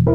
Speak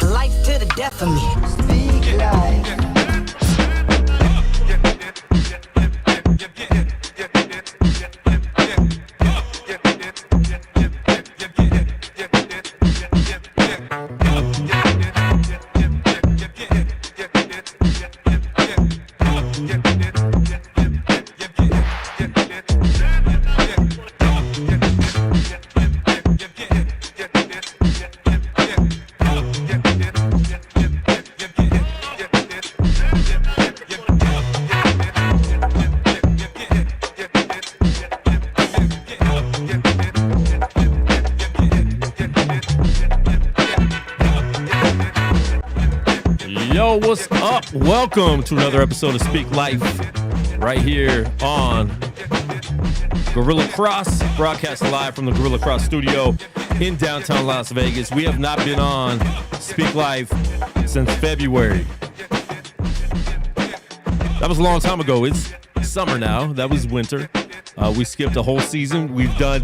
life to the death of me. Speak life. Yo, what's up? Welcome to another episode of Speak Life right here on Gorilla Cross, broadcast live from the Gorilla Cross studio in downtown Las Vegas. We have not been on Speak Life since February. That was a long time ago. It's summer now. That was winter. We skipped a whole season.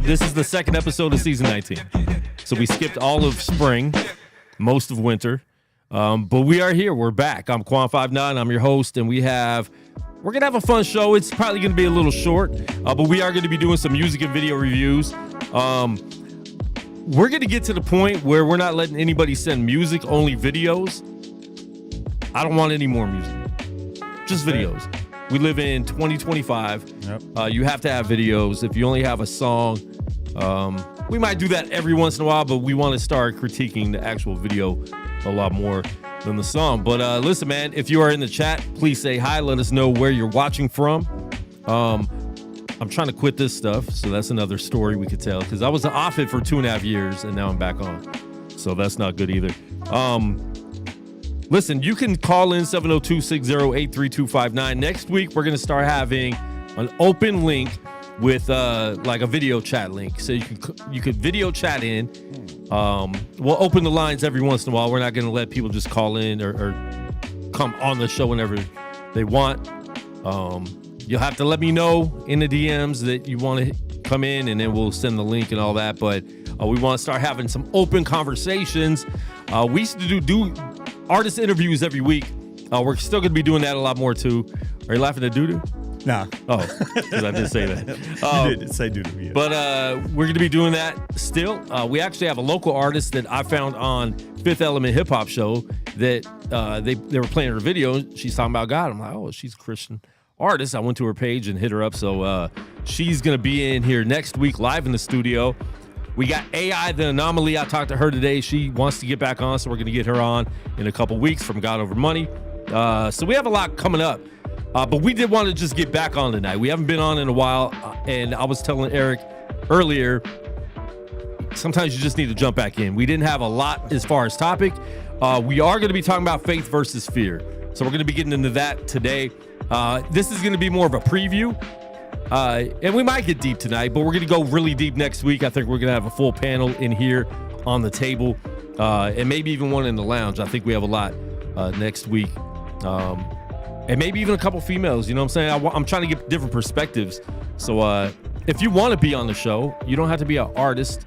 This is the second episode of season 19. So we skipped all of spring, most of winter. But we are here. We're back. I'm Quan59. I'm your host, and we're gonna have a fun show. It's probably gonna be a little short, but we are gonna be doing some music and video reviews. We're gonna get to the point where we're not letting anybody send music, only videos. I don't want any more music, just videos. We live in 2025. Yep. You have to have videos. If you only have a song, we might do that every once in a while, but we want to start critiquing the actual video a lot more than the song. But listen, man, if you are in the chat, please say hi. Let us know where you're watching from. I'm trying to quit this stuff, so that's another story we could tell, because I was off it for 2.5 years and now I'm back on, so that's not good either. Listen, you can call in 702-608-3259. Next week we're going to start having an open link with like a video chat link, so you could video chat in. We'll open the lines every once in a while. We're not going to let people just call in or come on the show whenever they want. You'll have to let me know in the DMs that you want to come in, and then we'll send the link and all that. But we want to start having some open conversations. We used to do artist interviews every week. We're still going to be doing that a lot more too. Are you laughing at doo-doo? Nah. Oh, because I did say that. You did say doo-doo. Yeah. But we're going to be doing that still. We actually have a local artist that I found on Fifth Element Hip Hop Show that they were playing her video. She's talking about God. I'm like, oh, she's a Christian artist. I went to her page and hit her up. So she's going to be in here next week live in the studio. We got AI, the Anomaly. I talked to her today. She wants to get back on, so we're going to get her on in a couple weeks from God Over Money. So we have a lot coming up. But we did want to just get back on tonight. We haven't been on in a while, and I was telling Eric earlier, sometimes you just need to jump back in. We didn't have a lot as far as topic. We are going to be talking about faith versus fear. So we're going to be getting into that today. This is going to be more of a preview. And we might get deep tonight, but we're going to go really deep next week. I think we're going to have a full panel in here on the table, and maybe even one in the lounge. I think we have a lot next week. And maybe even a couple females, you know what I'm saying? I'm trying to get different perspectives. So if you want to be on the show, you don't have to be an artist.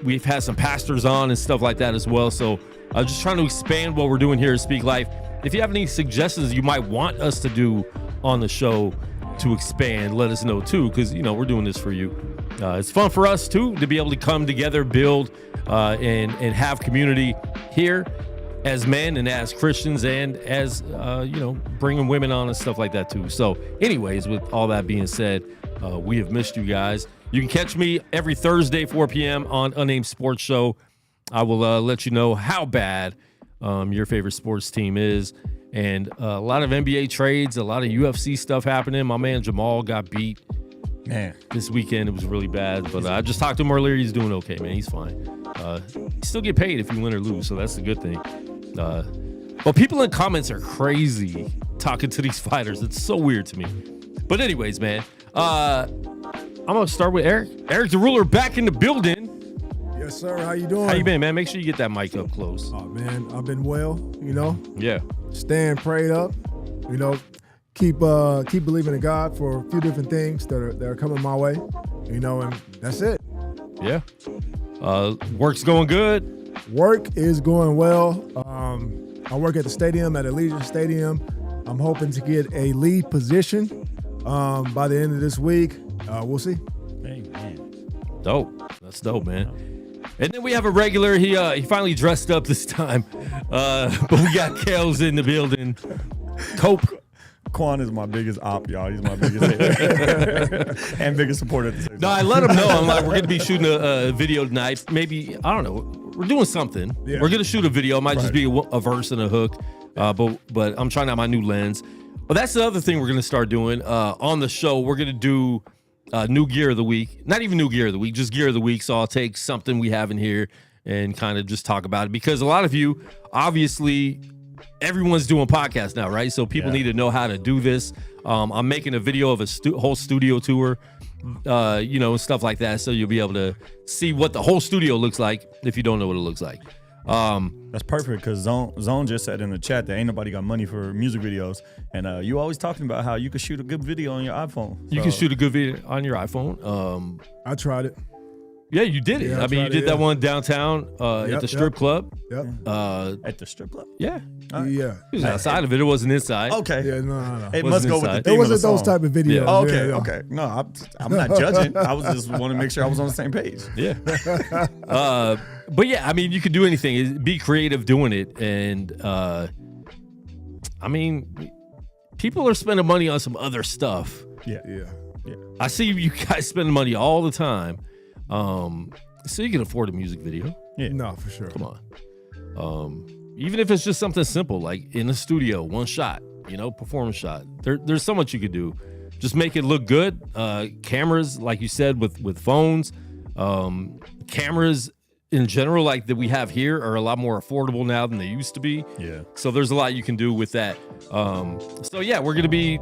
We've had some pastors on and stuff like that as well. So just trying to expand what we're doing here at Speak Life. If you have any suggestions you might want us to do on the show to expand, let us know too, because, you know, we're doing this for you. It's fun for us too to be able to come together, build, and have community here as men and as Christians, and as, you know, bringing women on and stuff like that too. So anyways, with all that being said, we have missed you guys. You can catch me every Thursday, 4 p.m. on Unnamed Sports Show. I will let you know how bad your favorite sports team is. And a lot of NBA trades, a lot of UFC stuff happening. My man Jamal got beat. Man, this weekend it was really bad. But I just talked to him earlier. He's doing okay, man. He's fine. You still get paid if you win or lose, so that's the good thing. But people in comments are crazy talking to these fighters. It's so weird to me. But anyways, man, I'm gonna start with Eric. Eric the Ruler back in the building. Yes, sir. How you doing? How you been, man? Make sure you get that mic up close. Oh, man, I've been well, you know. Yeah. Staying prayed up, you know. Keep believing in God for a few different things that are coming my way, you know, and that's it. Yeah. Work's going good. Work is going well. I work at the stadium, at Allegiant Stadium. I'm hoping to get a lead position by the end of this week. We'll see. hey, man. Dope. That's dope, man. And then we have a regular. He finally dressed up this time. But we got Kels in the building. Cope. Quan is my biggest op, y'all. He's my biggest hater and biggest supporter at the same time. No, I let him know. I'm like, we're going to be shooting a video tonight. Maybe, I don't know. We're doing something. Yeah. We're going to shoot a video. It might just be a verse and a hook. But I'm trying out my new lens. But that's the other thing we're going to start doing on the show. We're going to do new gear of the week. Not even new gear of the week, just gear of the week. So I'll take something we have in here and kind of just talk about it. Because a lot of you, obviously, everyone's doing podcasts now, right? So people need to know how to do this. I'm making a video of a whole studio tour, you know, and stuff like that. So you'll be able to see what the whole studio looks like if you don't know what it looks like. That's perfect, because Zone just said in the chat that ain't nobody got money for music videos. And you always talking about how you could shoot a good video on your iPhone. You can shoot a good video on your iPhone. I tried it. Yeah, you did it. Yeah, I mean, you did that one downtown at the strip club. Yep. At the strip club? Yeah. Yeah. It was outside of it. It wasn't inside. Okay. Yeah, no. It must go with the inside. theme It wasn't of the those song. type of videos. Oh, okay, Yeah. okay. No, I'm not judging. I was just want to make sure I was on the same page. Yeah. But yeah, I mean, you could do anything. Be creative doing it. And I mean, people are spending money on some other stuff. Yeah. I see you guys spending money all the time. So you can afford a music video. Yeah. No, for sure. Come on. Even if it's just something simple, like in the studio, one shot, you know, performance shot. There's so much you could do. Just make it look good. Cameras, like you said, with phones. Cameras in general, like that we have here, are a lot more affordable now than they used to be. Yeah. So there's a lot you can do with that. So yeah, we're going to be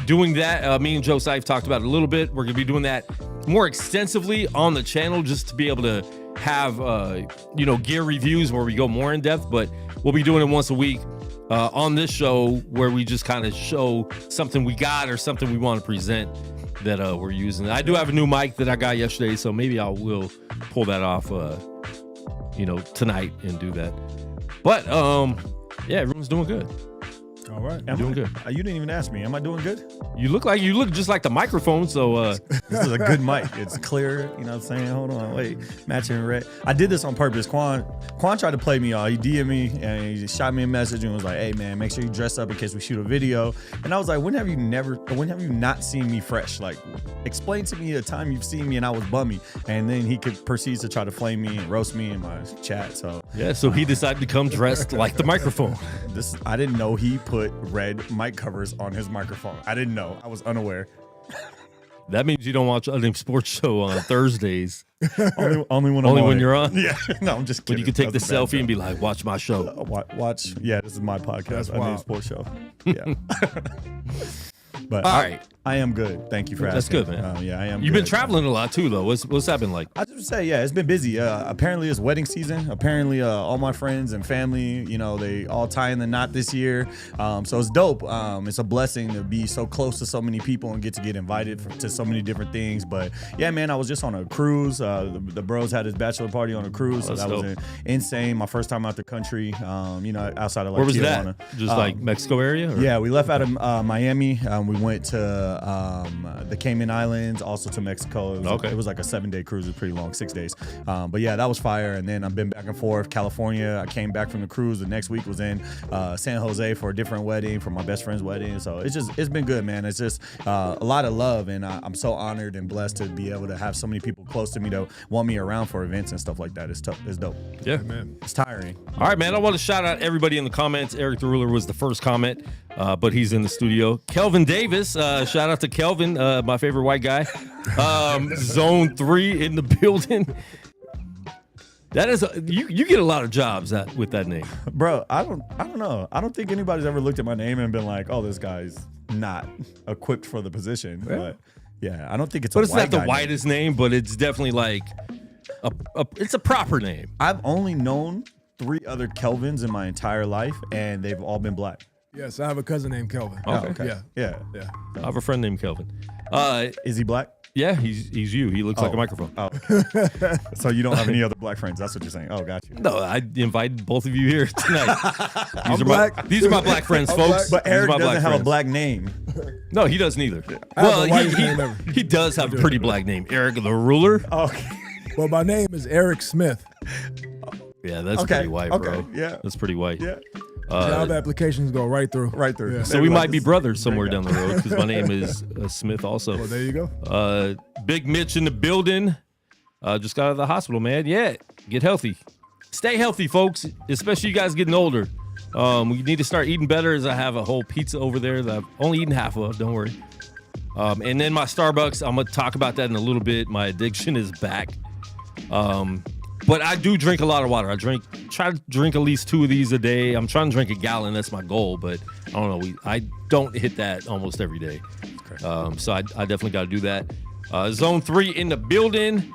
doing that. Me and Joe Seif talked about it a little bit. We're going to be doing that more extensively on the channel, just to be able to have, you know, gear reviews where we go more in depth, but we'll be doing it once a week on this show, where we just kind of show something we got or something we want to present that we're using. I do have a new mic that I got yesterday, so maybe I will pull that off, you know, tonight and do that. But yeah, everyone's doing good. All right. Doing good. You didn't even ask me. Am I doing good? You look just like the microphone. So This is a good mic. It's clear. You know what I'm saying? Hold on. Wait. Matching red. I did this on purpose. Quan tried to play me off. He DM'd me and he shot me a message and was like, hey, man, make sure you dress up in case we shoot a video. And I was like, when have you not seen me fresh? Like, explain to me a time you've seen me and I was bummy. And then he proceeds to try to flame me and roast me in my chat. So yeah, so he decided to come dressed like the microphone. I didn't know he put red mic covers on his microphone. I didn't know. I was unaware. That means you don't watch Unnamed Sports Show on Thursdays. only when you're on. Yeah, no, I'm just When kidding. you can take That's the a bad selfie joke. and be like, watch my show. Watch. Yeah, this is my podcast. That's Unnamed wild. Sports Show. Yeah. But All right. I am good. Thank you for That's asking. good, man. Yeah, I am. You've good. been traveling a lot too, though. What's that been like? I just say, yeah, it's been busy. Apparently, it's wedding season. Apparently, all my friends and family, they all tie in the knot this year. So it's dope. It's a blessing to be so close to so many people and get invited to so many different things. But yeah, man, I was just on a cruise. The bros had his bachelor party on a cruise, so that was insane. My first time out the country. Outside of like Where was Tijuana. that? Just like Mexico area? Or? Yeah, we left out of Miami. We went to the Cayman Islands, also to Mexico. It was like a 7-day cruise. It was pretty long, 6 days. But yeah, that was fire. And then I've been back and forth. California, I came back from the cruise. The next week was in San Jose for a different wedding, for my best friend's wedding. So it's been good, man. It's just a lot of love. And I'm so honored and blessed to be able to have so many people close to me that want me around for events and stuff like that. It's tough. It's dope. Yeah, man. It's tiring. All right, man. I want to shout out everybody in the comments. Eric the Ruler was the first comment, but he's in the studio. Kelvin Davis, shout out to Kelvin, my favorite white guy. Zone 3 in the building. That is you get a lot of jobs with that name, bro. I don't know. I don't think anybody's ever looked at my name and been like, "Oh, this guy's not equipped for the position." Yeah. But yeah, I don't think it's. But it's not the whitest name, but it's definitely like it's a proper name. I've only known 3 other Kelvins in my entire life, and they've all been black. Yes, I have a cousin named Kelvin. Oh, okay. Yeah. I have a friend named Kelvin. Is he black? Yeah, he's you. He looks like a microphone. Oh, okay. So you don't have any other black friends? That's what you're saying. Oh, got you. No, I invited both of you here tonight. These are my black friends, folks. But Eric doesn't have a black name. No, he doesn't either. Well, he does have a pretty black name. Eric the Ruler. Okay. Well, my name is Eric Smith. Yeah, that's pretty white, bro. Yeah. That's pretty white. Yeah. Job applications go right through. Right through. Yeah. So we might be brothers somewhere down the road because my name is Smith also. Well, there you go. Big Mitch in the building. Just got out of the hospital, man. Yeah, get healthy. Stay healthy, folks, especially you guys getting older. We need to start eating better, as I have a whole pizza over there that I've only eaten half of. Don't worry. And then my Starbucks, I'm going to talk about that in a little bit. My addiction is back. But I do drink a lot of water. Try to drink at least 2 of these a day. I'm trying to drink a gallon. That's my goal, but I don't know. I don't hit that almost every day. So I definitely got to do that. Zone 3 in the building.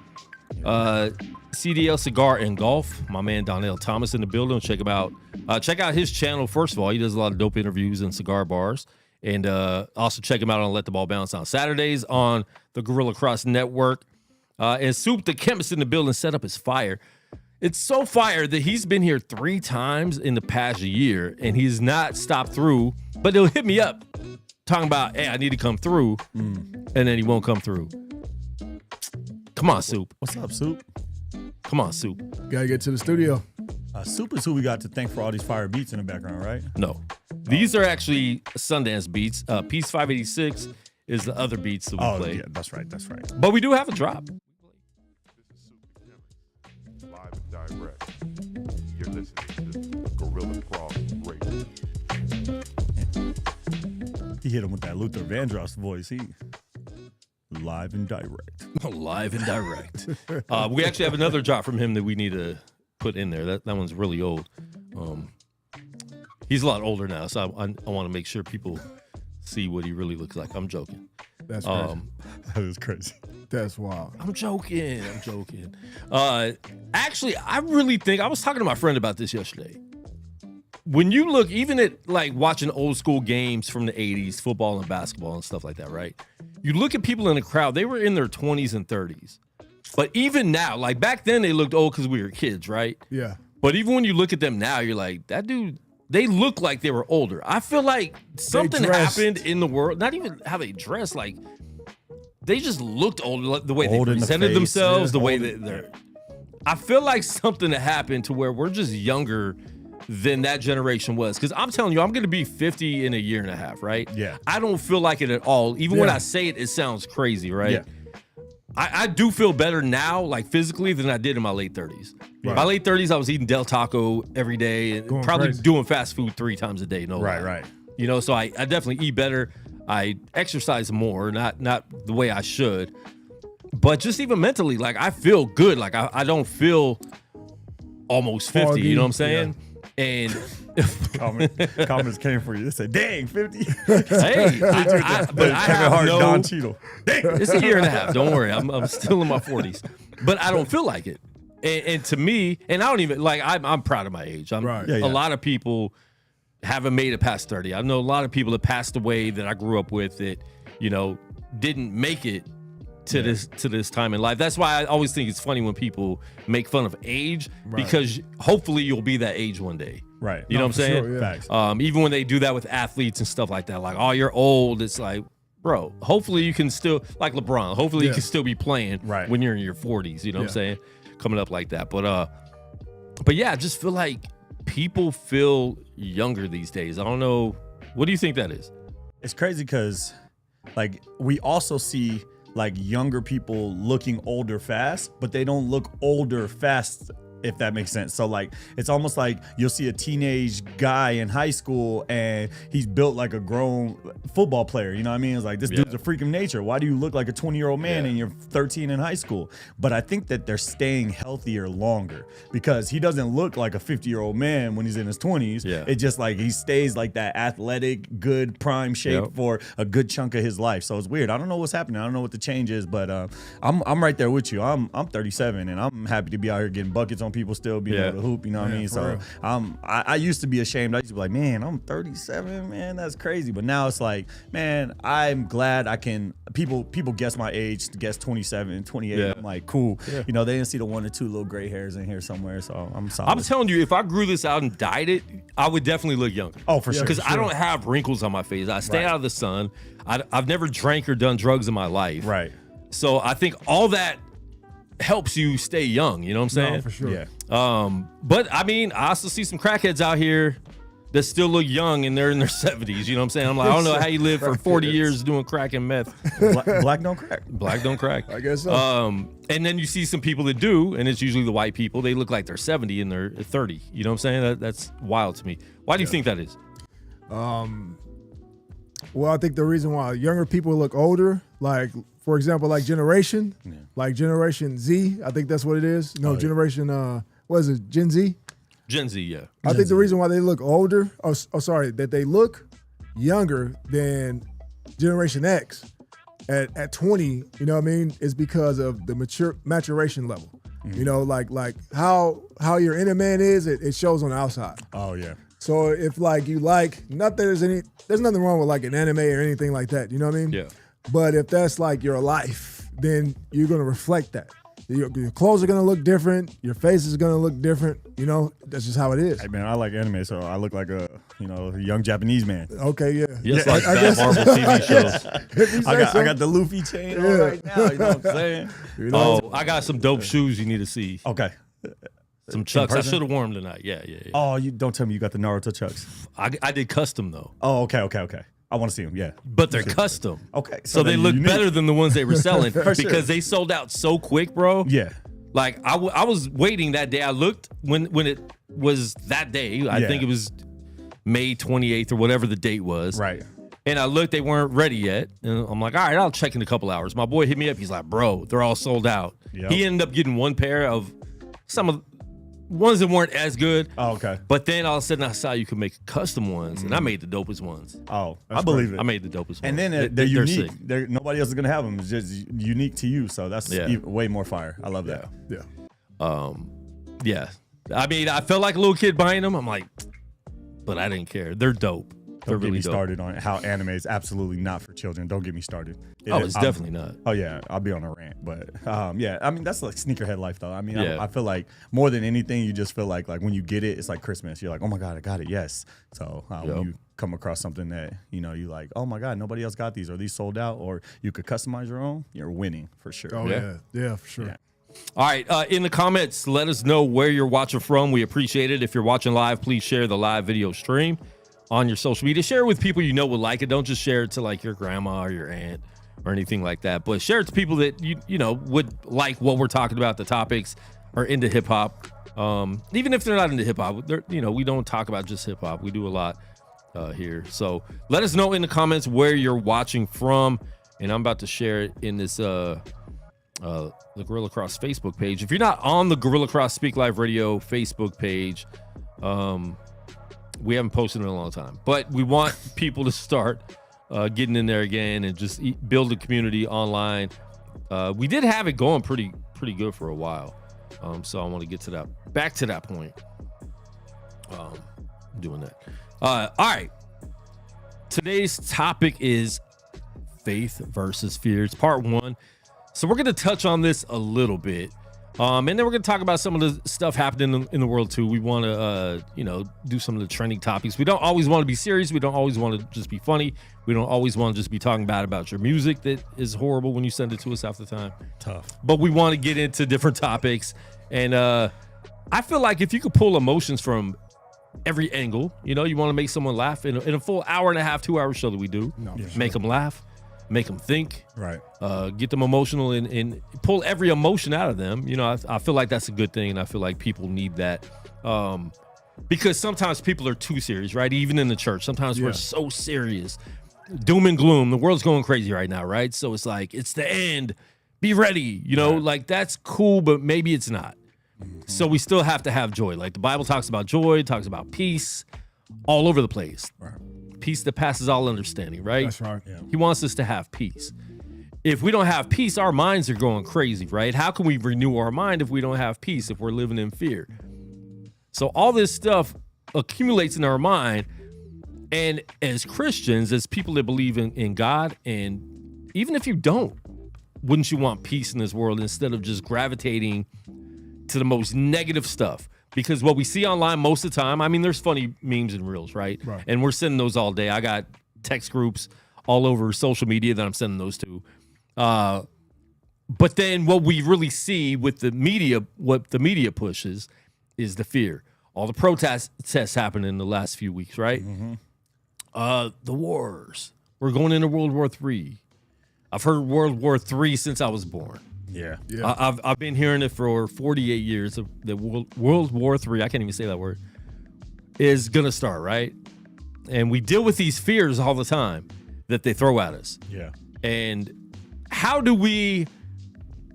CDL Cigar and Golf. My man Donnell Thomas in the building. Check him out. Check out his channel, first of all. He does a lot of dope interviews in cigar bars. And also check him out on Let the Ball Bounce on Saturdays on the Gorilla Cross Network. And Soup the Chemist in the building set up his fire. It's so fire that he's been here 3 times in the past year, and he's not stopped through. But he'll hit me up talking about, hey, I need to come through, and then he won't come through. Come on, Soup. What's up, Soup? Come on, Soup. Gotta get to the studio. Soup is who we got to thank for all these fire beats in the background, right? No. These are actually Sundance beats. Piece 586 is the other beats that we play. Yeah, that's right. But we do have a drop. Live and direct. You're listening to Gorilla Cross Radio. He hit him with that Luther Vandross voice. He live and direct. Live and direct. We actually have another drop from him that we need to put in there. That one's really old. He's a lot older now, so I want to make sure people see what he really looks like. I'm joking. That's crazy. That is crazy. That's wild. I'm joking. Actually, I really think, I was talking to my friend about this yesterday. When you look, even at like watching old school games from the 80s, football and basketball and stuff like that, right? You look at people in the crowd, they were in their 20s and 30s. But even now, like back then they looked old because we were kids, right? Yeah. But even when you look at them now, you're like, that dude, they look like they were older. I feel like something happened in the world, not even how they dressed, like they just looked older, like the way they presented themselves, the way that they're. I feel like something happened to where we're just younger than that generation was. Because I'm telling you, I'm going to be 50 in a year and a half, right? Yeah. I don't feel like it at all. Even when I say it, it sounds crazy, right? Yeah. I do feel better now, like physically, than I did in my late 30s. Right. My late 30s, I was eating Del Taco every day and probably doing fast food 3 times a day. No lie. Right. You know, so I definitely eat better. I exercise more, not the way I should. But just even mentally, like I feel good. Like I don't feel almost 50. Foggy, you know what I'm saying? And Comments came for you. They said, "Dang, 50." hey, but I Kevin have Hart, no. Don Cheadle. It's a year and a half. Don't worry, I'm still in my 40s, but I don't feel like it. And to me, and I don't even like. I'm proud of my age. Right. Yeah, yeah. A lot of people haven't made it past 30. I know a lot of people that passed away that I grew up with that didn't make it to this time in life. That's why I always think it's funny when people make fun of age, because hopefully you'll be that age one day. Right. You know what I'm saying? Sure, yeah. Facts. Even when they do that with athletes and stuff like that, like, oh, you're old. It's like, bro, hopefully you can still, like LeBron, hopefully you can still be playing when you're in your 40s. You know what I'm saying? Coming up like that. But yeah, I just feel like people feel younger these days. I don't know. What do you think that is? It's crazy because, like, we also see like younger people looking older fast, but they don't look older fast, if that makes sense. So like, it's almost like you'll see a teenage guy in high school and he's built like a grown football player. You know what I mean? It's like, this dude's a freak of nature. Why do you look like a 20-year-old man and you're 13 in high school? But I think that they're staying healthier longer because he doesn't look like a 50-year-old man when he's in his 20s. Yeah. It's just like he stays like that athletic, good prime shape for a good chunk of his life. So it's weird. I don't know what's happening. I don't know what the change is, but I'm right there with you. I'm 37 and I'm happy to be out here getting buckets on people, still being able to hoop, you know what I mean? So I used to be ashamed. I used to be like, man, I'm 37, man, that's crazy. But now it's like, man, I'm glad I can, people guess my age, guess 27, 28. I'm like, cool. You know, they didn't see the 1 or 2 little gray hairs in here somewhere, so I'm solid. I'm telling you, if I grew this out and dyed it, I would definitely look younger. Oh, for sure. Because I don't have wrinkles on my face. I stay out of the sun. I've never drank or done drugs in my life. Right. So I think all that helps you stay young. You know what I'm saying? No, for sure. Yeah. But I mean, I also see some crackheads out here that still look young and they're in their 70s. You know what I'm saying? I'm like, I don't know how you live for 40 years doing crack and meth. Black don't crack. Black don't crack. I guess so. And then you see some people that do, and it's usually the white people. They look like they're 70 and they're 30. You know what I'm saying? That's wild to me. Why do you think that is? Well, I think the reason why younger people look older, like, for example, like Generation Z, I think that's what it is. No, Generation, what is it, Gen Z? Gen Z, yeah. I think the reason why they look older, that they look younger than Generation X at 20, you know what I mean, is because of the maturation level. You know, like how your inner man is, it shows on the outside. Oh, yeah. So if like you like, not that there's nothing wrong with like an anime or anything like that, you know what I mean? Yeah. But if that's like your life, then you're gonna reflect that. Your clothes are gonna look different. Your face is gonna look different. You know, that's just how it is. Hey man, I like anime, so I look like a young Japanese man. Okay, yeah. Yes, like that Marvel TV shows. I got the Luffy chain on right now. You know what I'm saying? Oh, I got some dope shoes you need to see. Okay. Some Chucks. I person? should have worn them tonight. Yeah. Oh, you don't tell me you got the Naruto Chucks. I did custom though. Oh, okay. I want to see them. Yeah. But they're custom. Okay. So they they're look unique. better than the ones they were selling because sure. they sold out so quick, bro. Yeah. Like I was waiting that day. I looked when it was that day. I think it was May 28th or whatever the date was. Right. And I looked, they weren't ready yet. And I'm like, all right, I'll check in a couple hours. My boy hit me up. He's like, bro, they're all sold out. Yep. He ended up getting one pair of some of ones that weren't as good. Oh, okay. But then all of a sudden I saw you could make custom ones, and I made the dopest ones. Oh, I believe it. I made the dopest ones. And then they're They're unique. sick. Nobody else is gonna have them. It's just unique to you. So that's way more fire. I love that. Yeah. Yeah. I mean, I felt like a little kid buying them. I'm like, but I didn't care. They're dope. They're Don't get really me dope. started on how anime is absolutely not for children. Don't get me started. It's definitely not. Oh yeah, I'll be on a rant, but yeah, I mean that's like sneakerhead life though. I mean, Yeah. I feel like more than anything, you just feel like when you get it, it's like Christmas. You're like, oh my god, I got it, yes. So when you come across something that you like, oh my god, nobody else got these, or these sold out, or you could customize your own, you're winning for sure. Oh yeah, for sure. Yeah. All right. In the comments, let us know where you're watching from. We appreciate it. If you're watching live, please share the live video stream on your social media. Share it with people you know would like it. Don't just share it to like your grandma or your aunt or anything like that. But share it to people that you know would like what we're talking about, the topics, or into hip hop. Even if they're not into hip hop, we don't talk about just hip hop. We do a lot here. So let us know in the comments where you're watching from, and I'm about to share it in this the Gorilla Cross Facebook page. If you're not on the Gorilla Cross Speak Live Radio Facebook page, We haven't posted in a long time, but we want people to start getting in there again and just build a community online. We did have it going pretty good for a while, so I want to get to that, back to that point. Doing that. All right. Today's topic is faith versus fear. It's part 1. So we're going to touch on this a little bit. And then we're going to talk about some of the stuff happening in the world too. We want to, do some of the trending topics. We don't always want to be serious. We don't always want to just be funny. We don't always want to just be talking bad about your music that is horrible when you send it to us half the time. Tough. But we want to get into different topics. And I feel like if you could pull emotions from every angle, you want to make someone laugh in a full hour and a half, 2-hour show that we do, make them laugh, make them think, right? Get them emotional and pull every emotion out of them. I feel like that's a good thing, and I feel like people need that because sometimes people are too serious, right? Even in the church, sometimes we're so serious, doom and gloom. The world's going crazy right now, right? So it's like it's the end. Be ready, like that's cool, but maybe it's not. So we still have to have joy. Like the Bible talks about joy, talks about peace all over the place. Right. Peace that passes all understanding, right? That's right. Yeah. He wants us to have peace. If we don't have peace, our minds are going crazy, right? How can we renew our mind if we don't have peace, if we're living in fear? So all this stuff accumulates in our mind. And as Christians, as people that believe in God, and even if you don't, wouldn't you want peace in this world instead of just gravitating to the most negative stuff? Because what we see online most of the time, I mean, there's funny memes and reels, right? And we're sending those all day. I got text groups all over social media that I'm sending those to. But then what we really see with the media, what the media pushes is the fear. All the protests happened in the last few weeks, right? The wars. We're going into World War III. I've heard World War III since I was born. Yeah. I've been hearing it for 48 years. The World War III, I can't even say that word, is going to start, right? And we deal with these fears all the time that they throw at us. Yeah. And how do we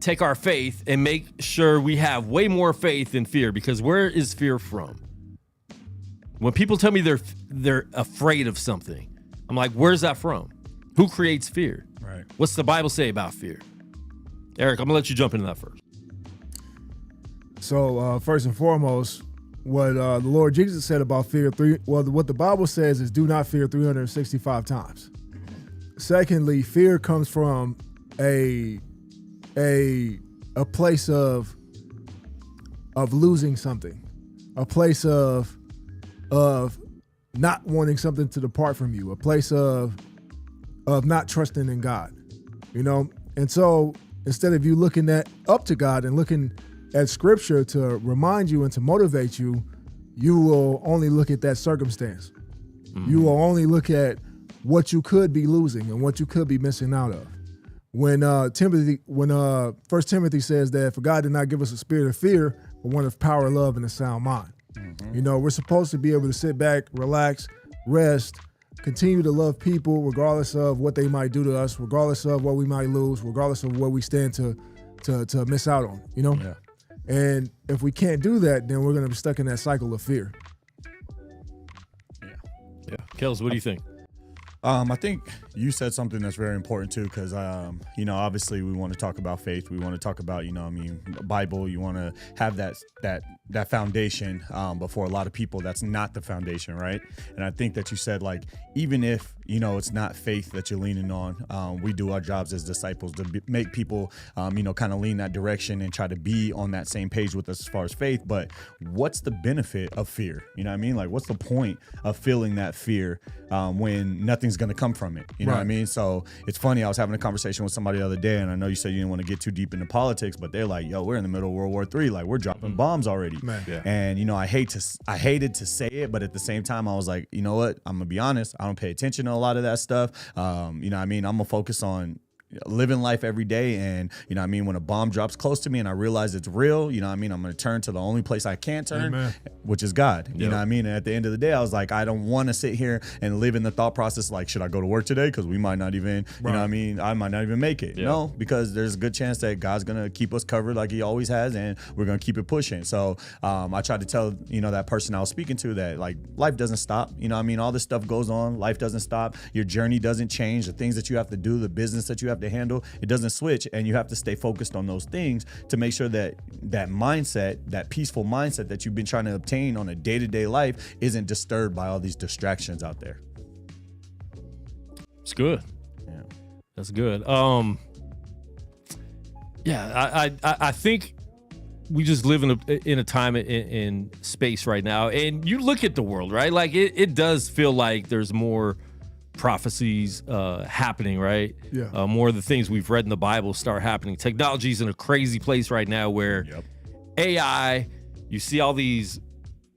take our faith and make sure we have way more faith than fear? Because where is fear from? When people tell me they're afraid of something, I'm like, where's that from? Who creates fear? Right. What's the Bible say about fear? Eric, I'm gonna let you jump into that first. So first and foremost, what the Lord Jesus said about fear, what the Bible says is do not fear 365 times. Secondly, fear comes from a place of losing something, a place of not wanting something to depart from you, a place of not trusting in God, and so instead of you looking up to God and looking at Scripture to remind you and to motivate you, you will only look at that circumstance. You will only look at what you could be losing and what you could be missing out of. When 1 Timothy says that for God did not give us a spirit of fear, but one of power, love, and a sound mind. We're supposed to be able to sit back, relax, rest, continue to love people regardless of what they might do to us, regardless of what we might lose, regardless of what we stand to miss out on, Yeah. And if we can't do that, then we're going to be stuck in that cycle of fear. Yeah. Kels, what do you think? I think you said something that's very important too, because obviously we want to talk about faith. We want to talk about Bible. You want to have that foundation. But for a lot of people, that's not the foundation, right? And I think that you said even if it's not faith that you're leaning on, we do our jobs as disciples to make people kind of lean that direction and try to be on that same page with us as far as faith. But what's the benefit of fear? You know what I mean? What's the point of feeling that fear when nothing's going to come from it? You know what I mean? So it's funny. I was having a conversation with somebody the other day, and I know you said you didn't want to get too deep into politics, but they're like, "Yo, we're in the middle of World War III. We're dropping bombs already." Man. Yeah. And I hated to say it, but at the same time, I was like, you know what? I'm gonna be honest. I don't pay attention to a lot of that stuff. I'm gonna focus on living life every day. And, you know what I mean, when a bomb drops close to me and I realize it's real, you know what I mean, I'm going to turn to the only place I can turn, which is God. You know what I mean? And at the end of the day, I was like, I don't want to sit here and live in the thought process like, should I go to work today? Because we might not even, you know what I mean, I might not even make it. No, because there's a good chance that God's going to keep us covered like he always has, and we're going to keep it pushing. So I tried to tell, you know, that person I was speaking to that, like, life doesn't stop. You know what I mean? All this stuff goes on. Life doesn't stop. Your journey doesn't change. The things that you have to do, the business that you have to handle, it doesn't switch, and you have to stay focused on those things to make sure that that mindset, that peaceful mindset that you've been trying to obtain on a day-to-day life isn't disturbed by all these distractions out there. It's good. Yeah. That's good. Yeah, I think we just live in a time in space right now, and you look at the world, right? Like it does feel like there's more prophecies happening, right? Yeah. More of the things we've read in the Bible start happening. Technology's in a crazy place right now where AI, you see all these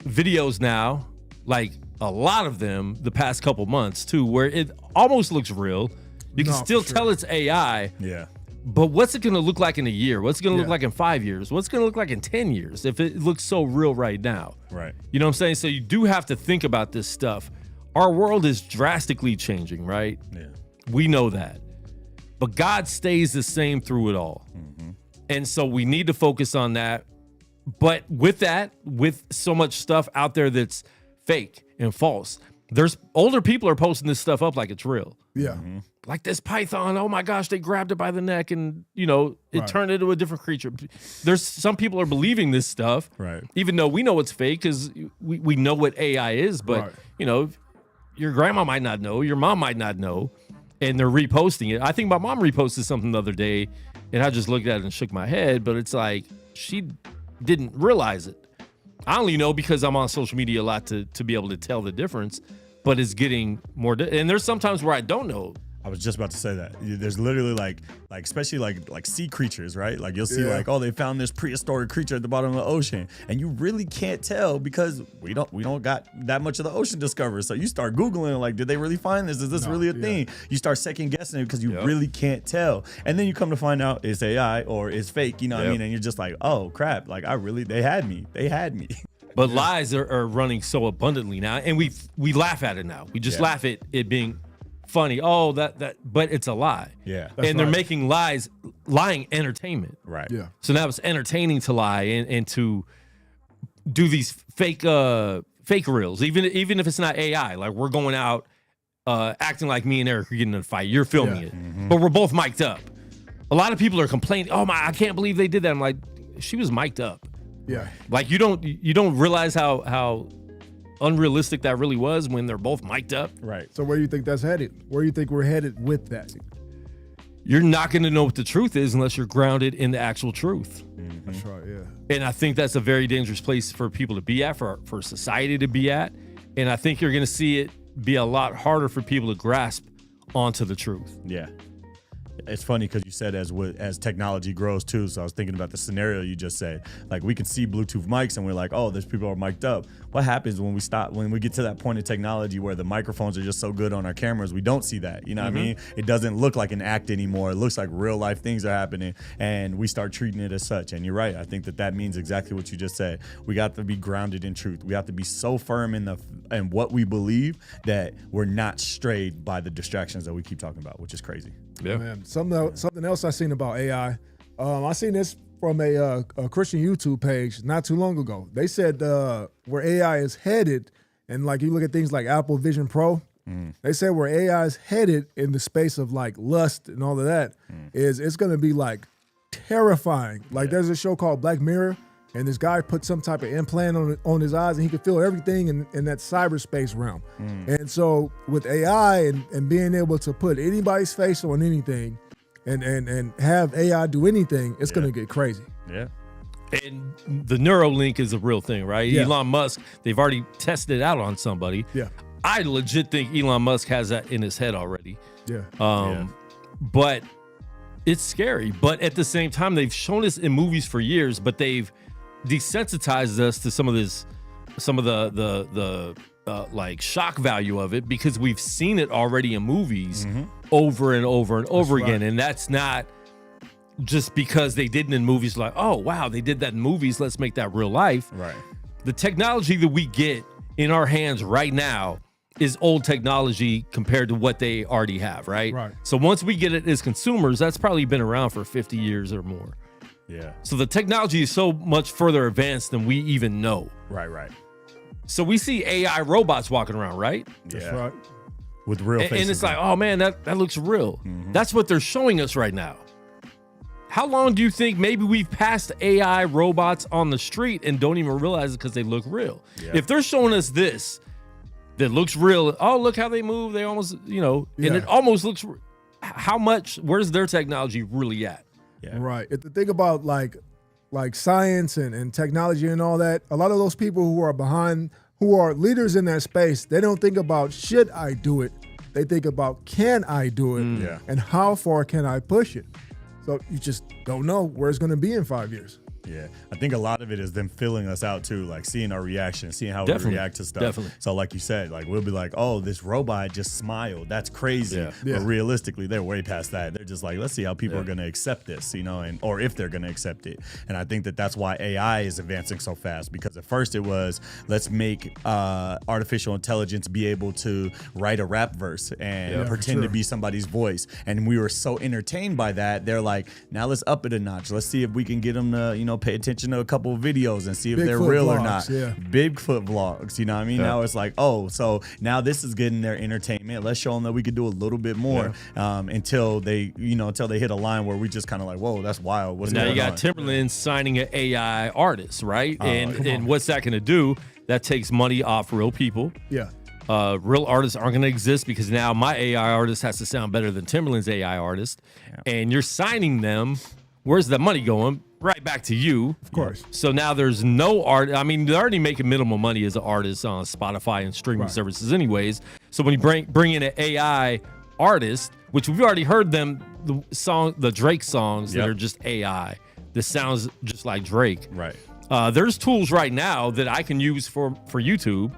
videos now, like a lot of them the past couple months too, where it almost looks real. You can still tell it's AI. Yeah. But what's it going to look like in a year? What's it going to look like in 5 years? What's it going to look like in 10 years if it looks so real right now? Right. You know what I'm saying? So you do have to think about this stuff. Our world is drastically changing, right? Yeah. We know that. But God stays the same through it all. And so we need to focus on that. But with that, with so much stuff out there that's fake and false, there's older people are posting this stuff up like it's real. Yeah. Like this python, oh my gosh, they grabbed it by the neck and, you know, it turned into a different creature. There's some people are believing this stuff, Right. even though we know it's fake because we know what AI is. But, you know, your grandma might not know, your mom might not know, and they're reposting it. I think my mom reposted something the other day, and I just looked at it and shook my head, but it's like she didn't realize it. I only know because I'm on social media a lot to be able to tell the difference, but it's getting more. And there's sometimes where I don't know. I was just about to say that. There's literally like especially like sea creatures, right? Like you'll see like, oh, they found this prehistoric creature at the bottom of the ocean, and you really can't tell because we don't got that much of the ocean discovered. So you start Googling like, did they really find this? Is this really a thing? You start second guessing it because you really can't tell, and then you come to find out it's AI or it's fake. You know what I mean? And you're just like, oh crap! Like they had me. But lies are running so abundantly now, and we laugh at it now. We just laugh at it being funny. Oh, but it's a lie. Yeah. And they're making lying entertainment. Right. Yeah. So now it's entertaining to lie and to do these fake reels, even if it's not AI. Like we're going out acting like me and Eric are getting in a fight. You're filming it, but we're both mic'd up. A lot of people are complaining. Oh my, I can't believe they did that. I'm like, she was mic'd up. Yeah. Like you don't realize how unrealistic that really was when they're both mic'd up. Right. So where do you think that's headed? Where do you think we're headed with that? You're not going to know what the truth is unless you're grounded in the actual truth. That's right. Yeah. And I think that's a very dangerous place for people to be at, for society to be at. And I think you're going to see it be a lot harder for people to grasp onto the truth. Yeah. It's funny because you said as technology grows too. So I was thinking about the scenario you just said. Like we can see Bluetooth mics and we're like, oh, there's people are mic'd up. What happens when we get to that point in technology where the microphones are just so good on our cameras, we don't see that. You know what I mean? It doesn't look like an act anymore. It looks like real life things are happening, and we start treating it as such. And you're right. I think that means exactly what you just said. We got to be grounded in truth. We have to be so firm in what we believe that we're not strayed by the distractions that we keep talking about, which is crazy. Yeah. Man, something else I seen about AI. I seen this from a Christian YouTube page not too long ago. They said where AI is headed, and like you look at things like Apple Vision Pro, they said where AI is headed in the space of like lust and all of that is it's going to be like terrifying. Like there's a show called Black Mirror, and this guy put some type of implant on his eyes, and he could feel everything in that cyberspace realm. And so with AI and being able to put anybody's face on anything and have AI do anything, it's going to get crazy. Yeah. And the Neuralink is a real thing, right? Yeah. Elon Musk, they've already tested it out on somebody. Yeah. I legit think Elon Musk has that in his head already. Yeah. But it's scary. But at the same time, they've shown us in movies for years, but they've desensitized us to some of the like shock value of it because we've seen it already in movies over and over and over again, and that's not just because they did it in movies. Like, oh wow, they did that in movies. Let's make that real life. Right. The technology that we get in our hands right now is old technology compared to what they already have, right? Right. So once we get it as consumers, that's probably been around for 50 years or more. Yeah. So the technology is so much further advanced than we even know. Right. So we see AI robots walking around, right? That's Yeah. right. With real faces. And it's like, oh man, that looks real. That's what they're showing us right now. How long do you think maybe we've passed AI robots on the street and don't even realize it because they look real? Yeah. If they're showing us this that looks real, oh, look how they move. They almost, and it almost looks, how much, where's their technology really at? Yeah. Right. If the thing about like science and technology and all that, a lot of those people who are leaders in that space, they don't think about should I do it? They think about can I do it? Yeah. And how far can I push it? So you just don't know where it's going to be in 5 years. Yeah, I think a lot of it is them filling us out too, like seeing our reaction, seeing how Definitely. we react to stuff. Definitely. So like you said, like we'll be like, oh, this robot just smiled. That's crazy. Yeah. Yeah. But realistically, they're way past that. They're just like, let's see how people are going to accept this, or if they're going to accept it. And I think that that's why AI is advancing so fast, because at first it was, let's make artificial intelligence be able to write a rap verse and pretend to be somebody's voice. And we were so entertained by that. They're like, now let's up it a notch. Let's see if we can get them to, pay attention to a couple of videos and see if they're Bigfoot real or vlogs, not. yeah. Bigfoot vlogs, you know what I mean? Yeah. Now it's like, oh, so now this is getting their entertainment. Let's show them that we could do a little bit more until they hit a line where we just kind of like, whoa, that's wild. What's Now going you got on? Timberland signing an AI artist, right? And what's that going to do? That takes money off real people. Yeah. Real artists aren't going to exist because now my AI artist has to sound better than Timberland's AI artist. And you're signing them. Where's the money going? Right back to you. Of course. So now there's no art. I mean, they're already making minimal money as an artist on Spotify and streaming services anyways. So when you bring in an AI artist, which we've already heard them, the Drake songs that are just AI. This sounds just like Drake. Right. There's tools right now that I can use for YouTube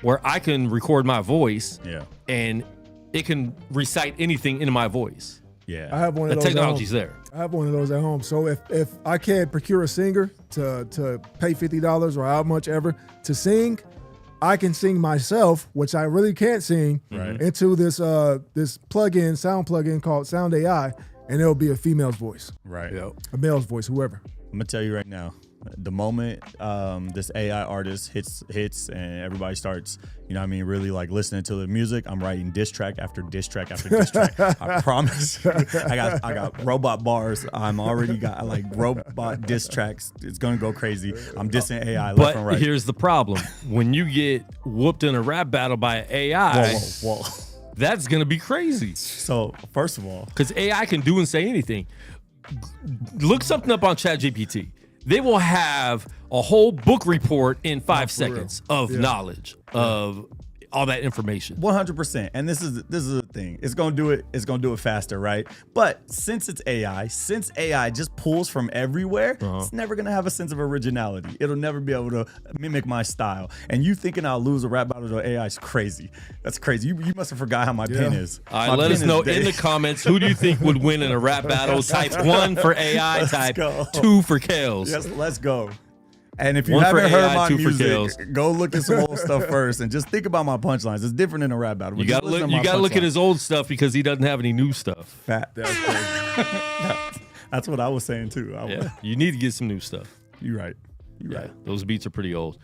where I can record my voice and it can recite anything into my voice. Yeah. I have one The of those. technology's there. I have one of those at home. So if I can procure a singer to pay $50 or how much ever to sing, I can sing myself, which I really can't sing, into this sound plugin called Sound AI, and it'll be a female's voice, Right. a male's voice, whoever. I'm gonna tell you right now, the moment this AI artist hits and everybody starts, really like listening to the music, I'm writing diss track after diss track after diss track. I promise. I got robot bars. I'm already got like robot diss tracks. It's gonna go crazy. I'm dissing AI left and right. But here's the problem. When you get whooped in a rap battle by an AI, Whoa. that's going to be crazy. So first of all, Because AI can do and say anything. Look something up on ChatGPT. They will have a whole book report in 5 seconds of knowledge of all that information. 100%. And this is the thing. It's gonna do it faster, right? But since it's AI, since AI just pulls from everywhere, it's never gonna have a sense of originality. It'll never be able to mimic my style. And you thinking I'll lose a rap battle to AI is crazy. That's crazy. You must have forgot how my pen is. All right, My let pen us is know dead. in the comments, who do you think would win in a rap battle? Type 1 for AI, type go. 2 for Kales. Yes, let's go. And if you 1 for haven't heard AI, my 2 for music, Kales. go look at some old stuff first and just think about my punchlines. It's different in a rap battle. You got to look at his old stuff because he doesn't have any new stuff. fat. That's what I was saying too. Yeah, you need to get some new stuff. You're right. Yeah, those beats are pretty old.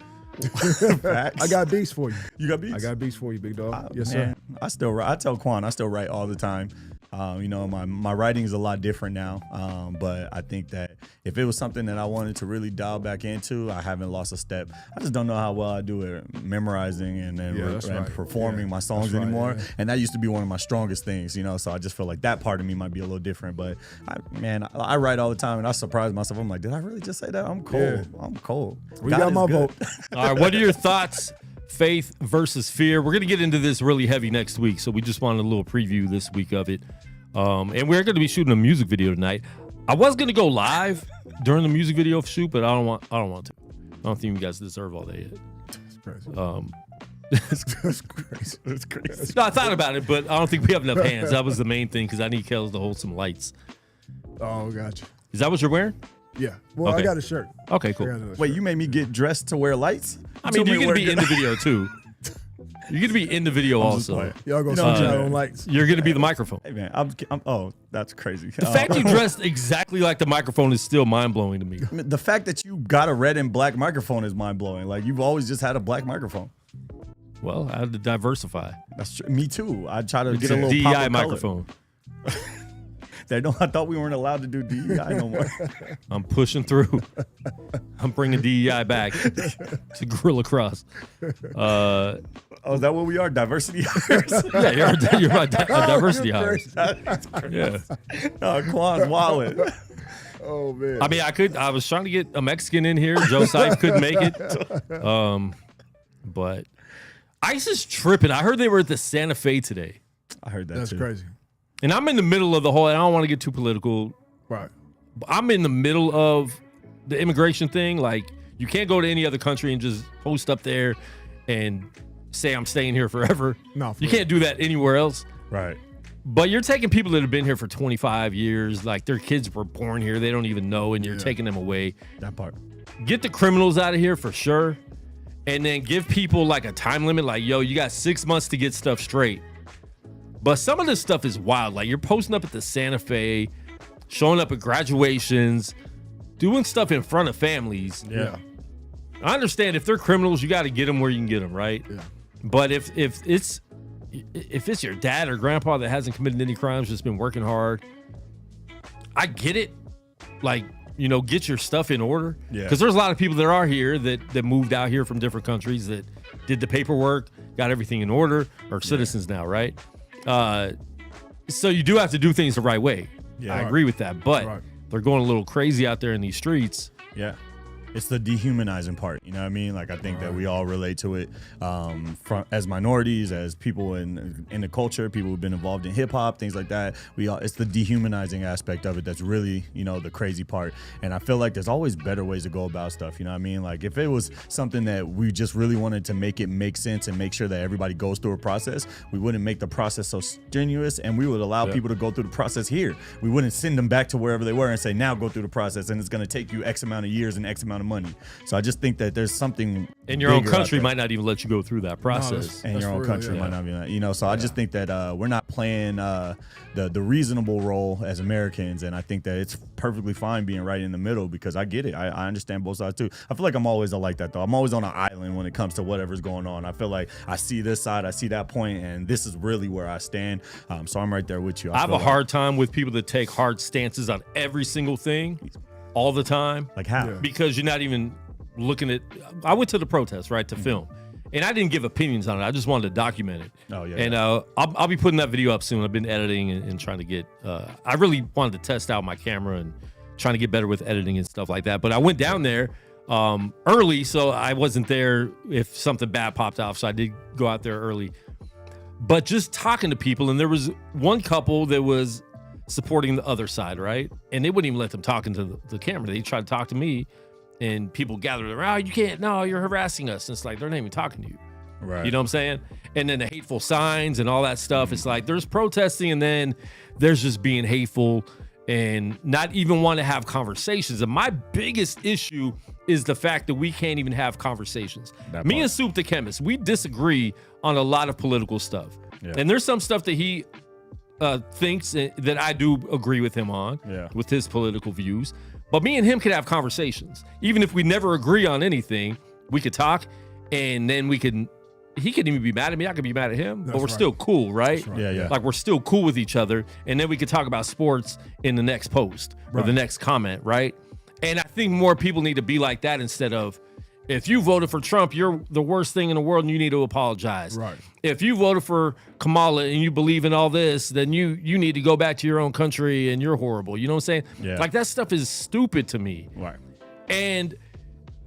Facts. I got beats for you. You got beats? I got beats for you, big dog. Yes, Man, sir. I still write. I tell Quan I still write all the time. My writing is a lot different now. But I think that if it was something that I wanted to really dial back into, I haven't lost a step. I just don't know how well I do it memorizing and that's right. performing my songs That's right, anymore. yeah. And that used to be one of my strongest things, So I just feel like that part of me might be a little different. But I write all the time and I surprise myself. I'm like, did I really just say that? I'm cold. Yeah. I'm cold. We God got is my good. vote. All right, what are your thoughts? Faith versus fear. We're going to get into this really heavy next week, so we just wanted a little preview this week of it. And we're going to be shooting a music video tonight. I was going to go live during the music video shoot, but I don't want to. I don't think you guys deserve all that yet. It's crazy. That's crazy. That's crazy. No, I thought about it, but I don't think we have enough hands. That was the main thing because I need Kels to hold some lights. Oh, gotcha. Is that what you're wearing? Yeah. Well, Okay. I got a shirt. Okay, cool. I got another Wait, shirt. you made me get dressed to wear lights? I mean, you're going to be in the video too. You're going to be in the video also. Y'all gonna No, switch out man. on lights. You're going to be the microphone. Hey, man, oh, that's crazy. The fact you dressed exactly like the microphone is still mind-blowing to me. The fact that you got a red and black microphone is mind-blowing. Like, you've always just had a black microphone. Well, I had to diversify. That's true. Me too. I try to It's get a a little DEI pop of color. microphone. I thought we weren't allowed to do DEI no more. I'm pushing through. I'm bringing DEI back to Gorilla Cross. Oh, is that what we are? Diversity hires? Yeah, you're my diversity you're hire. crazy. Yeah. No, Quan's wallet. Oh man. I mean, I was trying to get a Mexican in here. Joe Sykes couldn't make it. But ICE is tripping. I heard they were at the Santa Fe today. I heard that That's too. crazy. And I'm in the middle of the whole, and I don't want to get too political. Right. But I'm in the middle of the immigration thing. Like, you can't go to any other country and just post up there and say I'm staying here forever. No, for you real. can't do that anywhere else. Right. But you're taking people that have been here for 25 years, like their kids were born here, they don't even know, and you're taking them away. That part. Get the criminals out of here for sure, and then give people like a time limit, like, yo, you got 6 months to get stuff straight. But some of this stuff is wild. Like, you're posting up at the Santa Fe, showing up at graduations, doing stuff in front of families. Yeah. I understand if they're criminals, you got to get them where you can get them, right? Yeah. But if it's your dad or grandpa that hasn't committed any crimes, just been working hard, I get it. Like, you know, get your stuff in order. Yeah. Because there's a lot of people that are here that moved out here from different countries that did the paperwork, got everything in order, are citizens now, right? So you do have to do things the right way. Yeah. I agree with that. But Right. they're going a little crazy out there in these streets. Yeah. It's the dehumanizing part, you know what I mean? Like, I think that we all relate to it from as minorities, as people in the culture, people who've been involved in hip hop, things like that. It's the dehumanizing aspect of it that's really, you know, the crazy part. And I feel like there's always better ways to go about stuff, you know what I mean? Like, if it was something that we just really wanted to make it make sense and make sure that everybody goes through a process, we wouldn't make the process so strenuous, and we would allow people to go through the process here. We wouldn't send them back to wherever they were and say, now go through the process, and it's going to take you X amount of years and X amount of money. So I just think that there's something And your own bigger out country there. might not even let you go through that process. And That's your own real, country yeah. might not be that, you know. So I just think that we're not playing the reasonable role as Americans, and I think that it's perfectly fine being right in the middle, because I get it. I understand both sides too. I feel like I'm always like that though. I'm always on an island when it comes to whatever's going on. I feel like I see this side, I see that point, and this is really where I stand. So I'm right there with you. I have feel a hard time with people that take hard stances on every single thing all the time. like how? Yeah. Because you're not even looking at. I went to the protest, right, to film, and I didn't give opinions on it. I just wanted to document it. Oh, yeah, And I'll be putting that video up soon. I've been editing and trying to get. I really wanted to test out my camera and trying to get better with editing and stuff like that. But I went down there early, so I wasn't there if something bad popped off. So I did go out there early. But just talking to people, and there was one couple that was supporting the other side, right? And they wouldn't even let them talk into the camera. They tried to talk to me. And people gathered around, oh, you can't, no, you're harassing us. And it's like, they're not even talking to you. Right. You know what I'm saying? And then the hateful signs and all that stuff. It's like, there's protesting, and then there's just being hateful and not even want to have conversations. And my biggest issue is the fact that we can't even have conversations. That Me part. and Soup the Chemist, we disagree on a lot of political stuff. Yeah. And there's some stuff that he thinks that I do agree with him on, with his political views. But me and him could have conversations. Even if we never agree on anything, we could talk, and then he could even be mad at me. I could be mad at him, but we're still cool, right? Yeah, yeah. Like, we're still cool with each other. And then we could talk about sports in the next post or the next comment, right? And I think more people need to be like that instead of, if you voted for Trump, you're the worst thing in the world and you need to apologize. Right. If you voted for Kamala and you believe in all this, then you need to go back to your own country and you're horrible. You know what I'm saying? Yeah. Like, that stuff is stupid to me. Right. And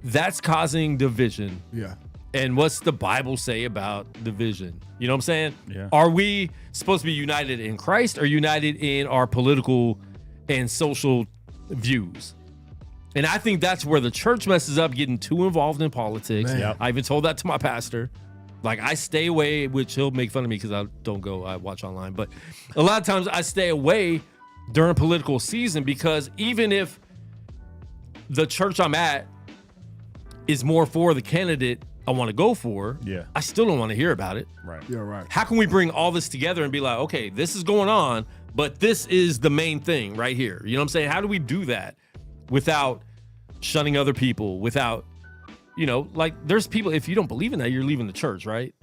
that's causing division. Yeah. And what's the Bible say about division? You know what I'm saying? Yeah. Are we supposed to be united in Christ or united in our political and social views? And I think that's where the church messes up, getting too involved in politics. Man. Yep. I even told that to my pastor. Like I stay away, which he'll make fun of me because I don't go. I watch online, but a lot of times I stay away during political season because even if the church I'm at is more for the candidate I want to go for, I still don't want to hear about it. Right. Yeah, right. How can we bring all this together and be like, okay, this is going on, but this is the main thing right here. You know what I'm saying? How do we do that without shunning other people, without, like there's people, if you don't believe in that, you're leaving the church, right?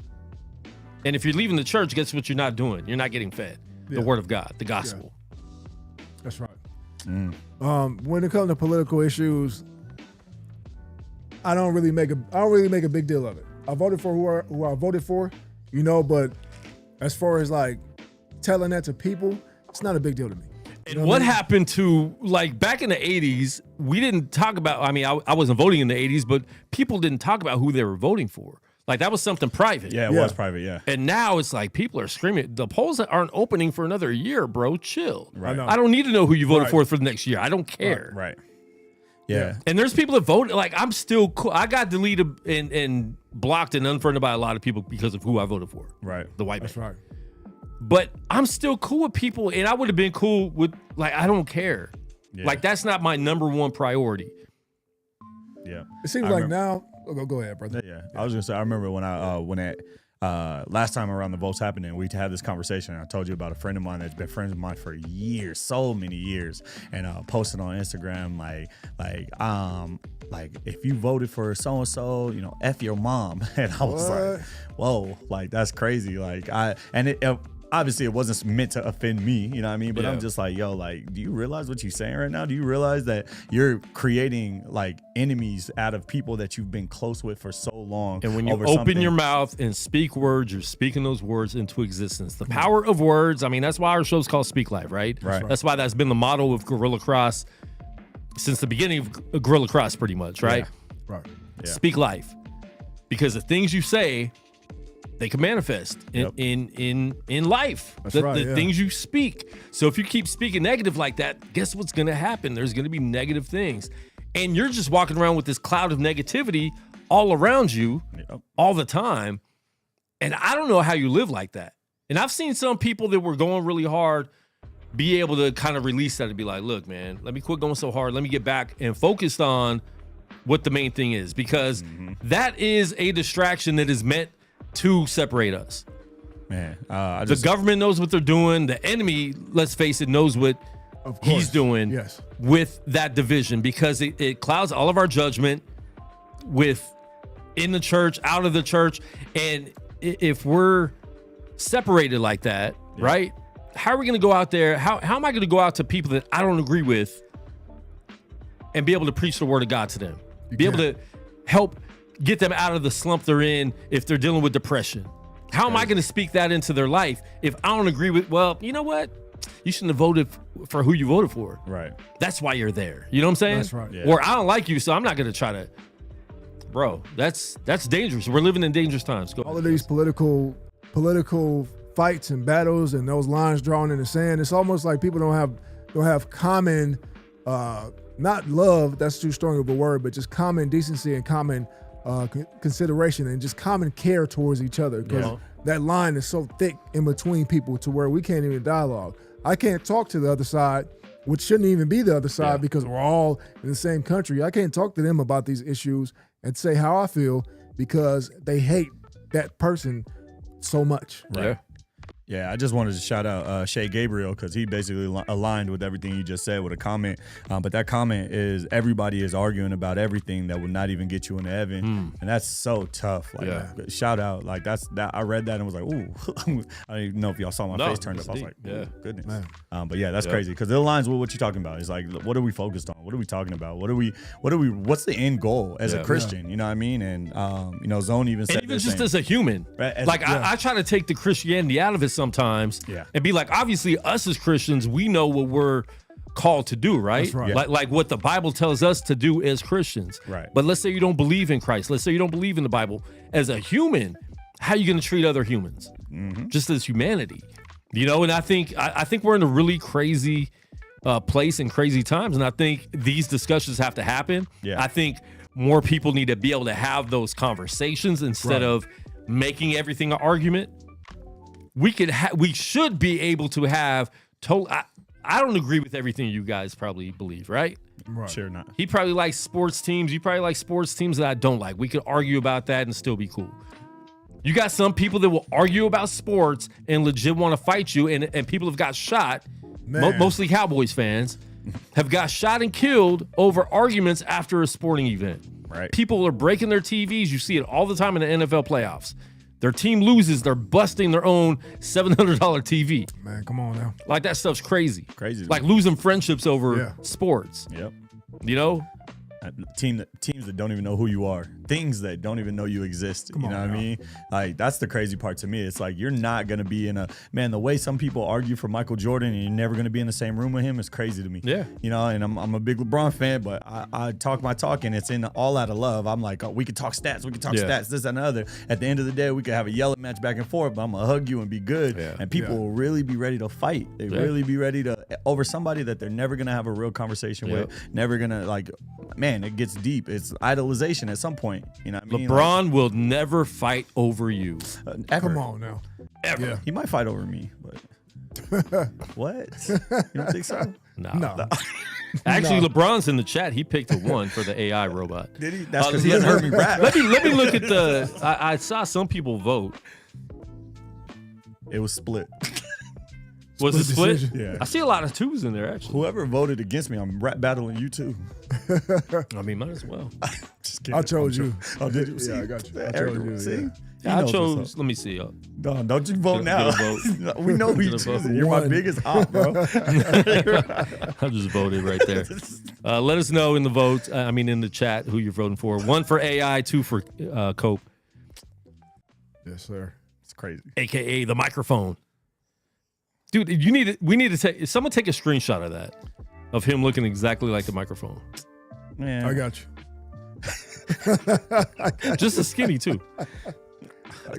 And if you're leaving the church, guess what you're not doing? You're not getting fed the word of God, the gospel. Yeah. That's right. When it comes to political issues, I don't really make a big deal of it. I voted for who I voted for, but as far as like telling that to people, it's not a big deal to me. And what happened to, like, back in the 80s, we didn't talk about, I wasn't voting in the 80s, but people didn't talk about who they were voting for. Like, that was something private. Yeah, it was private, yeah. And now it's like people are screaming, the polls aren't opening for another year, bro. Chill. Right. I don't need to know who you voted for the next year. I don't care. Right. Yeah. And there's people that vote, like, I'm still cool. I got deleted and blocked and unfriended by a lot of people because of who I voted for. Right. The white man. That's right. But I'm still cool with people, and I would have been cool with, like, I don't care. Yeah. Like, that's not my number one priority. Yeah. It seems like now. Go ahead, brother. Yeah. I was gonna say, I remember when last time around the votes happening, we had this conversation. And I told you about a friend of mine that's been friends of mine for years, so many years, and posted on Instagram like if you voted for so and so, F your mom. And I was like, whoa, like that's crazy. Like obviously it wasn't meant to offend me, you know what I mean? But I'm just like, yo, like, do you realize what you're saying right now? Do you realize that you're creating like enemies out of people that you've been close with for so long? And when you open your mouth and speak words, you're speaking those words into existence. The power of words. I mean, that's why our show's called Speak Life, right? Right. That's why that's been the motto of Guerrilla Cross since the beginning of Guerrilla Cross, pretty much, right? Yeah. Right. Yeah. Speak life. Because the things you say, they can manifest in life. That's The things you speak. So if you keep speaking negative like that, guess what's going to happen? There's going to be negative things. And you're just walking around with this cloud of negativity all around you all the time. And I don't know how you live like that. And I've seen some people that were going really hard be able to kind of release that and be like, look, man, let me quit going so hard. Let me get back and focused on what the main thing is, because that is a distraction that is meant to separate us. Man, the government knows what they're doing. The enemy, let's face it, knows what he's doing with that division, because it clouds all of our judgment with in the church, out of the church. And if we're separated like that, right? How are we going to go out there? How am I going to go out to people that I don't agree with and be able to preach the word of God to them? Be able to help get them out of the slump they're in if they're dealing with depression. How am I going to speak that into their life if I don't agree with, well, you know what? You shouldn't have voted for who you voted for. Right. That's why you're there. You know what I'm saying? That's right. Yeah. Or I don't like you, so I'm not going to try to. Bro, that's dangerous. We're living in dangerous times. Go All of these political fights and battles and those lines drawn in the sand, it's almost like people don't have common, not love, that's too strong of a word, but just common decency and common consideration and just common care towards each other, because that line is so thick in between people to where we can't even dialogue. I can't talk to the other side, which shouldn't even be the other side, because we're all in the same country. I can't talk to them about these issues and say how I feel because they hate that person so much. Yeah. Yeah, I just wanted to shout out Shay Gabriel, because he basically aligned with everything you just said with a comment. But that comment is, everybody is arguing about everything that would not even get you into heaven. And that's so tough. Like, shout out. Like, that I read that and was like, ooh. I don't even know if y'all saw my face turned up. I was like, ooh, goodness. But yeah, that's crazy, because it aligns with what you're talking about. It's like, what are we focused on? What are we talking about? What's the end goal as a Christian? You know what I mean? And Zone even said, and even just as a human, right? I try to take the Christianity out of it sometimes, and be like, obviously us as Christians, we know what we're called to do, right? That's right. Like what the Bible tells us to do as Christians. Right. But let's say you don't believe in Christ. Let's say you don't believe in the Bible. As a human, how are you going to treat other humans? Just as humanity, And I think we're in a really crazy place and crazy times, and I think these discussions have to happen. I think more people need to be able to have those conversations instead of making everything an argument. We should be able to have total. I don't agree with everything you guys probably believe, right? Right. Sure not. He probably likes sports teams. You probably like sports teams that I don't like. We could argue about that and still be cool. You got some people that will argue about sports and legit want to fight you, and people have got shot, mostly Cowboys fans, have got shot and killed over arguments after a sporting event. Right. People are breaking their TVs. You see it all the time in the NFL playoffs. Their team loses, they're busting their own $700 TV. Man, come on now. Like, that stuff's crazy. Crazy. Like losing friendships over sports. Yep. You know? Teams that don't even know who you are, things that don't even know you exist. You know what I mean? Like, that's the crazy part to me. It's like, you're not gonna be in the way some people argue for Michael Jordan and you're never gonna be in the same room with him is crazy to me. Yeah. You know, and I'm a big LeBron fan, but I talk my talk and it's in all out of love. I'm like, oh, we could talk stats, this and the other. At the end of the day, we could have a yelling match back and forth, but I'm gonna hug you and be good. Yeah. And people will really be ready to fight. They really be ready to over somebody that they're never gonna have a real conversation with. Never gonna, like, man, it gets deep. It's idolization at some point. You know what I mean? LeBron will never fight over you. Ever. Come on now. Ever. Yeah. He might fight over me, but what? You don't think so? No. Actually, LeBron's in the chat. He picked a 1 for the AI robot. Did he? That's because he hasn't heard me rap. Let me look at the. I saw some people vote. It was split. Was it split? decision. Yeah. I see a lot of 2s in there, actually. Whoever voted against me, I'm rap battling you too. I mean, might as well. Just kidding. I chose you. Oh, did you? See? Yeah, I got you. I Eric, chose you. see? Yeah. He I knows what's chose. up. Let me see. Don't you vote Get now. a vote. We know who you Get a vote. choosing. You're my One. biggest op, bro. I just voted right there. Let us know in the vote. In the chat who you're voting for. 1 for AI, 2 for Cope, Yes, sir. It's crazy. aka the microphone. Dude, we need to someone take a screenshot of that, of him looking exactly like the microphone. Man, I got you. Just a skinny too.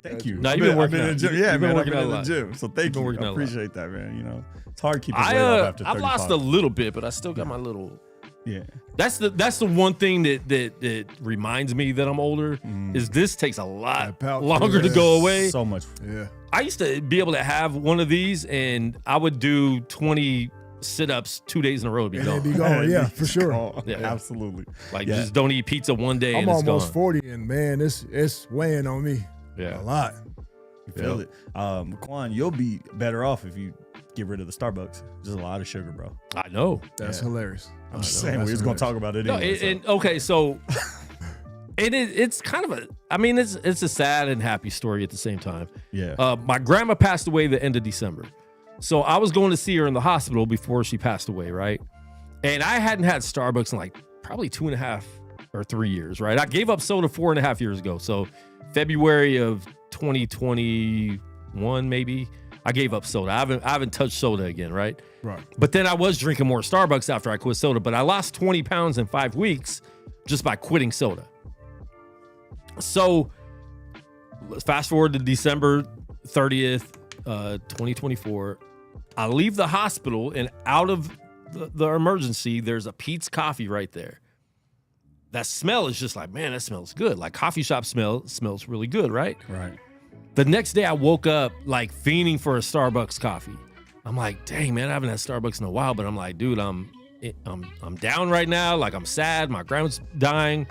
Thank you. No, you've been working in the out. gym. Yeah, You've been man, I've working been out in a the lot. gym. So thank been you. working I out a lot. appreciate that, man. You know, it's hard keeping weight off after 35. I've lost a little bit, but I still got my little. Yeah. That's the one thing that reminds me that I'm older is this takes a lot That pouch, longer to yeah. go away. So much. Yeah. I used to be able to have one of these and I would do 20 sit-ups 2 days in a row to be And gone. then be gone. Yeah, for sure. Oh, Yeah. absolutely. Like, Yeah. just don't eat pizza one day I'm and it's almost gone. 40, and man, it's weighing on me Yeah. a lot. You feel it. Quan, you'll be better off if you get rid of the Starbucks. There's a lot of sugar, bro. I know. That's hilarious. I'm just saying, we was going to talk about it No, anyway. okay, so it's kind of it's a sad and happy story at the same time. Yeah. My grandma passed away the end of December. So I was going to see her in the hospital before she passed away, right? And I hadn't had Starbucks in like probably 2.5 or 3 years, right? I gave up soda 4.5 years ago. So February of 2021, maybe, I gave up soda. I haven't touched soda again, right? Right. But then I was drinking more Starbucks after I quit soda, but I lost 20 pounds in 5 weeks just by quitting soda. So fast forward to December 30th, 2024. I leave the hospital and out of the emergency, there's a Pete's Coffee right there. That smell is just like, man, that smells good. Like coffee shop smells really good, right? Right. The next day I woke up like fiending for a Starbucks coffee. I'm like, dang, man, I haven't had Starbucks in a while, but I'm like, dude, I'm down right now. Like, I'm sad. My grandma's dying.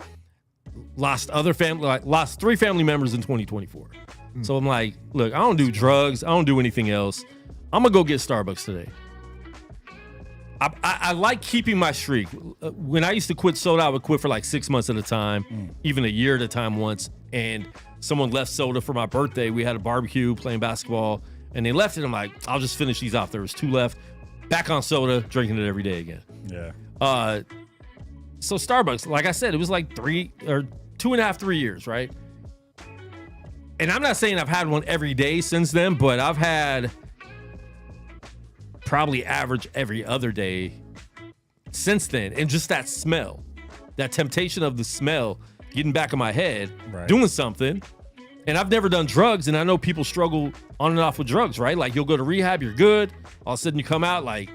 Lost 3 family members in 2024. So I'm like, look, I don't do drugs. I don't do anything else. I'm gonna go get Starbucks today. I like keeping my streak. When I used to quit soda, I would quit for like 6 months at a time, even a year at a time once. And someone left soda for my birthday. We had a barbecue playing basketball, and they left it. I'm like, I'll just finish these off. There was 2 left. Back on soda, drinking it every day again. Yeah. So Starbucks, like I said, it was like 2.5, 3 years, right? And I'm not saying I've had one every day since then, but I've had probably average every other day since then. And just that smell, that temptation of the smell getting back in my head, doing something. And I've never done drugs, and I know people struggle on and off with drugs, right? Like, you'll go to rehab, you're good. All of a sudden you come out, like,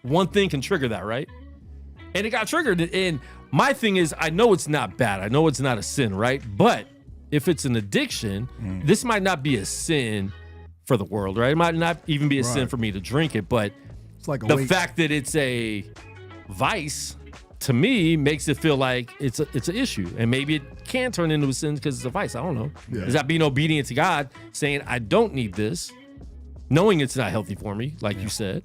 one thing can trigger that, right? And it got triggered. And my thing is, I know it's not bad. I know it's not a sin, right? But if it's an addiction, this might not be a sin for the world, right? It might not even be a sin for me to drink it, but It's like a the weight. fact that it's a vice to me makes it feel like it's an issue, and maybe it can turn into a sin because it's a vice. I don't know. Yeah. Is that being obedient to God, saying I don't need this, knowing it's not healthy for me, like you said?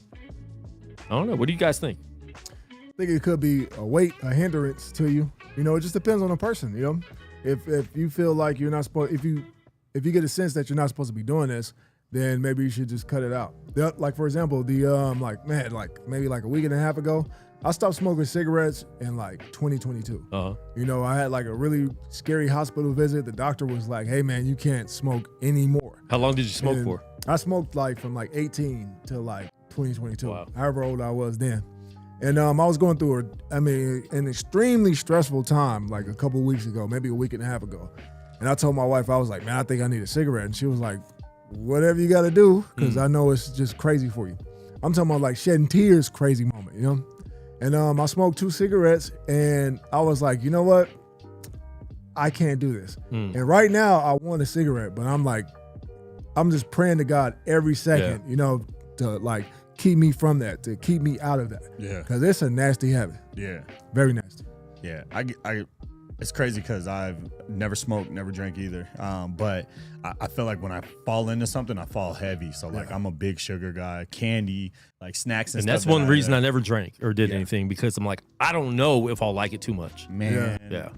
I don't know. What do you guys think? I think it could be a weight, a hindrance to you. You know, it just depends on the person. You know, if you feel like you're not supposed, if you get a sense that you're not supposed to be doing this, then maybe you should just cut it out. Like for example, maybe like a week and a half ago, I stopped smoking cigarettes in like 2022. You know, I had like a really scary hospital visit. The doctor was like, "Hey man, you can't smoke anymore." How long did you smoke And for? I smoked like from like 18 to like 2022, Wow. however old I was then. And I was going through an extremely stressful time like a couple weeks ago, maybe a week and a half ago. And I told my wife, I was like, "Man, I think I need a cigarette." And she was like, "Whatever you got to do, because I know it's just crazy for you." I'm talking about like shedding tears, crazy moment, you know? And I smoked 2 cigarettes, and I was like, you know what? I can't do this. And right now, I want a cigarette, but I'm just praying to God every second, you know, to like keep me from that, to keep me out of that. Yeah. Because it's a nasty habit. Yeah. Very nasty. Yeah, it's crazy because I've never smoked, never drank either. But I feel like when I fall into something, I fall heavy. So like I'm a big sugar guy, candy, like snacks and And stuff. that's one reason I never drank or did anything, because I'm like, I don't know if I'll like it too much. Man, Yeah.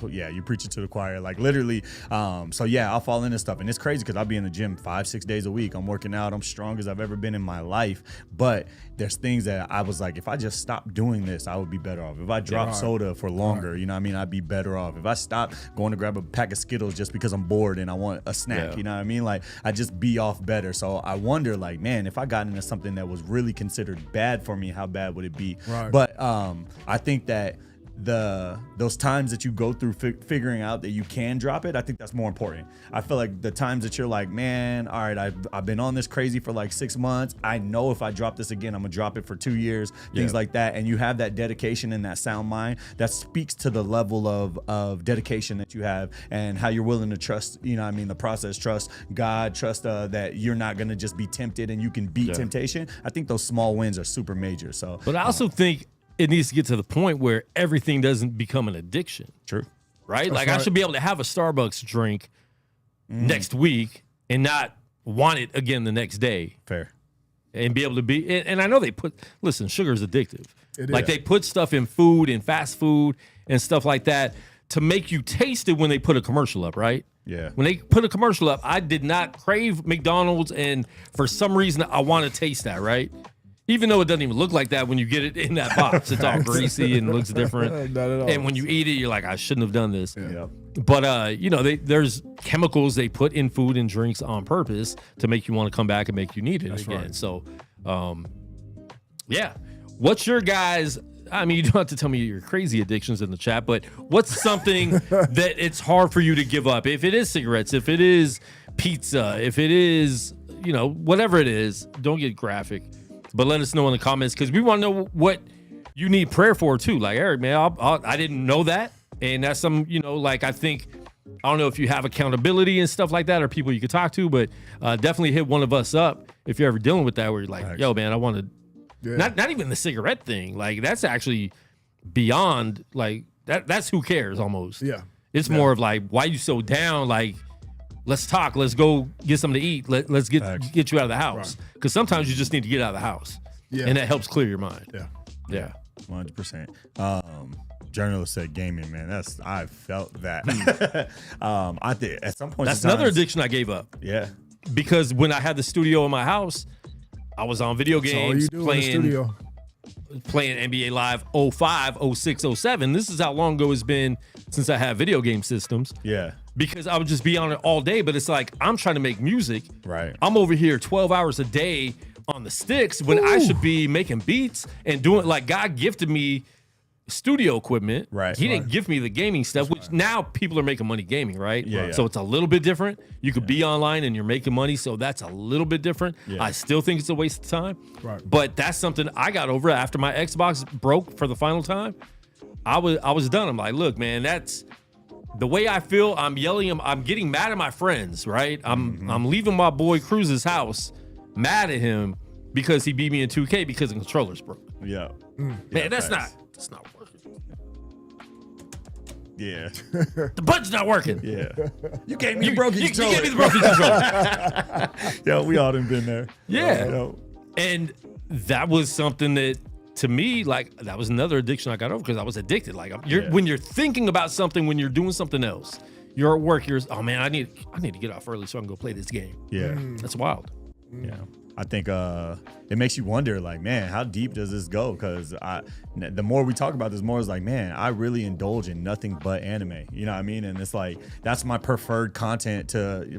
yeah. You preach it to the choir, like literally. So yeah, I'll fall into stuff, and it's crazy because I'll be in the gym 5-6 days a week. I'm working out. I'm strong as I've ever been in my life. But there's things that I was like, if I just stopped doing this, I would be better off. If I dropped soda for longer, you know what I mean, I'd be better off. If I stopped going to grab a pack of Skittles just because I'm bored and I want a snack, you know what I mean, like I'd just be off better. So I wonder, like, man, if I got into something that was really considered bad for me, how bad would it be? Right. But I think that those times that you go through figuring out that you can drop it, I think that's more important. I feel like the times that you're like, man, all right, I've been on this crazy for like 6 months. I know if I drop this again, I'm gonna drop it for 2 years, things like that. And you have that dedication and that sound mind that speaks to the level of dedication that you have and how you're willing to trust, you know what I mean, the process, trust God, trust that you're not gonna just be tempted and you can beat temptation. I think those small wins are super major. So, But I also think it needs to get to the point where everything doesn't become an addiction. True. Right? Like I should be able to have a Starbucks drink next week and not want it again the next day. Fair. And be able to be, and I know listen, sugar is addictive. It Like is. they put stuff in food and fast food and stuff like that to make you taste it when they put a commercial up, right? Yeah. When they put a commercial up, I did not crave McDonald's, and for some reason I want to taste that, right? Even though it doesn't even look like that when you get it in that box. It's all greasy and looks different. Not at all. And when you eat it, you're like, I shouldn't have done this. Yep. But, you know, there's chemicals they put in food and drinks on purpose to make you want to come back and make you need it again. right. So, yeah. What's your guys' I mean, you don't have to tell me your crazy addictions in the chat, but what's something that it's hard for you to give up? If it is cigarettes, if it is pizza, if it is, you know, whatever it is, don't get graphic, but let us know in the comments, because we want to know what you need prayer for too. Like, Eric, man, I didn't know that. And that's some, you know, like, I don't know if you have accountability and stuff like that or people you could talk to, but definitely hit one of us up if you're ever dealing with that, where you're like, yo, man, I want to, not even the cigarette thing. Like, that's actually beyond, like, that's who cares almost. Yeah. It's more of like, why you so down? Like, let's talk. Let's go get something to eat. Let's get you out of the house. Because sometimes you just need to get out of the house. Yeah. And that helps clear your mind. Yeah. Yeah. 100%. Journalist said gaming, man. I felt that. I think at some point That's another addiction I gave up. Yeah. Because when I had the studio in my house, I was on video That's all you games do in the studio. playing NBA Live 05, 06, 07. This is how long ago it's been since I had video game systems. Yeah. Because I would just be on it all day. But it's like, I'm trying to make music. Right. I'm over here 12 hours a day on the sticks when I should be making beats and doing, like, God gifted me studio equipment. Right. He didn't give me the gaming stuff, which now people are making money gaming, right? Yeah. So it's a little bit different. You could be online and you're making money, so that's a little bit different. Yeah. I still think it's a waste of time. Right. But that's something I got over after my Xbox broke for the final time. I was done. I'm like, look, man, the way I feel, I'm yelling, I'm getting mad at my friends, right? I'm leaving my boy Cruz's house mad at him because he beat me in 2K because the controller's broke. Yeah. Man, that's not working. Yeah. The button's not working. Yeah. You gave me the broken You controller. gave me the broken controller. Yeah, we all done been there. Yeah. Yo. And that was something that, to me, like, that was another addiction I got over because I was addicted. Like, when you're thinking about something, when you're doing something else, you're at work, oh man, I need to get off early so I can go play this game. Yeah. That's wild. Yeah. I think it makes you wonder, like, man, how deep does this go? Because the more we talk about this, more it's like, man, I really indulge in nothing but anime. You know what I mean? And it's like, that's my preferred content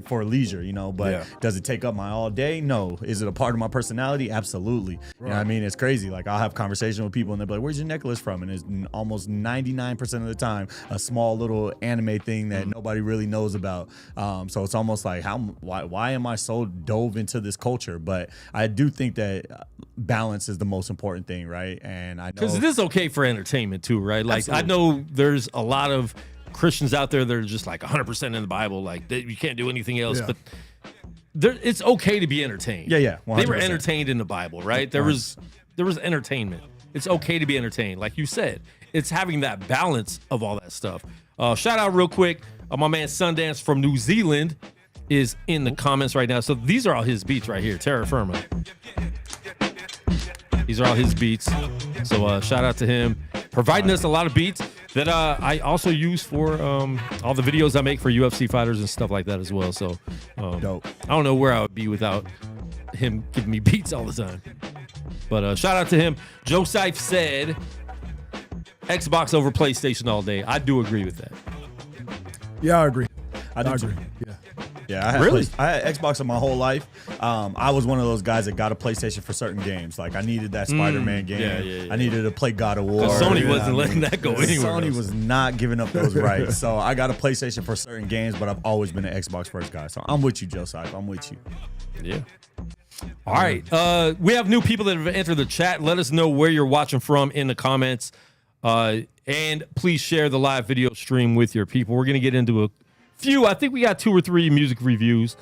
for leisure, you know? But does it take up my all day? No. Is it a part of my personality? Absolutely. Right. You know what I mean? It's crazy. Like, I'll have conversation with people and they'll be like, where's your necklace from? And it's almost 99% of the time a small little anime thing that nobody really knows about. So it's almost like, why am I so dove into this culture? But I do think that balance is the most important thing, right? And I know because it is okay for entertainment too, right? Like, absolutely. I know there's a lot of Christians out there that are just like 100% in the Bible, like you can't do anything else. But it's okay to be entertained. Yeah, 100%. They were entertained in the Bible, right? There was entertainment. It's okay to be entertained, like you said. It's having that balance of all that stuff. Shout out real quick, my man Sundance from New Zealand is in the comments right now. So these are all his beats right here. Terra Firma. These are all his beats. So shout out to him, providing us a lot of beats that I also use for all the videos I make for UFC fighters and stuff like that as well. So dope. I don't know where I would be without him giving me beats all the time. But shout out to him. Joseph said Xbox over PlayStation all day. I do agree with that. Yeah, I agree. I do agree. too. Yeah. Yeah, I had Xbox my whole life. I was one of those guys that got a PlayStation for certain games. Like, I needed that Spider-Man game. Yeah. I needed to play God of War. Sony wasn't letting that go anywhere. Sony was not giving up those rights. So I got a PlayStation for certain games, but I've always been an Xbox first guy. So I'm with you, Joseph. I'm with you. Yeah. All right. We have new people that have entered the chat. Let us know where you're watching from in the comments. And please share the live video stream with your people. We're going to get into a few. I think we got 2 or 3 music reviews.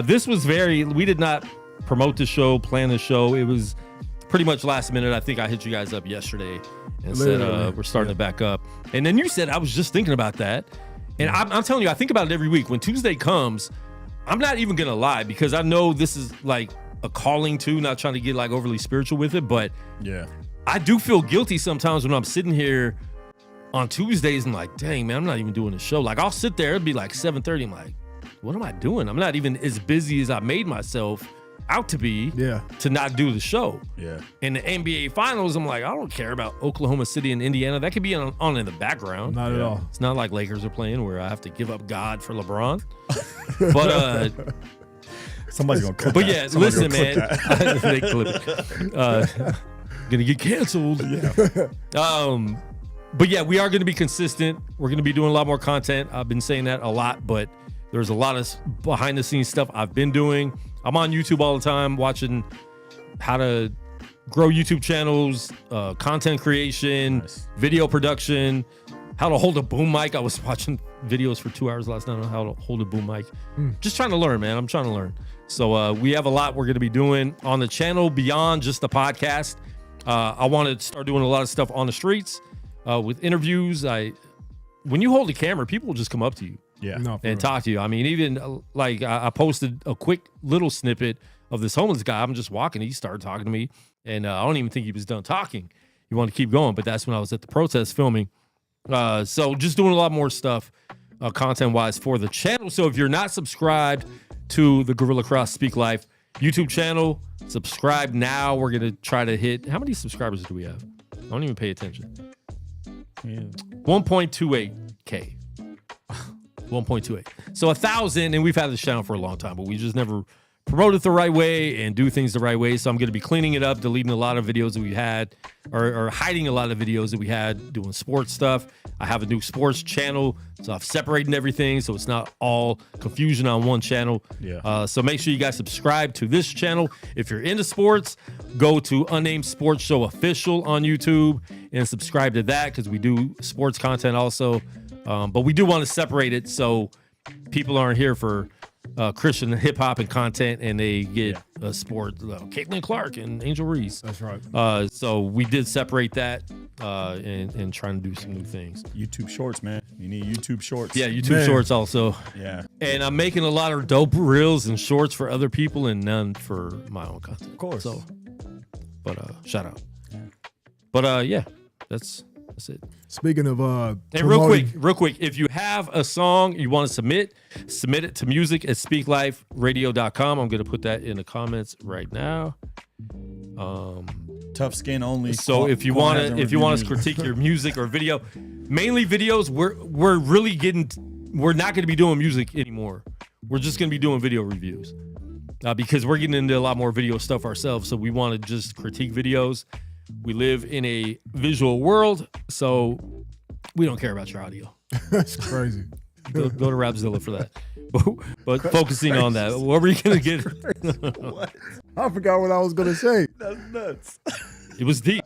This was we did not promote the show, plan the show. It was pretty much last minute. I think I hit you guys up yesterday and said we're starting to back up. And then you said, I was just thinking about that. And I'm telling you, I think about it every week. When Tuesday comes, I'm not even going to lie, because I know this is like a calling too, not trying to get like overly spiritual with it. But yeah, I do feel guilty sometimes when I'm sitting here on Tuesdays and like, dang, man, I'm not even doing the show. Like, I'll sit there, it'd be like 7:30. I'm like, what am I doing? I'm not even as busy as I made myself out to be to not do the show. Yeah. In the NBA Finals, I'm like, I don't care about Oklahoma City and Indiana. That could be on in the background. Not at all. It's not like Lakers are playing where I have to give up God for LeBron. But somebody's gonna clip but that. yeah, Somebody's listen, gonna man. clip that. They clip it. Gonna get canceled. Yeah. But yeah, we are going to be consistent. We're going to be doing a lot more content. I've been saying that a lot, but there's a lot of behind the scenes stuff I've been doing. I'm on YouTube all the time watching how to grow YouTube channels, content creation, video production, how to hold a boom mic. I was watching videos for 2 hours last night on how to hold a boom mic. Just trying to learn, man. I'm trying to learn. So we have a lot we're going to be doing on the channel beyond just the podcast. I want to start doing a lot of stuff on the streets. With interviews, when you hold the camera, people will just come up to you and talk to you. I mean, even like I posted a quick little snippet of this homeless guy. I'm just walking. He started talking to me, and I don't even think he was done talking. He wanted to keep going, but that's when I was at the protest filming. So just doing a lot more stuff content-wise for the channel. So if you're not subscribed to the Gorilla Cross Speak Life YouTube channel, subscribe now. We're going to try to hit, how many subscribers do we have? I don't even pay attention. 1.28K. 1.28. So 1,000, and we've had this channel for a long time, but we just never promote it the right way and do things the right way. So I'm going to be cleaning it up, deleting a lot of videos that we had, or hiding a lot of videos that we had doing sports stuff. I have a new sports channel, so I've separated everything so it's not all confusion on one channel. So make sure you guys subscribe to this channel. If you're into sports, go to Unnamed Sports Show Official on YouTube and subscribe to that, because we do sports content also. But we do want to separate it so people aren't here for Christian hip hop and content, and they get sport. Caitlin Clark and Angel Reese. That's right. So we did separate that and trying to do some new things. YouTube Shorts, man. You need YouTube Shorts. Yeah, YouTube Shorts also. Yeah. And I'm making a lot of dope reels and shorts for other people and none for my own content. Of course. So, but shout out. But yeah, that's it. Speaking of And promoting- real quick, if you have a song you want to submit it to music@speakliferadio.com. I'm going to put that in the comments right now. Tough skin only. So if you want to us to critique your music or video, mainly videos, we're not going to be doing music anymore. We're just going to be doing video reviews because we're getting into a lot more video stuff ourselves. So we want to just critique videos. We live in a visual world, so we don't care about your audio. That's crazy. Go to Rapzilla for that. But focusing on that, what were you going to get? I forgot what I was gonna say. That's nuts. It was deep.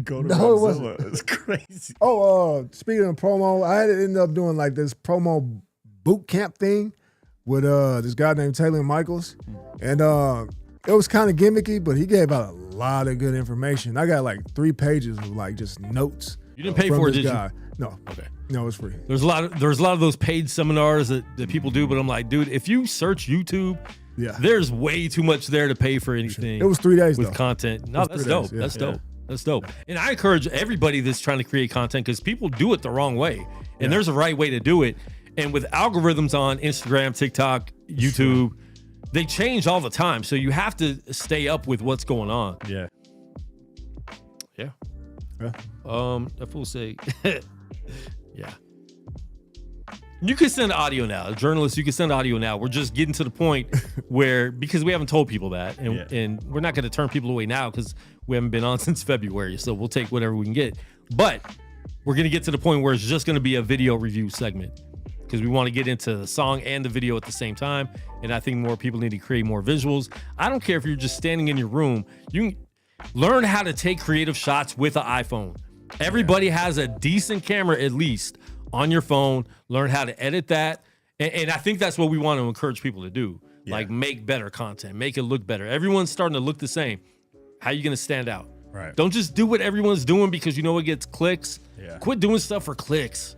Go to No, it Rapzilla. It's crazy. Oh, speaking of promo, I had to end up doing like this promo boot camp thing with this guy named Taylor Michaels, and it was kind of gimmicky, but he gave out a lot of good information. I got like 3 pages of like just notes. You didn't pay from for it, this did guy. you? No. Okay. No, it's free. There's a lot of those paid seminars that people do, but I'm like, dude, if you search YouTube, there's way too much there to pay for anything. It was 3 days with though. content. No, that's 3 dope. days, yeah. That's dope. That's dope. And I encourage everybody that's trying to create content because people do it the wrong way, and there's a right way to do it. And with algorithms on Instagram, TikTok, YouTube, they change all the time, so you have to stay up with what's going on. Yeah. That fool say, yeah. You can send audio now. Journalists, you can send audio now. We're just getting to the point where, because we haven't told people that, and we're not going to turn people away now because we haven't been on since February, so we'll take whatever we can get. But we're going to get to the point where it's just going to be a video review segment because we want to get into the song and the video at the same time, and I think more people need to create more visuals. I don't care if you're just standing in your room. You can learn how to take creative shots with an iPhone. Everybody has a decent camera at least on your phone. Learn how to edit that. And I think that's what we want to encourage people to do. Like make better content, make it look better. Everyone's starting to look the same. How are you going to stand out? Right. Don't just do what everyone's doing because you know it gets clicks. Yeah. Quit doing stuff for clicks.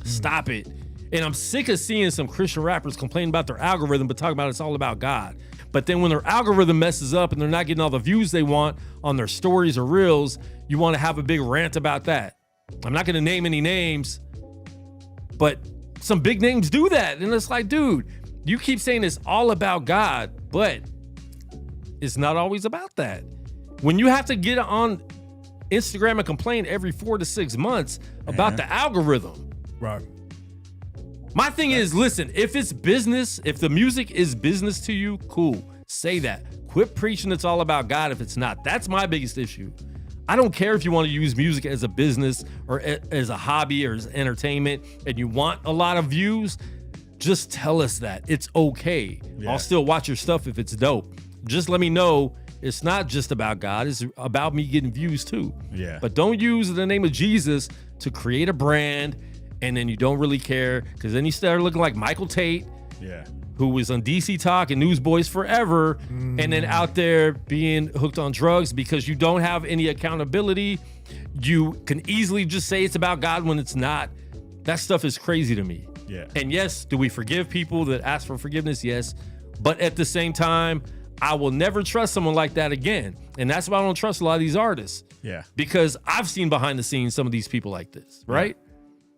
Stop it. And I'm sick of seeing some Christian rappers complain about their algorithm, but talk about it's all about God. But then when their algorithm messes up and they're not getting all the views they want on their stories or reels, you want to have a big rant about that. I'm not going to name any names, but some big names do that. And it's like, dude, you keep saying it's all about God, but it's not always about that. When you have to get on Instagram and complain every 4 to 6 months about the algorithm. Right. My thing is, listen, if it's business, if the music is business to you, cool. Say that. Quit preaching it's all about God if it's not. That's my biggest issue. I don't care if you want to use music as a business or as a hobby or as entertainment and you want a lot of views, just tell us that. It's okay. I'll still watch your stuff if it's dope. Just let me know it's not just about God. It's about me getting views too. Yeah. But don't use the name of Jesus to create a brand and then you don't really care because then you start looking like Michael Tate. Yeah. Who was on DC Talk and Newsboys forever, and then out there being hooked on drugs because you don't have any accountability. You can easily just say it's about God when it's not. That stuff is crazy to me. Yeah. And yes, do we forgive people that ask for forgiveness? Yes. But at the same time, I will never trust someone like that again. And that's why I don't trust a lot of these artists. Yeah. Because I've seen behind the scenes some of these people like this, right?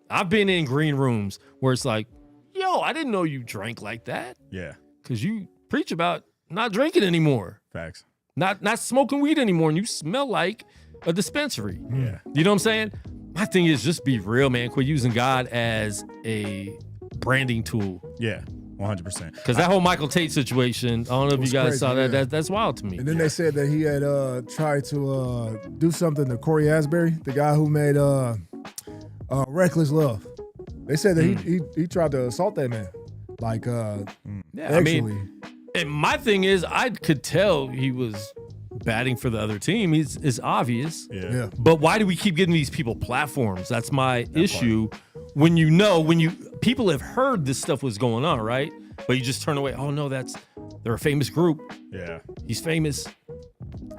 I've been in green rooms where it's like, yo, I didn't know you drank like that. Yeah. Because you preach about not drinking anymore. Facts. Not smoking weed anymore. And you smell like a dispensary. Yeah. You know what I'm saying? My thing is just be real, man. Quit using God as a branding tool. Yeah. 100%. Because that whole Michael Tate situation, I don't know if you guys crazy, saw that. yeah. That's wild to me. And then they said that he had tried to do something to Corey Asbury, the guy who made Reckless Love. They said that he tried to assault that man. Like, Yeah, actually. I mean, and my thing is, I could tell he was batting for the other team. It's obvious. Yeah. But why do we keep getting these people platforms? That's my issue when people have heard this stuff was going on, right? But you just turn away. Oh no, they're a famous group. Yeah. He's famous.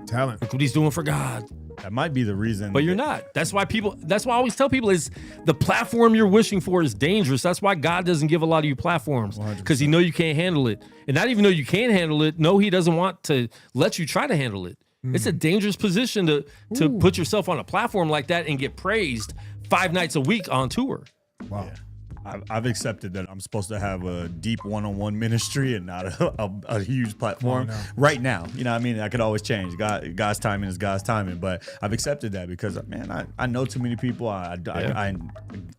Talent. Look what he's doing for God. That might be the reason. But you're not. That's why I always tell people is the platform you're wishing for is dangerous. That's why God doesn't give a lot of you platforms, because he know you can't handle it. And not even though you can handle it, no, he doesn't want to let you try to handle it. It's a dangerous position to put yourself on a platform like that and get praised 5 nights a week on tour. Wow. Yeah. I've accepted that I'm supposed to have a deep one-on-one ministry and not a huge platform right now. You know what I mean? I could always change. God's timing is God's timing. But I've accepted that because, man, I know too many people. I'm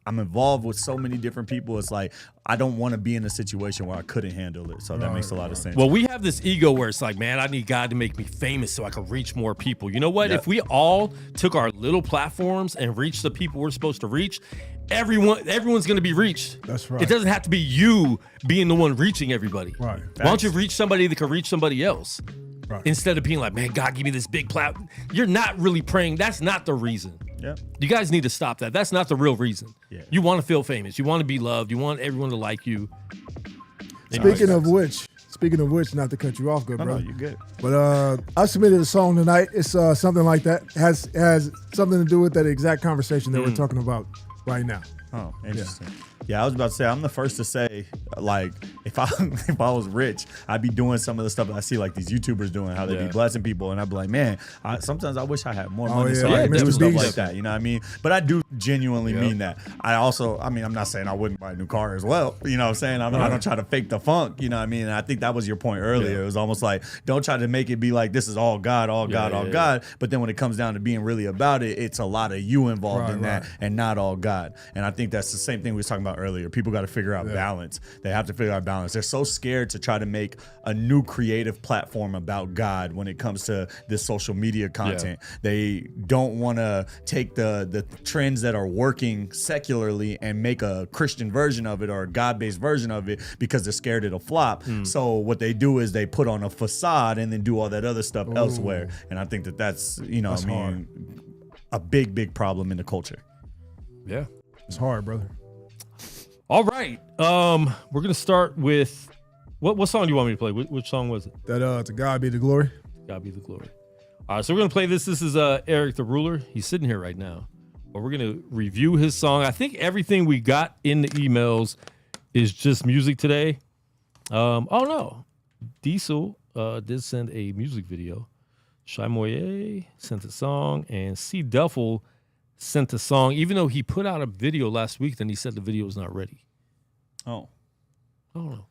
involved with so many different people. It's like I don't want to be in a situation where I couldn't handle it. So that makes a lot of sense. Well, we have this ego where it's like, man, I need God to make me famous so I can reach more people. You know what? If we all took our little platforms and reached the people we're supposed to reach, everyone's going to be reached. That's right. It doesn't have to be you being the one reaching everybody. Right. Why don't you reach somebody that can reach somebody else? Right. Instead of being like, man, God, give me this big platform. You're not really praying. That's not the reason. Yeah. You guys need to stop that. That's not the real reason. Yeah. You want to feel famous. You want to be loved. You want everyone to like you. Speaking of which, not to cut you off, good No, brother. you're good. But I submitted a song tonight. It's something like that. Has something to do with that exact conversation that we're talking about right now. Oh, interesting. Yeah, I was about to say, I'm the first to say, like, if I was rich, I'd be doing some of the stuff that I see like these YouTubers doing, how they be blessing people, and I'd be like, man, sometimes I wish I had more money so I could do stuff like that. You know what I mean? But I do genuinely mean that. I'm not saying I wouldn't buy a new car as well. You know what I'm saying? I don't try to fake the funk. You know what I mean? And I think that was your point earlier. It was almost like, don't try to make it be like this is all God, all God, all God. But then when it comes down to being really about it, it's a lot of you involved in that and not all God. And I think that's the same thing we was talking about earlier. People got to figure out balance. They have to figure out balance. They're so scared to try to make a new creative platform about God when it comes to this social media content. They don't want to take the trends that are working secularly and make a Christian version of it or a God-based version of it because they're scared it'll flop. So what they do is they put on a facade and then do all that other stuff elsewhere. And I think that's a big problem in the culture. Yeah. It's hard, brother. All right. We're gonna start with what song do you want me to play? Which song was it? That To God Be the Glory. God Be the Glory. All right, so we're gonna play this. This is Eric the Ruler. He's sitting here right now. But we're gonna review his song. I think everything we got in the emails is just music today. Oh no. Diesel did send a music video. Shy Moye sent a song, and C Duffel sent a song, even though he put out a video last week, then he said the video was not ready. Oh. I don't know.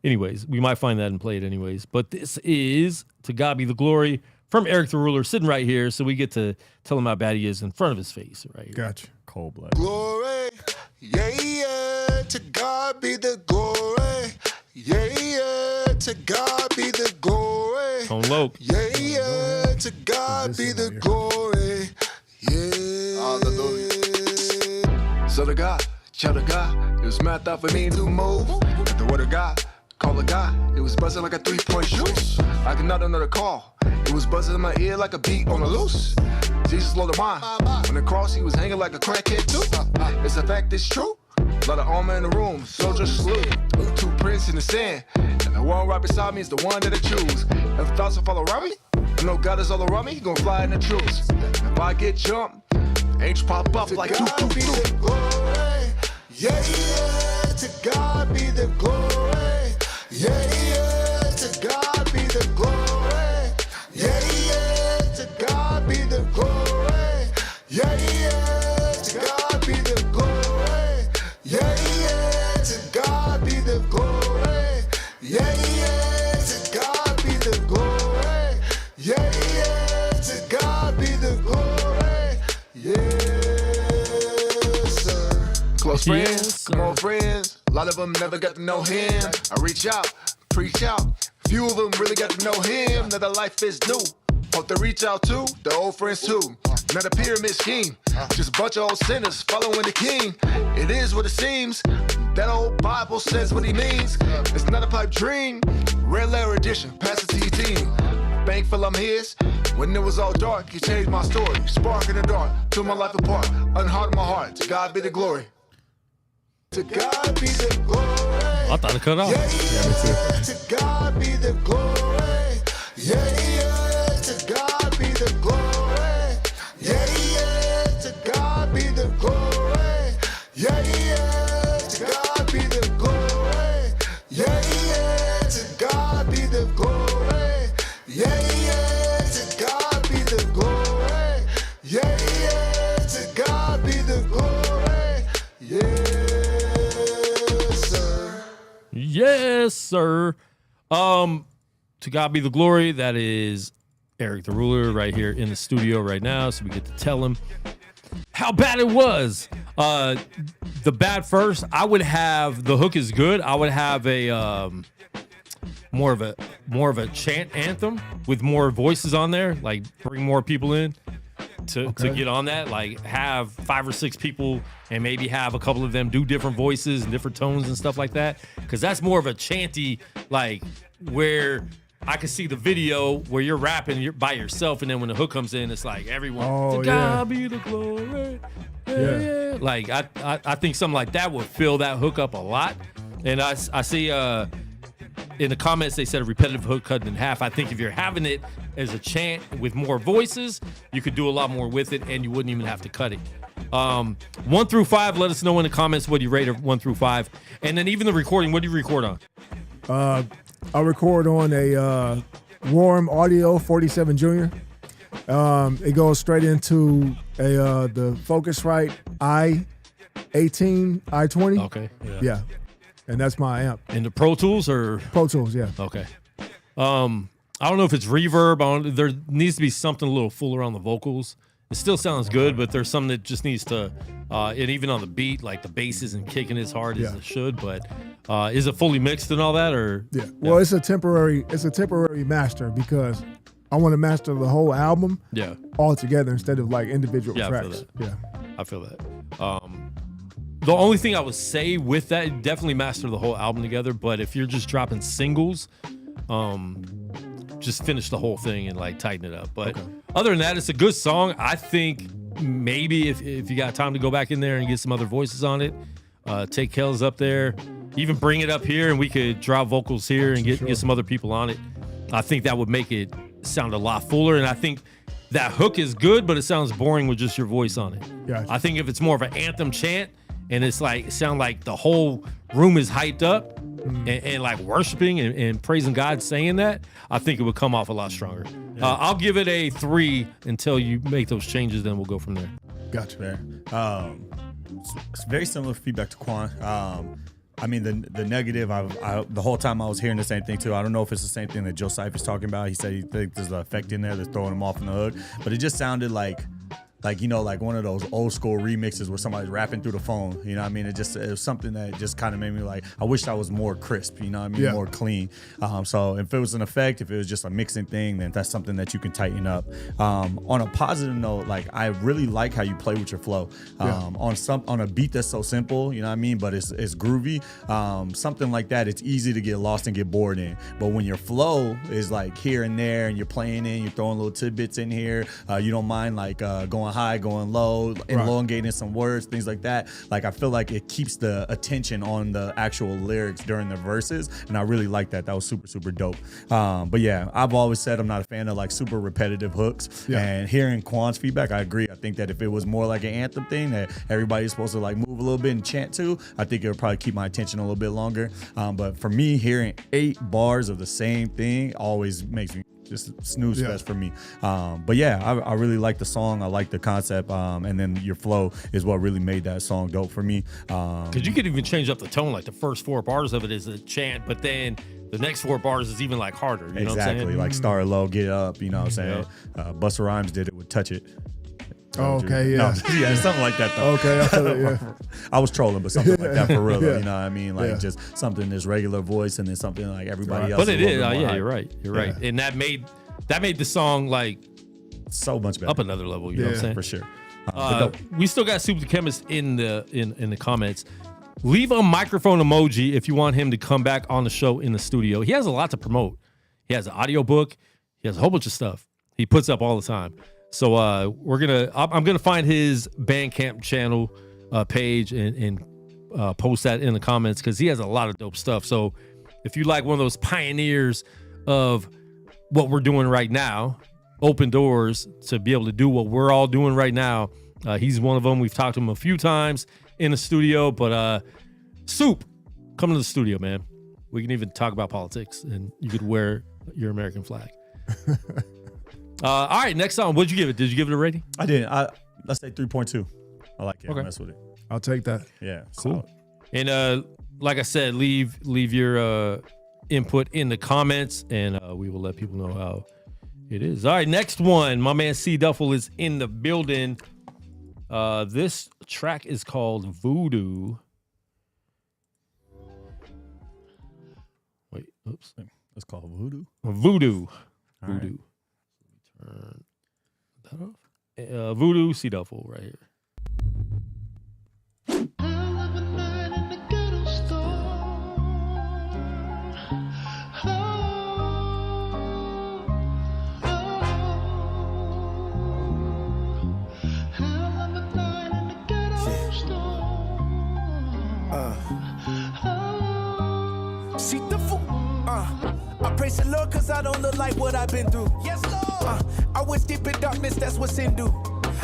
Anyways, we might find that and play it anyways. But this is To God Be the Glory from Eric the Ruler, sitting right here, so we get to tell him how bad he is in front of his face right here. Gotcha. Cold blood. Glory, yeah, to God be the glory. Yeah, to God be the glory. Tone low. Yeah, to God be the glory. Yeah. Hallelujah. So to God, child of God, it was mapped out for me to move. At the word of God, call of God, it was buzzing like a 3-point shoot. I could not another call. It was buzzing in my ear like a beat on the loose. Jesus Lord of mine. On the cross, he was hanging like a crackhead too. It's a fact, it's true. A lot of armor in the room, soldiers salute. 2 prints in the sand, and the one right beside me is the one that I choose. If thoughts will follow around me, I know God is all around me, he gon' fly in the truths. If I get jumped, H pop up like doo doo doo. Yeah, yeah, to God be the glory. Yeah, yeah, to God be the glory. Yeah, yeah, to God be the glory. Yeah, yeah, to God be the glory. Yeah, yeah, to God be the glory. Yeah, yeah, to God be the glory. Yeah, yeah, to God be the glory. Yes, sir. Close friends, Yes, come on friends. A lot of them never got to know him. I reach out, preach out. Few of them really got to know him. Now their life is new. Hope to reach out to the old friends too. Not a pyramid scheme, just a bunch of old sinners following the king. It is what it seems. That old Bible says what he means. It's not a pipe dream. Rare Lair edition, pass it to your team. Thankful I'm his. When it was all dark, he changed my story. Spark in the dark, took my life apart. Unhardened my heart. To God be the glory. To God be the glory. I thought it cut off. Yeah, to God be the glory. Yeah, to God be the glory. Yeah, to God be the glory. Yeah, to God be the glory. Yeah, to God be the glory. Yeah, to God be the glory. Yeah, to God be the glory. Yes, sir. Yes, sir. To God be the glory. That is Eric the Ruler right here in the studio right now, so we get to tell him how bad it was. The bad first, I would have the hook is good. I would have a more of a chant anthem with more voices on there, like bring more people in to get on that. Like have 5 or 6 people and maybe have a couple of them do different voices and different tones and stuff like that. Because that's more of a chanty, like where I can see the video where you're rapping by yourself, and then when the hook comes in, it's like everyone. To God be the glory. Yeah. Like I think something like that would fill that hook up a lot. And I see in the comments they said a repetitive hook cut in half. I think if you're having it as a chant with more voices, you could do a lot more with it, and you wouldn't even have to cut it. 1 through 5, let us know in the comments what you rate it 1 through 5, and then even the recording. What do you record on? I record on a Warm Audio 47 Junior. It goes straight into the Focusrite i18, i20. Okay. Yeah. And that's my amp. In the Pro Tools or Pro Tools, yeah. Okay. I don't know if it's reverb. There needs to be something a little fuller on the vocals. It still sounds good, but there's something that just needs to, and even on the beat, like the bass isn't kicking as hard as it should. But is it fully mixed and all that, or? Yeah. Well, it's a temporary master because I want to master the whole album. Yeah. All together instead of like individual tracks. I feel that. Yeah. I feel that. The only thing I would say with that, definitely master the whole album together. But if you're just dropping singles, just finish the whole thing and like tighten it up. But other than that, it's a good song. I think maybe if you got time to go back in there and get some other voices on it, take Kells up there, even bring it up here, and we could drop vocals here and get some other people on it. I think that would make it sound a lot fuller. And I think that hook is good, but it sounds boring with just your voice on it. Gotcha. I think if it's more of an anthem chant, and it's like sound like the whole room is hyped up and like worshiping and praising God, saying that, I think it would come off a lot stronger. I'll give it a 3 until you make those changes. Then we'll go from there. Gotcha. Fair. It's very similar feedback to Quan. I mean, the negative, the whole time I was hearing the same thing too. I don't know if it's the same thing that Joe Cypher's talking about. He said he thinks there's an effect in there that's throwing him off in the hook, but it just sounded like one of those old school remixes where somebody's rapping through the phone. You know what I mean? It was something that just kind of made me like, I wish I was more crisp, you know what I mean? Yeah. More clean. So if it was an effect, if it was just a mixing thing, then that's something that you can tighten up. On a positive note, like I really like how you play with your flow. On a beat that's so simple, you know what I mean? But it's groovy. Something like that, it's easy to get lost and get bored in. But when your flow is like here and there and you're playing in, you're throwing little tidbits in here, you don't mind like going high, going low, elongating some words, things like that. Like I feel like it keeps the attention on the actual lyrics during the verses, and I really like that. That was super, super dope. But yeah, I've always said I'm not a fan of like super repetitive hooks. And hearing Quan's feedback, I agree. I think that if it was more like an anthem thing that everybody's supposed to like move a little bit and chant to, I think it would probably keep my attention a little bit longer. But for me, hearing 8 bars of the same thing always makes me just snooze fest for me. But yeah, I really like the song. I like the concept. And then your flow is what really made that song dope for me. Because you could even change up the tone. Like the first 4 bars of it is a chant, but then the next 4 bars is even like harder. You know what I'm saying? Like start low, get up. You know what I'm saying? Busta Rhymes did it with Touch It. Oh, okay, yeah. No, yeah, something like that though. Okay, I feel it, yeah. I was trolling, but something like that for real. You know what I mean? Like just something this regular voice and then something like everybody else. But it is, you're right. You're right. And that made the song like so much better, up another level. You know what I'm saying? For sure. We still got Soup the Chemist in the comments. Leave a microphone emoji if you want him to come back on the show in the studio. He has a lot to promote. He has an audiobook. He has a whole bunch of stuff he puts up all the time. So I'm gonna find his Bandcamp channel page and post that in the comments because he has a lot of dope stuff. So if you like one of those pioneers of what we're doing right now, open doors to be able to do what we're all doing right now, he's one of them. We've talked to him a few times in the studio, but Soup, come to the studio, man. We can even talk about politics, and you could wear your American flag. All right, next song. What'd you give it? Did you give it a rating? I didn't. Let's say 3.2. I like it. Okay. I mess with it. I'll take that. Yeah. Cool. And like I said, leave your input in the comments, and we will let people know how it is. All right, next one. My man C Duffel is in the building. This track is called Voodoo. Wait, oops. It's called Voodoo. Voodoo. All Voodoo. Turn that off. Voodoo C Duffel right here. See the fool. I praise the Lord cause I don't look like what I've been through. Yes, Lord. I was deep in darkness, that's what sin do.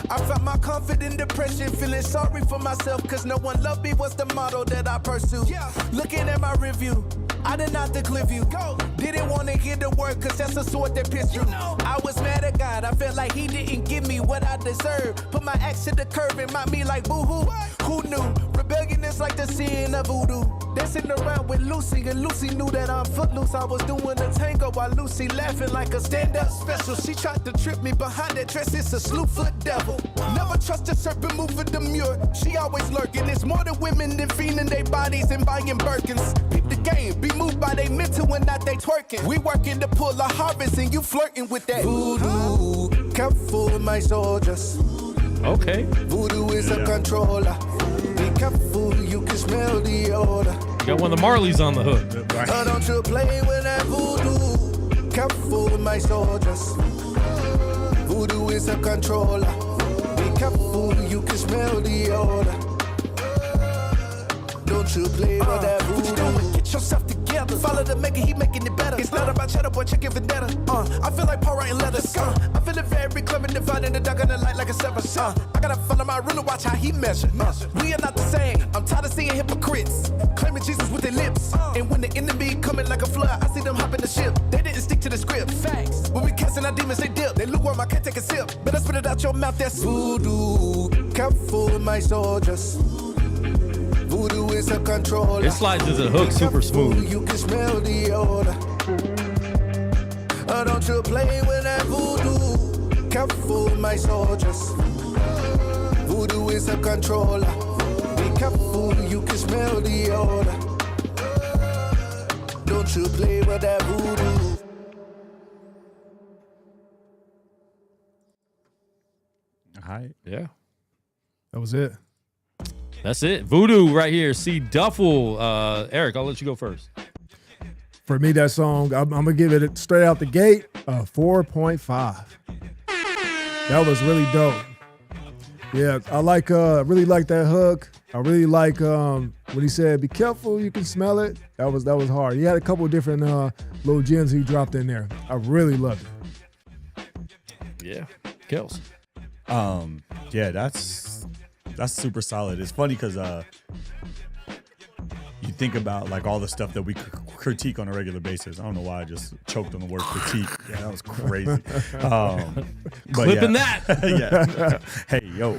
I found my comfort in depression, feeling sorry for myself cause no one loved me was the motto that I pursue. Yeah. Looking at my review, I did not the clear view. Go. Didn't want to hear the word cause that's a sword that pierced you. I was mad at God, I felt like he didn't give me what I deserved. Put my axe to the curb and mock me like boo-hoo. Who knew? Rebellion is like the sin of voodoo. Dancing around with Lucy, and Lucy knew that I'm footloose. I was doing a tango while Lucy laughing like a stand-up special. She tried to trip me behind that dress, it's a slew-foot devil. Never trust a serpent moving demure. She always lurking. It's more than women than feeding their bodies and buying Birkins. Peep the game, be moved by they mental and not they twerking. We working to pull a harvest and you flirting with that voodoo. Careful, my soldiers. Okay. Voodoo is a controller. Be careful, you can smell the odor. You got one of the Marleys on the hook. Oh, don't you play with that voodoo. Careful, my soldiers. Voodoo is a controller. Be careful, you can smell the odor. Don't you play with that voodoo. Get yourself together. Follow the maker, he making it better. It's not about cheddar, boy, chicken vendetta. I feel like Paul writing letters. I feel it very clever, dividing the dark and the light like a sever. I gotta follow my ruler, watch how he measure. We are not the same. I'm tired of seeing hypocrites claiming Jesus with their lips. And when the enemy coming like a flood, I see them hop in the ship. They didn't stick to the script. Facts. When we casting our demons, they dip. They lukewarm, I can't take a sip. Better spit it out your mouth, that's voodoo. Careful, my soldiers. Voodoo is a controller. It slides to the hook super smooth. You can smell the odor. Oh, don't you play with that voodoo. Careful, my soldiers. Voodoo is a controller. Be careful, you can smell the odor. Don't you play with that voodoo. Hi. Yeah. That was it. That's it. Voodoo right here. C Duffel. Eric, I'll let you go first. For me, that song, I'm gonna give it straight out the gate a 4.5. That was really dope. Yeah, I like really like that hook. I really like when he said, "Be careful, you can smell it." That was hard. He had a couple of different little gems he dropped in there. I really loved it. Yeah. Kels. Yeah, that's super solid. It's funny because you think about like all the stuff that we critique on a regular basis. I don't know why I just choked on the word critique. Yeah, that was crazy. Clipping that. Yeah. Hey, yo.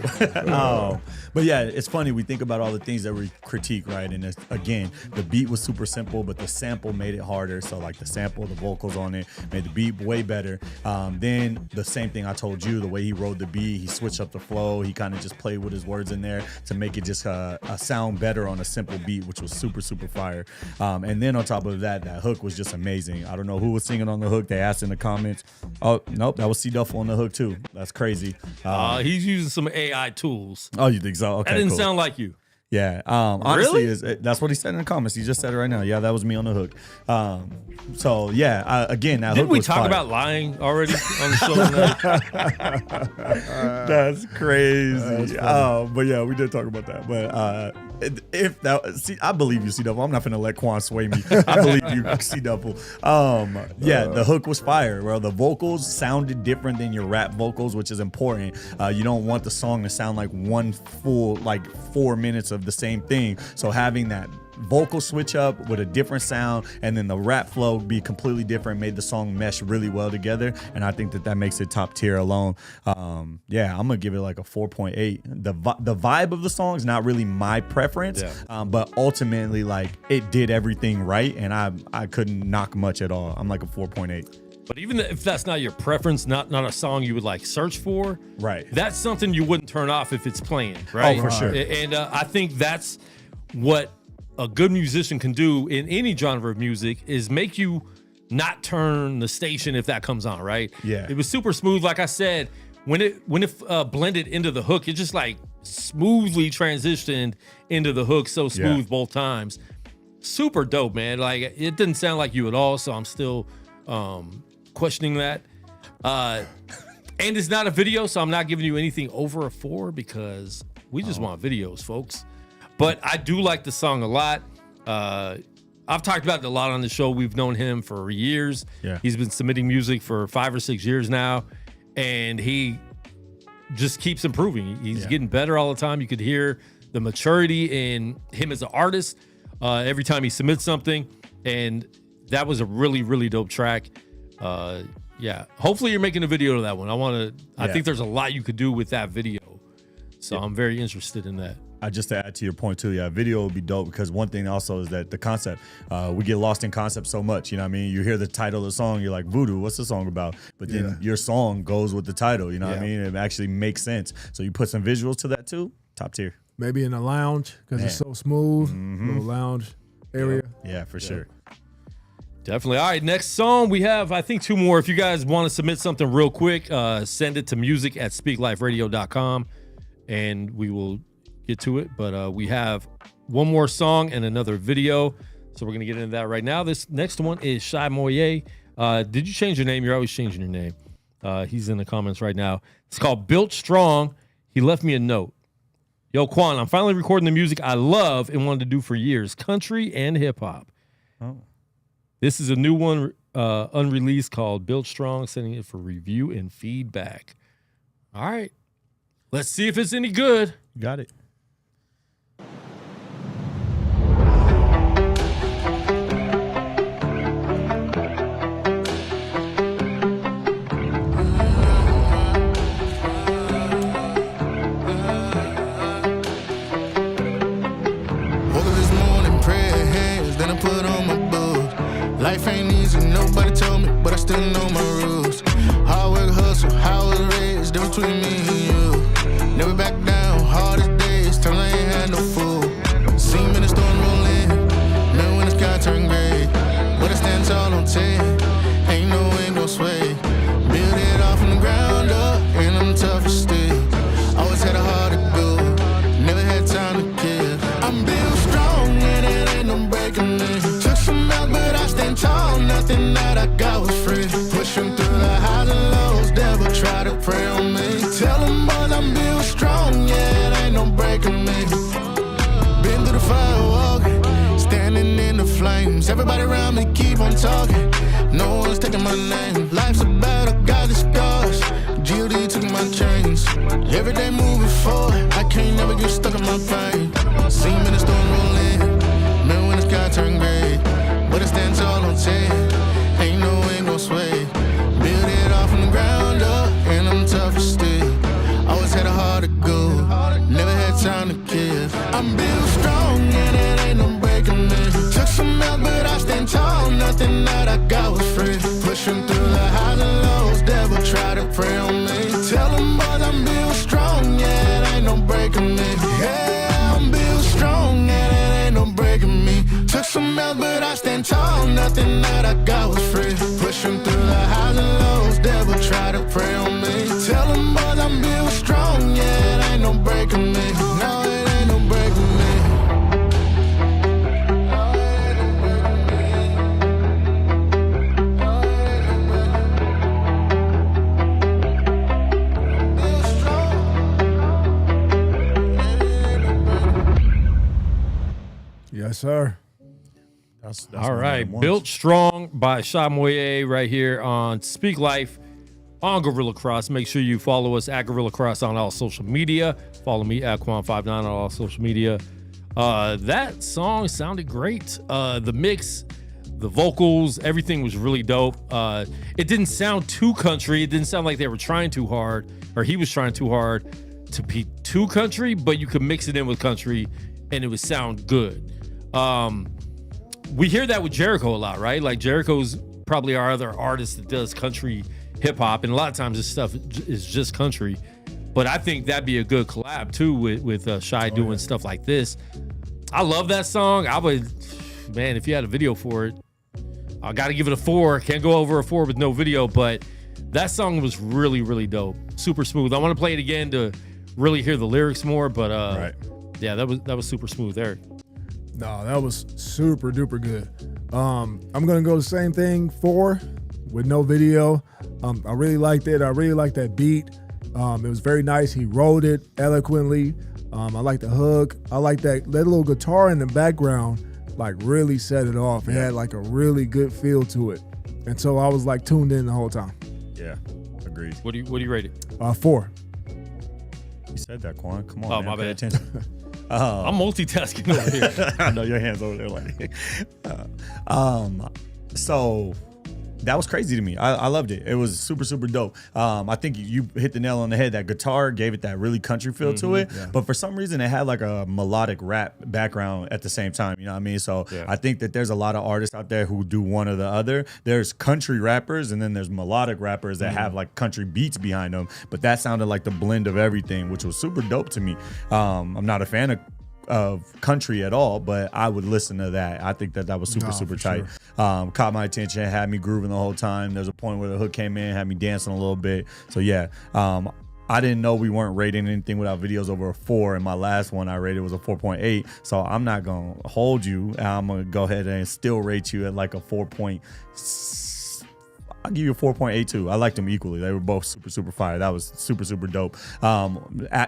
But yeah, it's funny. We think about all the things that we critique, right? And again, the beat was super simple, but the sample made it harder. So like the sample, the vocals on it made the beat way better. Then the same thing I told you, the way he wrote the beat, he switched up the flow. He kind of just played with his words in there to make it just a sound better on a simple beat, which was super, super fire. And then on top of that, that hook was just amazing. I don't know who was singing on the hook. They asked in the comments. Oh, nope, that was C Duffel on the hook too. That's crazy. He's using some AI tools. Oh, you think so? Okay, that didn't cool. sound like you. Yeah. Honestly, Really? That's what he said in the comments. He just said it right now. Yeah, that was me on the hook. So yeah, again, that Didn't hook we was talk fire. about lying already on the show tonight? That's crazy. But yeah, we did talk about that. But if that, see, I believe you, C Double. I'm not gonna let Quan sway me. I believe you, C Double. Yeah, the hook was fire. Well, the vocals sounded different than your rap vocals, which is important. You don't want the song to sound like one full, like 4 minutes of the same thing. So having that vocal switch up with a different sound and then the rap flow be completely different made the song mesh really well together, and I think that makes it top tier alone. Yeah, I'm gonna give it like a 4.8. The vibe of the song is not really my preference, but ultimately like it did everything right, and I couldn't knock much at all. I'm like a 4.8. But even if that's not your preference, not a song you would like search for, right? That's something you wouldn't turn off if it's playing, right? Oh, for sure. And I think that's what a good musician can do in any genre of music, is make you not turn the station if that comes on, right? Yeah. It was super smooth. Like I said, when it blended into the hook, it just like smoothly transitioned into the hook. So smooth both times. Super dope, man. Like it didn't sound like you at all. So I'm still questioning that. And it's not a video, so I'm not giving you anything over a 4 because we just want videos, folks. But I do like the song a lot. I've talked about it a lot on the show. We've known him for years. Yeah. He's been submitting music for 5 or 6 years now, and he just keeps improving. He's getting better all the time. You could hear the maturity in him as an artist every time he submits something, and that was a really, really dope track. Yeah, hopefully you're making a video to that one. I think there's a lot you could do with that video, so I'm very interested in that. Just to add to your point too, video would be dope, because one thing also is that the concept, we get lost in concept so much, you know what I mean? You hear the title of the song, you're like, Voodoo, what's the song about? But then your song goes with the title, you know what I mean? It actually makes sense. So you put some visuals to that too, top tier. Maybe in a lounge, because it's so smooth, little lounge area. Yeah, for sure. Definitely. All right, next song. We have, I think, 2 more. If you guys want to submit something real quick, send it to music@speakliferadio.com, and we will get to it. But we have one more song and another video, so we're gonna get into that right now. This next one is Shy Moye. Did you change your name? You're always changing your name. He's in the comments right now. It's called Built Strong. He left me a note. Yo, Quan, I'm finally recording the music I love and wanted to do for years, country and hip-hop. This is a new one, unreleased, called Built Strong, sending it for review and feedback. All right, let's see if it's any good. Got it. Life ain't easy, nobody told me, but I still know my rules. Hard work, hustle, how I was raised, difference between me and you. Never back down, hardest days, times I ain't had no fool. See me in the storm rolling, remember when the sky turned gray. But I stand tall on 10, ain't no wind gon' sway. Build it off from the ground up, and I'm tough as steel. Always had a heart to go, never had time to kill. I'm built strong, and it ain't no breaking me. Took some out, but I stand tall, nothing that I got was free. Pushing through the highs and lows, devil try to prey on me. Tell them boys I'm built strong, yeah, it ain't no breaking me. Been through the fire walking, standing in the flames. Everybody around me keep on talking, no one's taking my name. Life's a battle, got the scars, G.O.D. took my chains. Every day moving forward, I can't never get stuck in my pain. See me in the storm rolling, remember when the sky turned gray. But I stand tall on 10, ain't no wind gon' sway. Build it off from the ground up, and I'm tough as steel. Always had a heart to go, never had time to kill. I'm built strong, and it ain't no breaking me. Took some out, but I stand tall, nothing that I got was free. Pushing through the highs and lows, devil try to prey on me. Tell them boys I'm built strong, yeah, it ain't no breaking me. Yeah, I'm built strong, and it ain't no breaking me. Took some out, but I stand tall, nothing that I got was free. Pushing through the highs and lows, devil try to prey on me. Tell them boys I'm built strong, yeah, it ain't no breaking me. No, it ain't no breaking me. sir. That's All one right. of them ones. Built Strong by Sha Moye right here on Speak Life on Gorilla Cross. Make sure you follow us at Gorilla Cross on all social media. Follow me at Quan59 on all social media. That song sounded great. The mix, the vocals, everything was really dope. It didn't sound too country. It didn't sound like they were trying too hard, or he was trying too hard to be too country, but you could mix it in with country and it would sound good. We hear that with Jericho a lot, right? Like Jericho's probably our other artist that does country hip hop, and a lot of times this stuff is just country. But I think that'd be a good collab too with Shy doing stuff like this. I love that song. I would, man, if you had a video for it, I got to give it a 4. Can't go over a 4 with no video, but that song was really, really dope. Super smooth. I want to play it again to really hear the lyrics more, but yeah, that was super smooth there. No, that was super duper good. I'm gonna go the same thing, 4 with no video. I really liked it. I really liked that beat. It was very nice. He wrote it eloquently. I like the hook. I like that little guitar in the background, like really set it off. It had like a really good feel to it. And so I was like tuned in the whole time. Yeah, agreed. What do you rate it? 4. You said that, Quan. Come on, Oh, man. my Pay bad. attention. I'm multitasking over here. I know your hands over there like so that was crazy to me. I loved it. It was super, super dope. I think you hit the nail on the head. That guitar gave it that really country feel to it. Yeah. But for some reason, it had like a melodic rap background at the same time. You know what I mean? So I think that there's a lot of artists out there who do one or the other. There's country rappers, and then there's melodic rappers that have like country beats behind them. But that sounded like the blend of everything, which was super dope to me. I'm not a fan of country at all, but I would listen to that. I think that was super tight. Sure. Caught my attention, had me grooving the whole time. There's a point where the hook came in, had me dancing a little bit. So yeah, I didn't know we weren't rating anything without videos over a 4, and my last one I rated was a 4.8. So I'm not gonna hold you. I'm gonna go ahead and still rate you at like a 4.6. I'll give you a 4.82. I liked them equally. They were both super, super fire. That was super, super dope.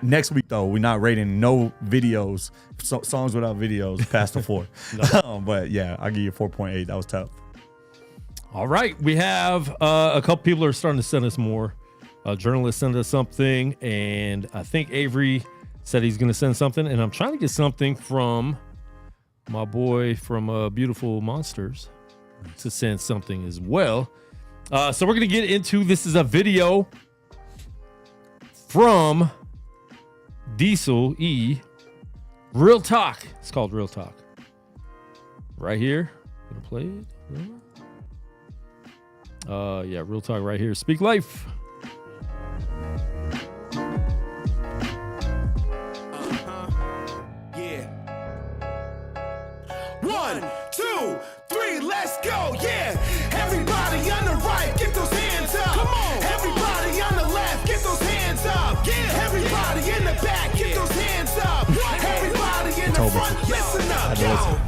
Next week, though, we're not rating no videos, songs without videos past a 4. But yeah, I'll give you a 4.8. That was tough. All right. We have a couple people are starting to send us more. Journalists send us something, and I think Avery said he's going to send something, and I'm trying to get something from my boy from Beautiful Monsters to send something as well. So we're going to get into, this is a video from Diesel E. Real Talk. It's called Real Talk. Right here. Gonna play it. Yeah, Real Talk right here. Speak Life. Yeah. 1, 2, 3, let's go. Yeah. Everybody on the right, get those hands up. Come on. Everybody on the left, get those hands up. Yeah. Everybody in the back, get those hands up. Everybody in the front, listen up. Yo.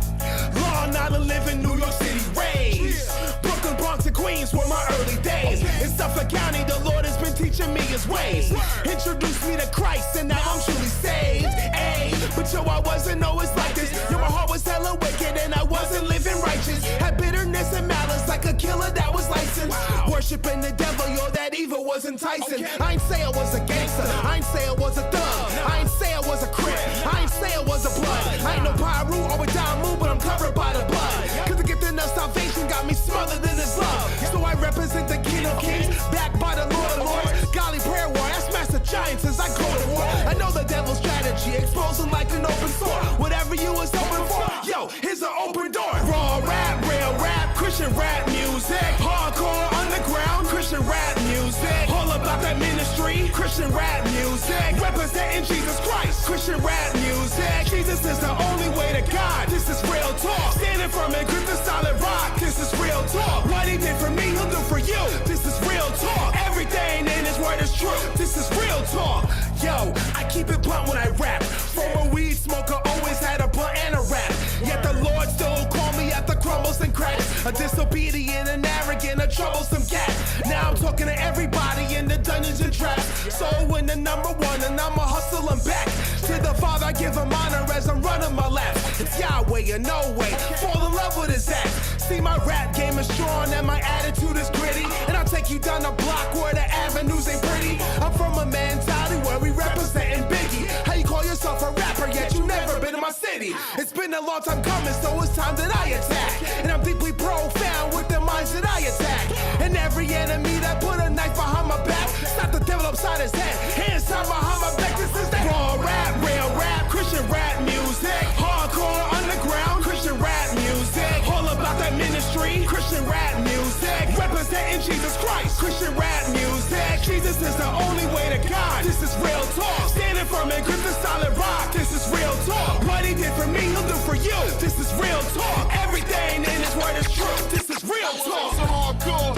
Long Island, living New York City, raised. Brooklyn, Bronx, and Queens were my early days. In Suffolk County, the Lord has been teaching me his ways. Introduced me to Christ, and now I'm truly saved. Ay, but yo, I wasn't always like this. Yo, my heart was hella wicked, and I wasn't living righteous. Had bitterness and malice like a killer that was licensed. Worshiping the devil, yo, that evil was enticing. I ain't say I was a gangster. I ain't say I was a thug. I ain't say I was a crip. I ain't say I was a blood. I ain't no Pyru or a Damu, but I'm covered by the blood. Cause the gift of salvation got me smothered in his love. So I represent the King of Kings, backed by the Lord of Lords. Golly prayer war, I smash the giants as I go to war. I know the devil's strategy, exposing like an open sword. Whatever you was hoping for, yo, here's an open door. Raw rap, real rap, Christian rap music. Hardcore underground, Christian rap music. All about that ministry, Christian rap music. Representing Jesus Christ, Christian rap music. Jesus is the only way to God, this is real talk. Standing firm and grip the solid rock, this is real talk. What he did for me, he'll do for you, this is real talk. Everything in his word is true, this is real talk. Yo, I keep it blunt when I rap. From a weed smoker, always had a blunt and a rap. Yet the Lord still call me at the crumbles and cracks. A disobedient and arrogant, a troublesome cat. Now I'm talking to everybody in the dungeons and traps. So in the number one, and I'ma hustle him back. To the Father, I give him honor as I'm running my laps. It's Yahweh or no way. Fall in love with his act. See, my rap game is strong and my attitude is gritty. And I'll take you down the block where the avenues ain't pretty. I'm from a mentality where we representing Biggie. How you call yourself a rapper yet you never been in my city? It's been a long time coming, so it's time that I attack. And I'm deeply profound with the minds that I attack. And every enemy that put a knife behind my back, stop the devil upside his head. Hands tied behind my back. This is that raw rap, real rap, Christian rap music. Hardcore underground, Christian rap music. All about that ministry, Christian rap music. Representing Jesus Christ, Christian rap music. Jesus is the only way to God. This is real talk. Standing firm and grip the solid rock. This is real talk. What he did for me, he'll do for you. This is real talk. Everything in his word is true. This is real talk. Some hardcore.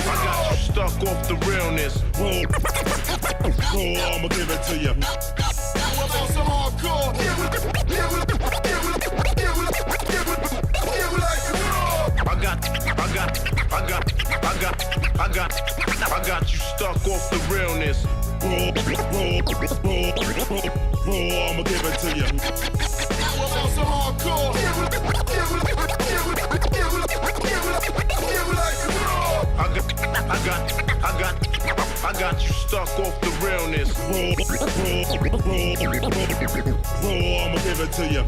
I got you stuck off the realness. I'ma give it to you. Some hardcore. I got you stuck off the realness. I'ma give it to you. Some hardcore. I got you stuck off the realness. I'ma give it to you.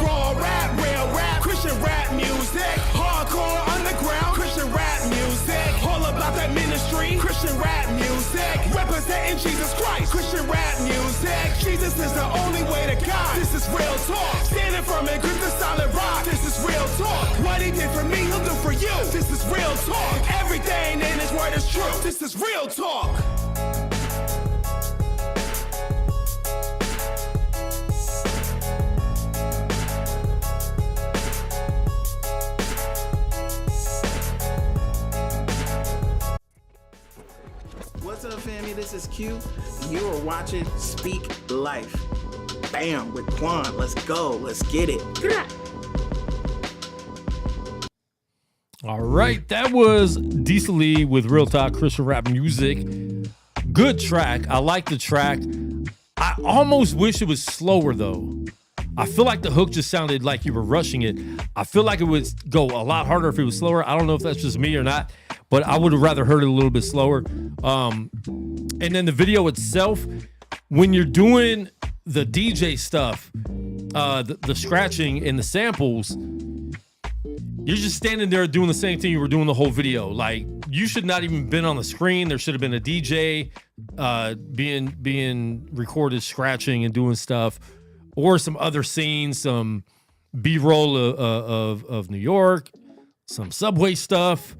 Raw rap, real rap, Christian rap music. Hardcore underground, Christian rap music. All about that ministry, Christian rap music. Representing Jesus Christ, Christian rap music. Jesus is the only way to God. This is real talk. Standing firm and grip the solid rock. This is real talk. What he did for me, he'll do for you. This is real talk. Everything in his word is true. This is real talk. What's up, family? This is Q. You are watching Speak Life. Bam, with Quan. Let's go. Let's get it. All right, that was Decently with Real Talk Christian rap music. Good track. I like the track. I almost wish it was slower though. I feel like the hook just sounded like you were rushing it. I feel like it would go a lot harder if it was slower. I don't know if that's just me or not, but I would have rather heard it a little bit slower. And then the video itself, when you're doing the DJ stuff, the scratching and the samples, you're just standing there doing the same thing you were doing the whole video. Like, you should not even been on the screen. There should have been a DJ being recorded scratching and doing stuff, or some other scenes, some B-roll of New York, some subway stuff,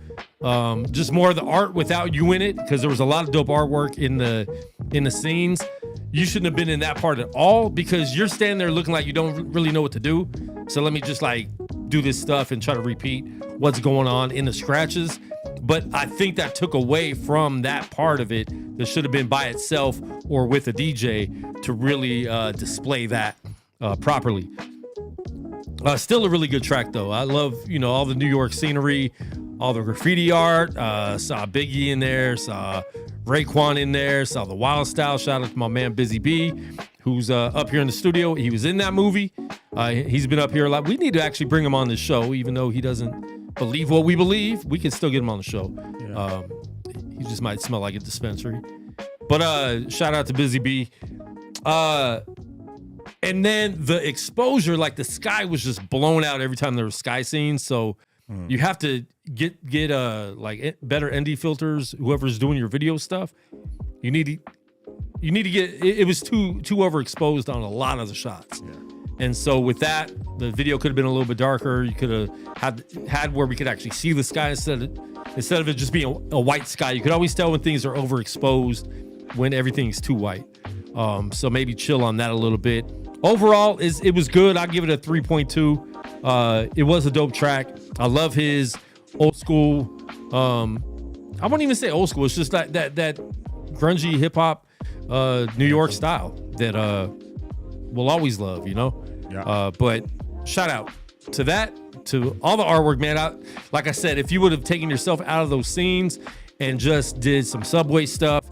just more of the art without you in it, because there was a lot of dope artwork in the scenes. You shouldn't have been in that part at all, because you're standing there looking like you don't really know what to do. So let me just like do this stuff and try to repeat what's going on in the scratches. But I think that took away from that part of it that should have been by itself or with a DJ to really display that properly. Still a really good track though. I love, all the New York scenery, all the graffiti art. Saw Biggie in there, saw Raekwon in there, saw the Wild Style. Shout out to my man Busy B, who's up here in the studio. He was in that movie. He's been up here a lot. We need to actually bring him on the show, even though he doesn't believe what we believe. We can still get him on the show. Yeah. He just might smell like a dispensary. But shout out to Busy B. And then the exposure, like the sky was just blown out every time there were sky scenes. So you have to get like better ND filters. Whoever's doing your video stuff, you need to get. It was too overexposed on a lot of the shots. Yeah. And so with that, the video could have been a little bit darker. You could have had where we could actually see the sky instead of it just being a white sky. You could always tell when things are overexposed, when everything's too white. So maybe chill on that a little bit. Overall, it was good. I'll give it a 3.2. It was a dope track. I love his old school. I won't even say old school. It's just that grungy hip hop, New York style that will always love, you know? Yeah. But shout out to that, to all the artwork, man. Like I said, if you would have taken yourself out of those scenes and just did some Subway stuff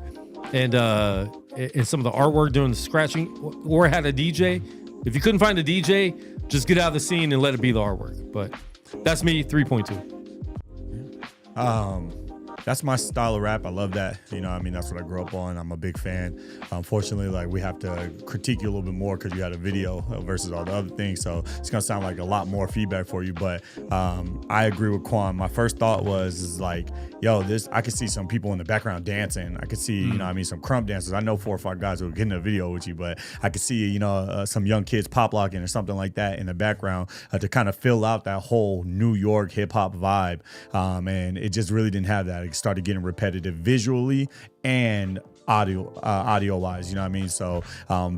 and some of the artwork doing the scratching, or had a DJ, if you couldn't find a DJ, just get out of the scene and let it be the artwork. But that's me, 3.2. That's my style of rap. I love that. You know, I mean, that's what I grew up on. I'm a big fan. Unfortunately, like, we have to critique you a little bit more because you had a video versus all the other things. So it's going to sound like a lot more feedback for you. But I agree with Quan. My first thought is like, yo, I could see some people in the background dancing. I could see, you know, I mean, some crump dancers. I know 4 or 5 guys who are getting a video with you, but I could see, you know, some young kids pop locking or something like that in the background to kind of fill out that whole New York hip hop vibe. And it just really didn't have that. It started getting repetitive visually and audio wise, you know what I mean? So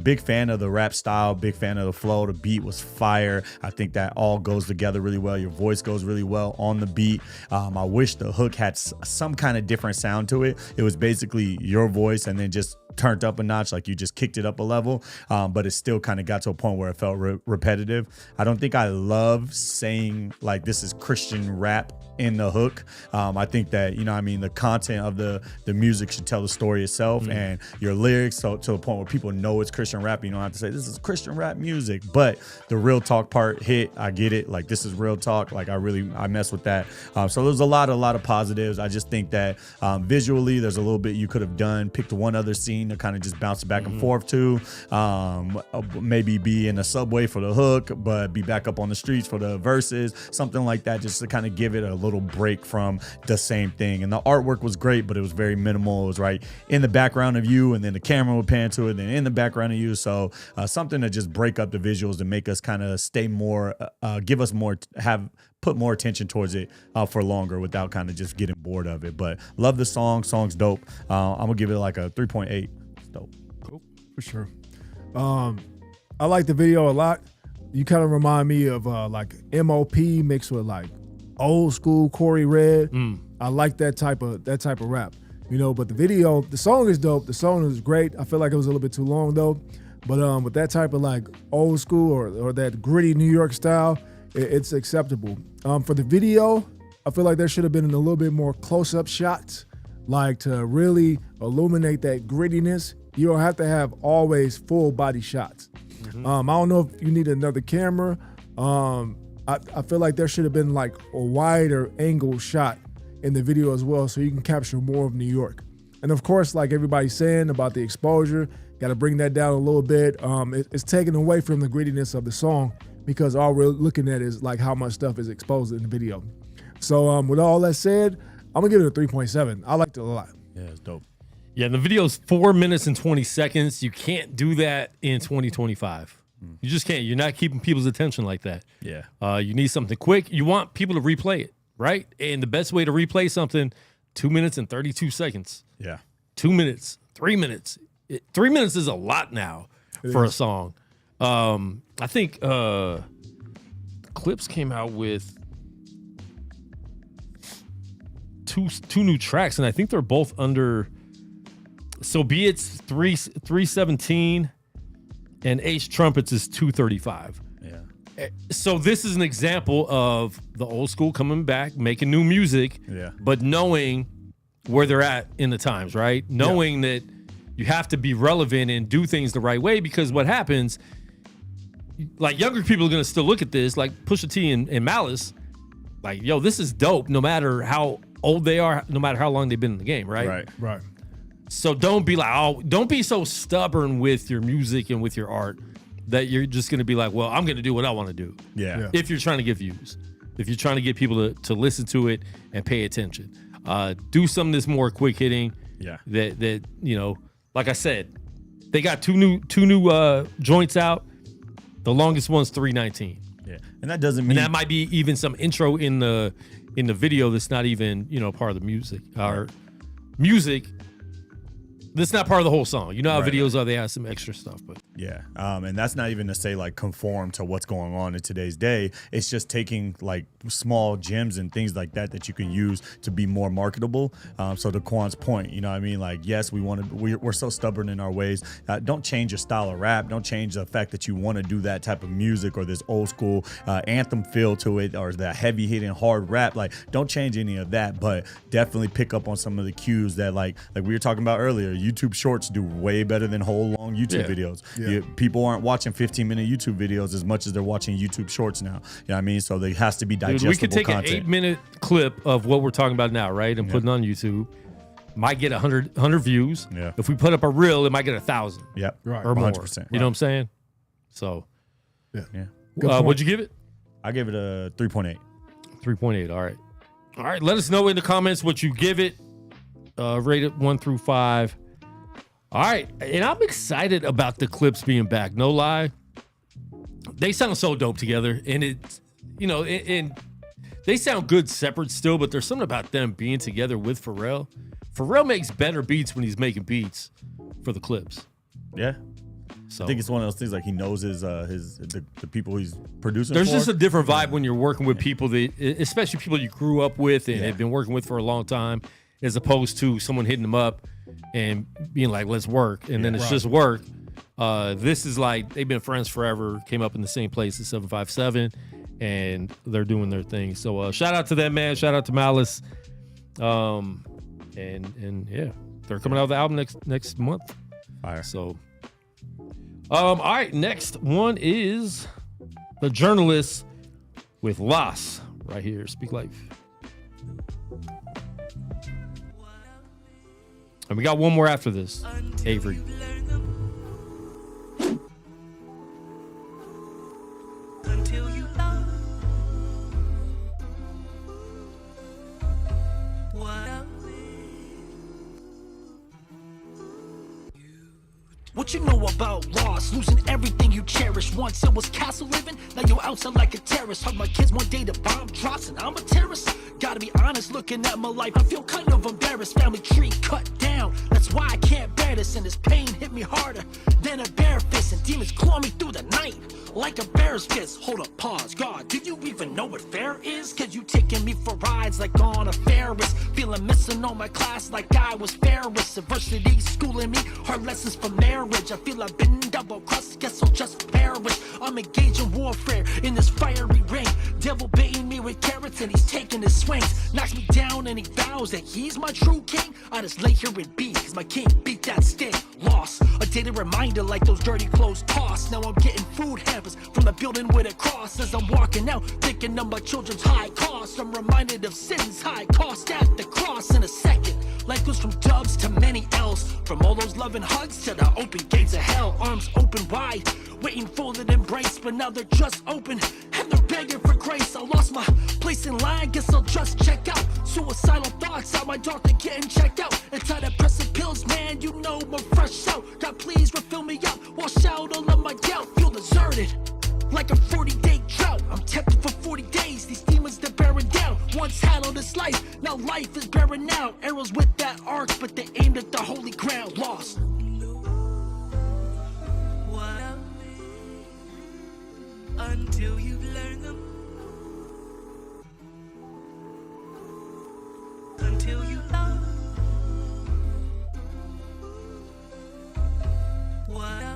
big fan of the rap style, big fan of the flow. The beat was fire. I think that all goes together really well. Your voice goes really well on the beat. I wish the hook had some kind of different sound to it. It was basically your voice and then just turned up a notch, like you just kicked it up a level, but it still kind of got to a point where it felt repetitive. I don't think I love saying like this is Christian rap in the hook. I think that, you know, I mean, the content of the music should tell the story itself, and your lyrics, so to a point where people know it's Christian rap. You don't have to say this is Christian rap music, but the real talk part hit. I get it. Like, this is real talk. Like, I mess with that. So there's a lot of positives. I just think that visually there's a little bit you could have done. Picked one other scene to kind of just bounce back and forth to. Maybe be in a subway for the hook, but be back up on the streets for the verses. Something like that, just to kind of give it a little break from the same thing. And the artwork was great, but it was very minimal. It was right in the background of you, and then the camera would pan to it, and then in the background of you. So something to just break up the visuals to make us kind of stay more, give us more, put more attention towards it for longer without kind of just getting bored of it. But love the song. Song's dope. I'm gonna give it like a 3.8. It's dope. Cool. For sure. I like the video a lot. You kind of remind me of like MOP mixed with like old school Corey Red. I like that type of rap, you know. But the song is dope. The song is great. I feel like it was a little bit too long though. But with that type of like old school or that gritty New York style, it's acceptable. For the video, I feel like there should have been a little bit more close-up shots, like to really illuminate that grittiness. You don't have to have always full body shots. I don't know if you need another camera. I feel like there should have been like a wider angle shot in the video as well, so you can capture more of New York. And of course, like everybody's saying about the exposure, got to bring that down a little bit. It's taken away from the grittiness of the song because all we're looking at is like how much stuff is exposed in the video. So with all that said, I'm gonna give it a 3.7. I liked it a lot. Yeah, it's dope. Yeah, the video's 4 minutes and 20 seconds. You can't do that in 2025. You just can't. You're not keeping people's attention like that. Yeah. You need something quick. You want people to replay it, right? And the best way to replay something, 2 minutes and 32 seconds. Yeah. 2 minutes, 3 minutes. 3 minutes is a lot now for a song. I think Clips came out with two new tracks, and I think they're both under. So Be It's 317 and Ace Trumpets is 235. Yeah. So this is an example of the old school coming back, making new music, but knowing where they're at in the times, right? Knowing that you have to be relevant and do things the right way, because what happens, like, younger people are going to still look at this, like Pusha T and Malice, like, yo, this is dope no matter how old they are, no matter how long they've been in the game, right? Right. So don't be like, oh, don't be so stubborn with your music and with your art that you're just going to be like, well, I'm going to do what I want to do. Yeah. If you're trying to get views, if you're trying to get people to listen to it and pay attention, do something that's more quick hitting. Yeah. That you know, like I said, they got two new joints out. The longest one's 319. Yeah. And that doesn't mean, and that might be even some intro in the video that's not even, you know, part of the music. Or music that's not part of the whole song. You know how videos are, they have some extra stuff, but Yeah. And that's not even to say like conform to what's going on in today's day. It's just taking like small gems and things like that you can use to be more marketable. So to Quan's point, you know what I mean? Like, yes, we're so stubborn in our ways. Don't change your style of rap. Don't change the fact that you want to do that type of music or this old school anthem feel to it or that heavy hitting hard rap. Like, don't change any of that, but definitely pick up on some of the cues that like we were talking about earlier. YouTube shorts do way better than whole long YouTube videos. People aren't watching 15-minute YouTube videos as much as they're watching YouTube shorts now. You know what I mean? So there has to be digestible content. We could take an 8-minute clip of what we're talking about now, right? And put it on YouTube. Might get 100 views. Yeah. If we put up a reel, it might get 1,000. Yep. Right. Or more. 100%. You know what I'm saying? So. Yeah. What'd you give it? I gave it a 3.8. 3.8. All right. All right. Let us know in the comments what you give it. Rate it 1 through 5. All right. And I'm excited about the clips being back. No lie. They sound so dope together. And it's, you know, and they sound good separate still, but there's something about them being together with Pharrell. Pharrell makes better beats when he's making beats for the clips. Yeah. So I think it's one of those things like he knows the people he's producing. There's just a different vibe when you're working with people that, especially people you grew up with and have been working with for a long time, as opposed to someone hitting them up and being like, let's work. And then it's just work. This is like, they've been friends forever, came up in the same place at 757, and they're doing their thing. So shout out to them, man. Shout out to Malice. And yeah, they're coming out with the album next month. Fire. So, all right, next one is The Journalist with Loss right here. Speak Life. And we got one more after this. Avery. What you know about loss? Losing everything you cherish. Once it was castle living, now you're outside like a terrorist. Hug my kids one day, the bomb drops and I'm a terrorist. Gotta be honest, looking at my life, I feel kind of embarrassed. Family tree cut down, that's why I can't bear this. And this pain hit me harder than a bare fist. And demons claw me through the night like a bear's fist. Hold up, pause, God, do you even know what fair is? Cause you taking me for rides like on a Ferris. Feeling missing on my class like I was Ferris. Adversity schooling me, hard lessons for marriage. I feel I've been double-crossed, guess I'll just perish. I'm engaged in warfare in this fiery ring. Devil baiting me with carrots and he's taking his swings. Knocks me down and he vows that he's my true king. I just lay here and be, cause my king beat that sting. Lost, a daily reminder like those dirty clothes tossed. Now I'm getting food hampers from the building with a cross. As I'm walking out, thinking of my children's high cost. I'm reminded of sin's high cost at the cross. In a second, life goes from dubs to many L's. From all those loving hugs to the open gates of hell. Arms open wide, waiting for that embrace. But now they're just open and they're begging for grace. I lost my place in line, guess I'll just check out. Suicidal thoughts out my dark, they're getting checked out. Antidepressant pills, man, you know I'm fresh out. God, please refill me up, wash out all of my doubt. Feel deserted like a 40-day drought. I'm tempted for 40 days, these demons they're bearing down. Once had all this life, now life is bearing out. Arrows with that arc, but they aimed at the holy ground. Lost. Until you learn them. Until you love what I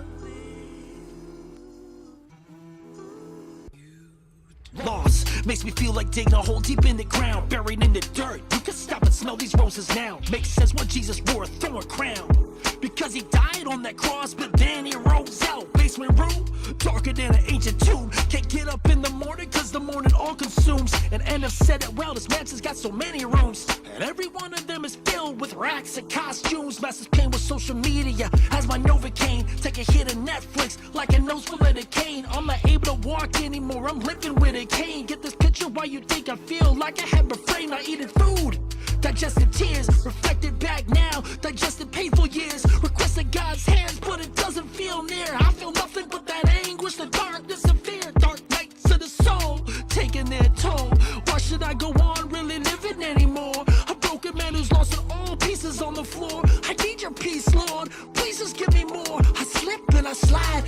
loss makes me feel like digging a hole deep in the ground, buried in the dirt. You can stop and smell these roses now. Makes sense why Jesus wore a thorn crown, because he died on that cross, but then he rose out. Basement room, darker than an ancient tomb. Can't get up in the morning, cause the morning all consumes. And Anna said it well, this mansion's got so many rooms, and every one of them is filled with racks and costumes. Master's pain with social media has my Novocaine. Take a hit of Netflix like a nose full of cane. I'm not able to walk anymore, I'm living with a cane. Get this picture why you think I feel like I have a brain, not eating food. Digested tears, reflected back now, digested painful years. Requested God's hands, but it doesn't feel near. I feel nothing but that anguish, the darkness and fear. Dark nights of the soul, taking their toll. Why should I go on really living anymore? A broken man who's lost all pieces on the floor. I need your peace, Lord, please just give me more. I slip and I slide,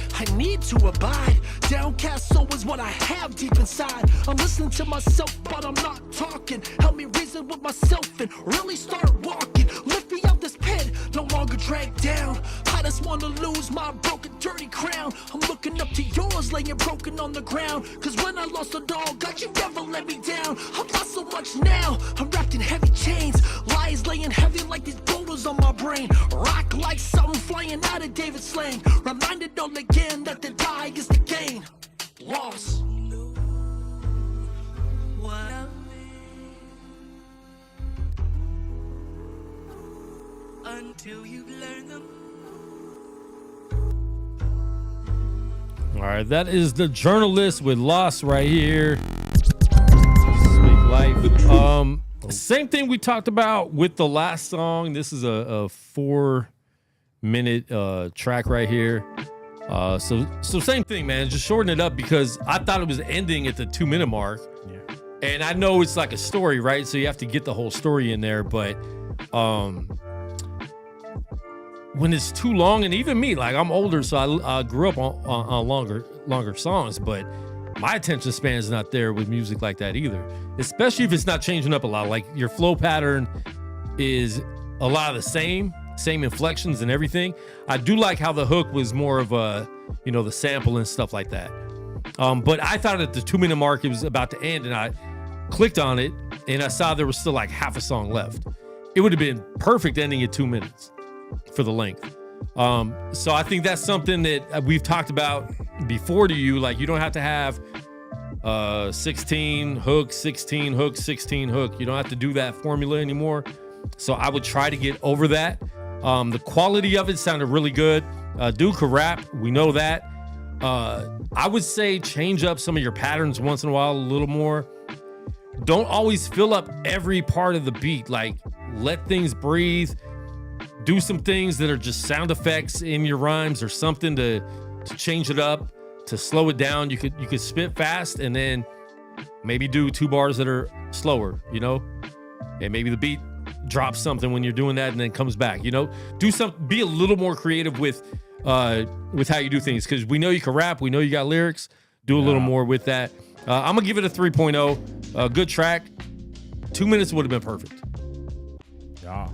need to abide. Downcast soul is what I have deep inside. I'm listening to myself, but I'm not talking. Help me reason with myself and really start walking. Lift me out this pit, no longer dragged down. I just wanna lose my broken, dirty crown. I'm looking up to yours, laying broken on the ground. Cause when I lost it all, God, you never let me down. I've lost so much now, I'm wrapped in heavy chains. Lies laying heavy like these boulders on my brain. Rock like something flying out of David's sling. Reminded all again that the die is the gain. Loss. Until you learn them. All right, that is The Journalist with Lost right here. Speak Life. Same thing we talked about with the last song. This is a 4-minute track right here. So same thing, man. Just shorten it up because I thought it was ending at the 2-minute mark. Yeah. And I know it's like a story, right? So you have to get the whole story in there. But when it's too long, and even me, like I'm older, so I grew up on longer songs, but my attention span is not there with music like that either, especially if it's not changing up a lot. Like your flow pattern is a lot of the same inflections and everything. I do like how the hook was more of a, the sample and stuff like that. But I thought at the 2-minute mark it was about to end, and I clicked on it and I saw there was still like half a song left. It would have been perfect ending at 2 minutes for the length. So I think that's something that we've talked about before to you. Like you don't have to have 16 hook, 16 hook, 16 hook. You don't have to do that formula anymore. So I would try to get over that. The quality of it sounded really good. Dude could rap. We know that. I would say change up some of your patterns once in a while a little more. Don't always fill up every part of the beat. Like let things breathe. Do some things that are just sound effects in your rhymes or something to change it up, to slow it down. You could spit fast and then maybe do 2 bars that are slower, and maybe the beat drops something when you're doing that and then comes back, do something, be a little more creative with how you do things. Cause we know you can rap. We know you got lyrics, do a little more with that. I'm gonna give it a 3.0, good track. 2 minutes would have been perfect. Yeah.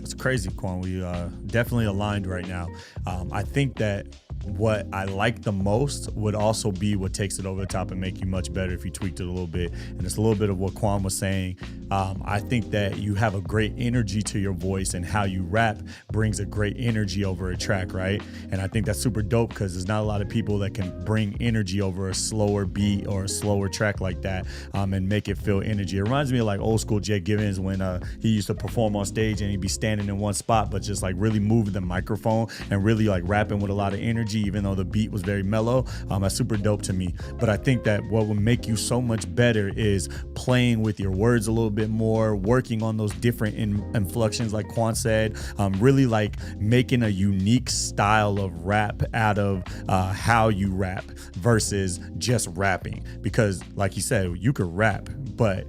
It's crazy, Quan. We definitely aligned right now. I think that what I like the most would also be what takes it over the top and make you much better if you tweaked it a little bit. And it's a little bit of what Quan was saying. I think that you have a great energy to your voice, and how you rap brings a great energy over a track, right? And I think that's super dope because there's not a lot of people that can bring energy over a slower beat or a slower track like that and make it feel energy. It reminds me of like old school Jay Givens when he used to perform on stage and he'd be standing in one spot but just like really moving the microphone and really like rapping with a lot of energy even though the beat was very mellow. That's super dope to me. But I think that what will make you so much better is playing with your words a little bit more, working on those different inflections like Quan said, really like making a unique style of rap out of how you rap versus just rapping. Because like you said, you could rap, but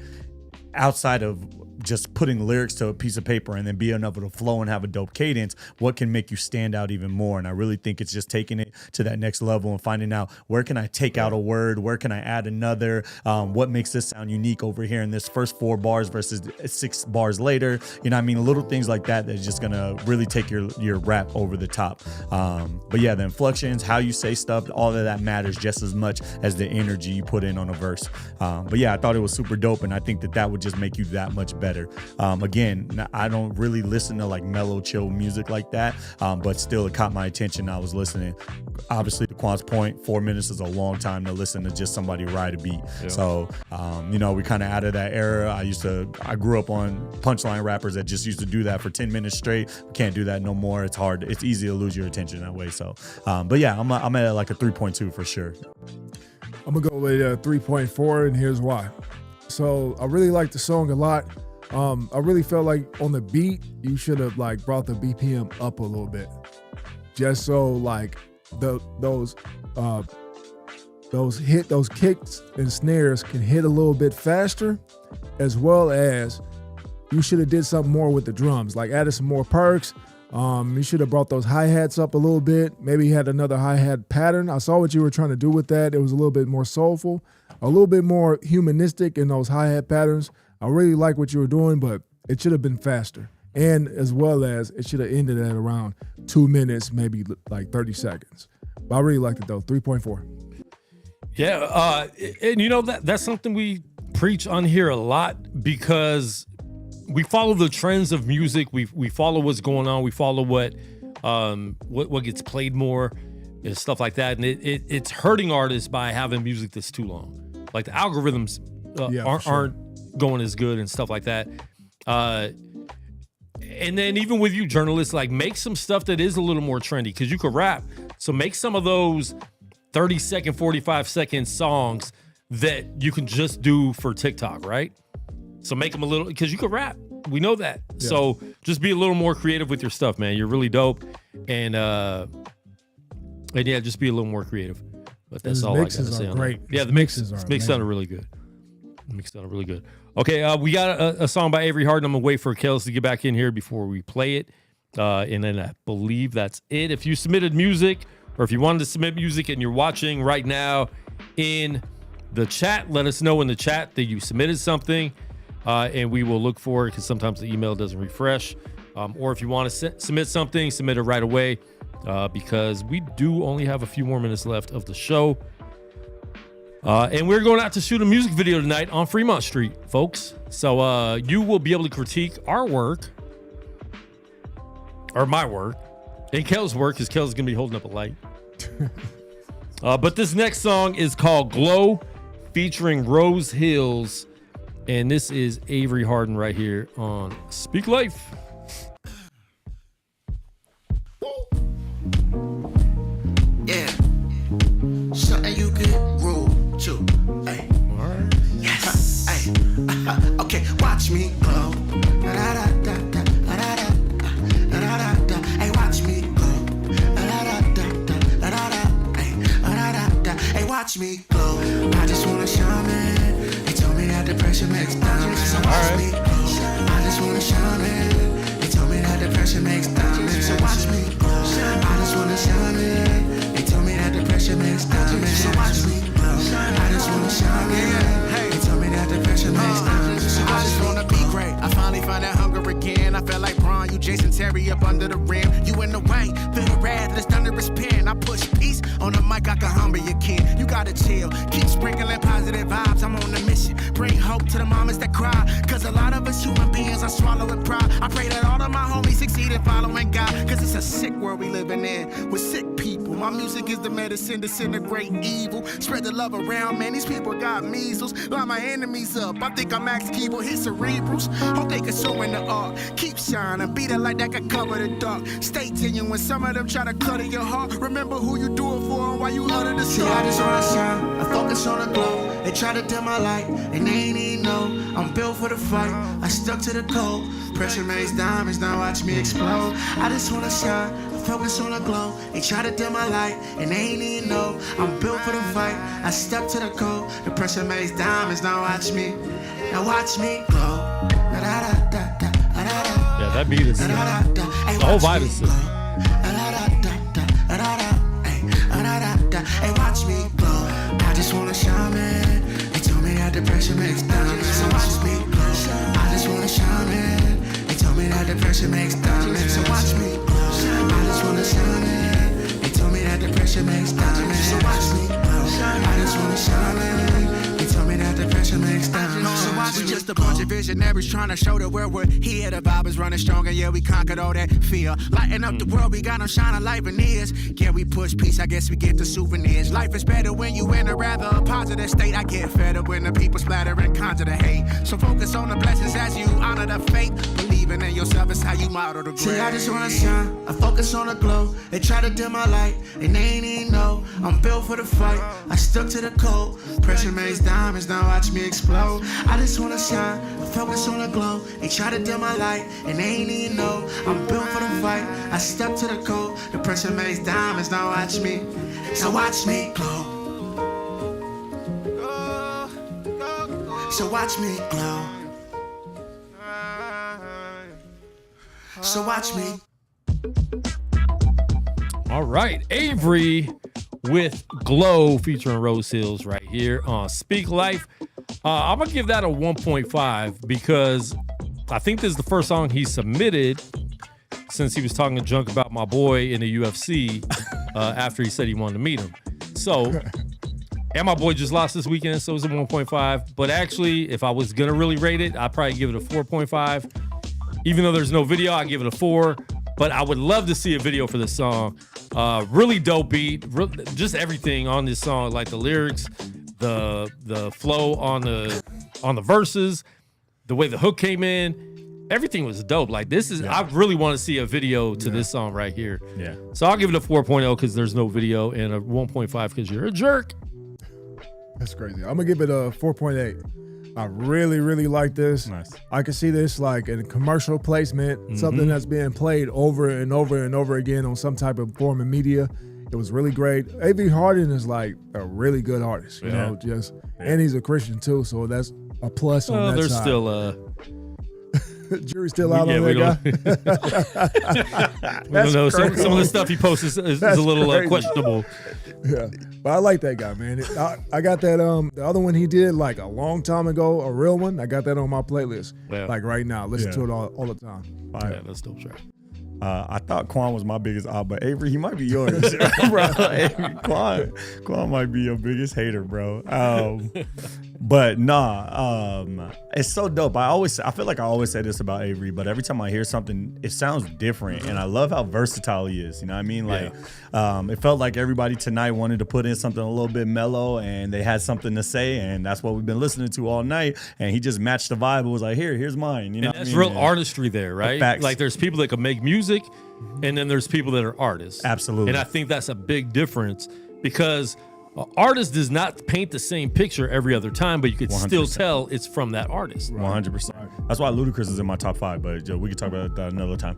outside of just putting lyrics to a piece of paper and then being able to flow and have a dope cadence, what can make you stand out even more? And I really think it's just taking it to that next level and finding out where can I take out a word, where can I add another, what makes this sound unique over here in this first 4 bars versus 6 bars later. Little things like that that's just gonna really take your rap over the top. But yeah, the inflections, how you say stuff, all of that matters just as much as the energy you put in on a verse. But yeah, I thought it was super dope, and I think that would just make you that much better. Again, I don't really listen to like mellow, chill music like that, but still it caught my attention. I was listening. Obviously, to Quan's point, 4 minutes is a long time to listen to just somebody ride a beat. Yeah. So, we kind of out of that era. I grew up on punchline rappers that just used to do that for 10 minutes straight. We can't do that no more. It's hard. It's easy to lose your attention that way. So, but yeah, I'm at like a 3.2 for sure. I'm gonna go with a 3.4, and here's why. So I really like the song a lot. I really felt like on the beat, you should have like brought the BPM up a little bit, just so like those kicks and snares can hit a little bit faster, as well as you should have did something more with the drums, like added some more perks, You should have brought those hi-hats up a little bit. Maybe had another hi-hat pattern. I saw what you were trying to do with that. It was a little bit more soulful, a little bit more humanistic in those hi-hat patterns. I really like what you were doing, but it should have been faster. And as well as it should have ended at around 2 minutes, maybe like 30 seconds. But I really liked it though, 3.4. Yeah, and you know that's something we preach on here a lot because we follow the trends of music. We follow what's going on. We follow what gets played more and stuff like that. And it's hurting artists by having music that's too long. Like the algorithms aren't going as good and stuff like that. And then even with you journalists, like make some stuff that is a little more trendy because you could rap. So make some of those 30-second, 45-second songs that you can just do for TikTok, right? So make them a little, because you could rap. We know that. Yeah. So just be a little more creative with your stuff, man. You're really dope. And yeah, just be a little more creative. But that's all I got to say on that. Yeah, the mixes sounded really good. The mix sounded really good. Okay, we got a song by Avery Harden. I'm going to wait for Kels to get back in here before we play it. And then I believe that's it. If you submitted music or if you wanted to submit music and you're watching right now in the chat, let us know in the chat that you submitted something. And we will look for it because sometimes the email doesn't refresh. Or if you want to submit something, submit it right away because we do only have a few more minutes left of the show. And we're going out to shoot a music video tonight on Fremont Street, folks. So you will be able to critique our work, or my work, and Kel's work, because Kel's going to be holding up a light. But this next song is called Glow, featuring Rose Hills. And this is Avery Harden right here on Speak Life. Yeah. Something you can rule to. Hey. All right. Yes. Hey. Okay, watch me glow. Hey, watch me glow. Hey, watch me glow. I just wanna shine, man. They told me that depression makes diamonds. So watch me glow. I just wanna shine, man. They told me that depression makes diamonds. So watch me glow. I just wanna shine, man. They told me that depression makes diamonds. So watch me glow. I just wanna shine, man. They told me that depression makes diamonds. So I just wanna be great. I finally find that hunger again. I felt like Braun, you Jason Terry up under the rim. You in the way, feel the wrath, this thunderous pen. I push peace on the mic, I can humble your kid. You gotta chill, keep sprinkling positive vibes. I'm on a mission, bring hope to the mamas that cry. Cause a lot of us human beings are swallowing pride. I pray that all of my homies succeed in following God. Cause it's a sick world we living in, with sick people. My music is the medicine to disintegrate evil. Spread the love around, man, these people got measles. Line my enemies up, I think I'm Max Keeble, hit cerebrals. Hope they consume in the art. Keep shining, be the light that can cover the dark. Stay genuine, some of them try to clutter your heart. Remember who you do it for and why you utter the song. See, I just wanna shine, I focus on the glow. They try to dim my light, and they ain't even know I'm built for the fight. I stuck to the code. Pressure makes diamonds, now watch me explode. I just wanna shine, I focus on the glow. They try to dim my light, and they ain't even know I'm built for the fight. I stuck to the code. The pressure makes diamonds, now watch me glow. Yeah, that beat is sick. The whole vibe is sick. Hey, watch me glow. I just wanna shine, man. They told me that depression makes diamonds. So watch me glow. I just wanna shine, man. They told me that depression makes diamonds. So watch me glow. I just wanna shine, man. They told me that depression makes diamonds. So watch me glow. I just wanna shine, man. They told me that depression makes diamonds. So watch me. We just a bunch of visionaries trying to show that where we're here. The vibe is running strong, and yeah, we conquered all that fear. Lighting up the world, we got them shining like veneers. Yeah, we push peace, I guess we get the souvenirs. Life is better when you in a rather positive state. I get fed up when the people splatter and conjure the hate. So focus on the blessings as you honor the faith. Believing in yourself is how you model the grace. See, I just wanna shine, I focus on the glow. They try to dim my light, and they ain't even know I'm built for the fight. I stuck to the code. Pressure makes diamonds, now watch me explode. I just wanna shine, I focus on the glow. They try to dim my light, and they ain't even know I'm built for the fight. I stuck to the code. The pressure makes diamonds, now watch me. So watch me glow. So watch me glow. So watch me. All right, Avery with Glow featuring Rose Hills right here on Speak Life. I'm gonna give that a 1.5 because I think this is the first song he submitted since he was talking junk about my boy in the UFC after he said he wanted to meet him. So, and my boy just lost this weekend, so it was a 1.5. But actually, if I was gonna really rate it, I'd probably give it a 4.5. Even though there's no video, I give it a 4. But I would love to see a video for this song. Really dope beat, just everything on this song, like the lyrics, the flow on the verses, the way the hook came in, everything was dope. Like this is, I really want to see a video to this song right here. Yeah. So I'll give it a 4.0 because there's no video, and a 1.5 because you're a jerk. That's crazy. I'm gonna give it a 4.8. I really, really like this. Nice. I can see this like in commercial placement, something that's being played over and over and over again on some type of form of media. It was really great. A.V. Hardin is like a really good artist, you know, and he's a Christian too, so that's a plus on that there's side. still jury's still out on that guy. We don't know. Some of the stuff he posts is a little questionable. Yeah, but I like that guy, man. I got that the other one he did like a long time ago, a real one. I got that on my playlist, like right now. Listen to it all the time. Yeah, that's dope track. I thought Quan was my biggest odd, but Avery, he might be yours, bro. Avery, Quan might be your biggest hater, bro. But nah, it's so dope. I feel like I always say this about Avery, but every time I hear something, it sounds different, and I love how versatile he is. You know what I mean? Like, it felt like everybody tonight wanted to put in something a little bit mellow, and they had something to say, and that's what we've been listening to all night. And he just matched the vibe. It was like, here's mine. You know, and that's real artistry there, right? Facts. Like, there's people that can make music, and then there's people that are artists. Absolutely. And I think that's a big difference because an artist does not paint the same picture every other time, but you could 100%. still tell it's from that artist. 100%. That's why Ludacris is in my top 5, but we can talk about that another time.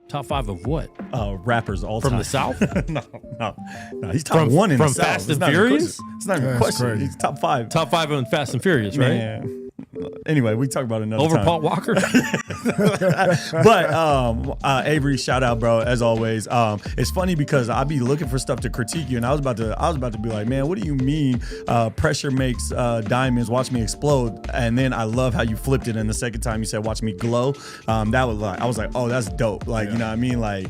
Top 5 of what? Rappers all from time. the South? No. He's top 1 in the South. From Fast and Furious? It's not even a question. He's top 5. Top 5 on Fast and Furious, right? Man. Anyway, we can talk about it another Over time. Paul Walker? But Avery, shout out, bro, as always. It's funny because I be looking for stuff to critique you, and I was about to be like, man, what do you mean pressure makes diamonds, watch me explode? And then I love how you flipped it, and the second time you said watch me glow. That was like, I was like, oh, that's dope. Like, you know what I mean? Like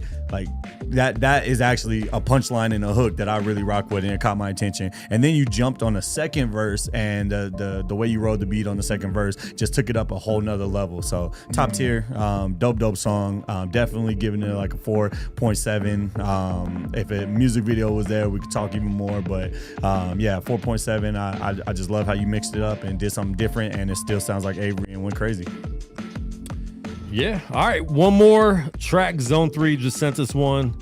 that is actually a punchline and a hook that I really rock with, and it caught my attention. And then you jumped on the second verse, and the way you rode the beat on the second verse just took it up a whole nother level. So top tier, dope song. Definitely giving it like a 4.7. If a music video was there, we could talk even more. But 4.7. I just love how you mixed it up and did something different, and it still sounds like Avery and went crazy. Yeah. All right. One more track. Zone 3 just sent us one.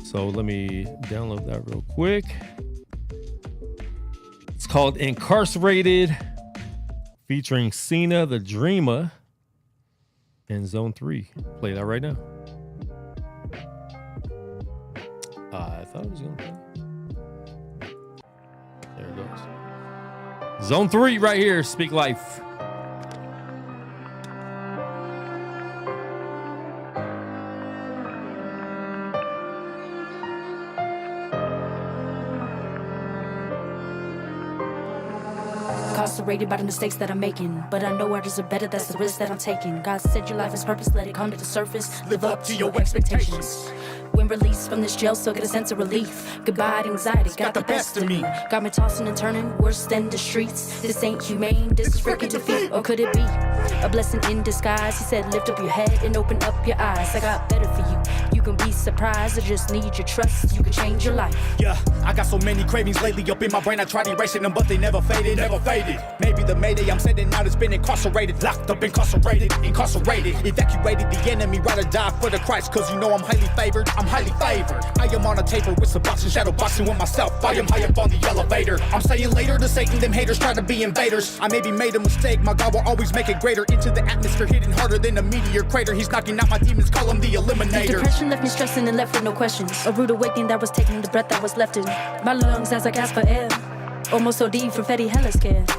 So let me download that real quick. It's called Incarcerated, featuring Cena the Dreamer and Zone 3. Play that right now. I thought it was going to play. There it goes. Zone 3 right here. Speak Life. Incarcerated by the mistakes that I'm making, but I know others are better, that's the risk that I'm taking. God said your life is purpose, let it come to the surface. Live up to your expectations. When released from this jail, still get a sense of relief. Goodbye anxiety, got the best of me. Got me tossing and turning, worse than the streets. This ain't humane, this is freaking defeat. Or could it be a blessing in disguise? He said lift up your head and open up your eyes. I got better for you. You can be surprised, I just need your trust. You can change your life. Yeah, I got so many cravings lately up in my brain. I tried erasing them, but they never faded. Maybe the mayday I'm sending out has been incarcerated. Locked up, incarcerated. Evacuated the enemy, rather die for the Christ. Cause you know I'm highly favored. I am on a taper with some boxing, shadow boxing with myself. I am high up on the elevator. I'm saying later to Satan, them haters try to be invaders. I maybe made a mistake, my God will always make it greater. Into the atmosphere, hitting harder than a meteor crater. He's knocking out my demons, call him the eliminator. Depression left me stressing and left with no questions. A rude awakening that was taking the breath that was left in my lungs as I gasped for air. Almost OD from Fetty, hella scared.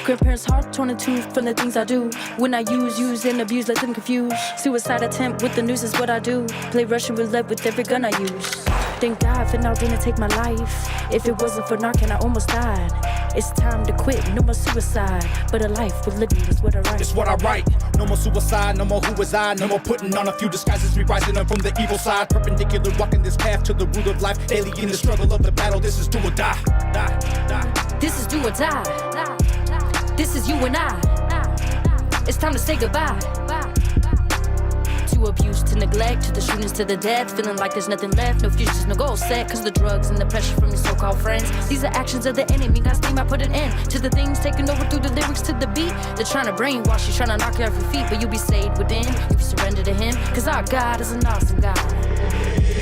Grandparents' heart torn in two from the things I do. When I use and abuse, let them confuse. Suicide attempt with the noose is what I do. Play Russian roulette with every gun I use. Thank God for not gonna take my life. If it wasn't for Narcan, I almost died. It's time to quit, no more suicide. But a life with living is what I write. It's what I write. No more suicide, no more who is I. No more putting on a few disguises, me rising up from the evil side. Perpendicular, walking this path to the root of life. Daily in the struggle of the battle, this is do or die. This is do or die. This is you and I. It's time to say goodbye. To abuse, to neglect, to the shootings, to the death. Feeling like there's nothing left, no futures, no goals set. Cause the drugs and the pressure from your so-called friends. These are actions of the enemy, God's name I put an end to the things taking over through the lyrics to the beat. They're trying to brainwash you, trying to knock you off your feet. But you'll be saved within if you surrender to him. Cause our God is an awesome God.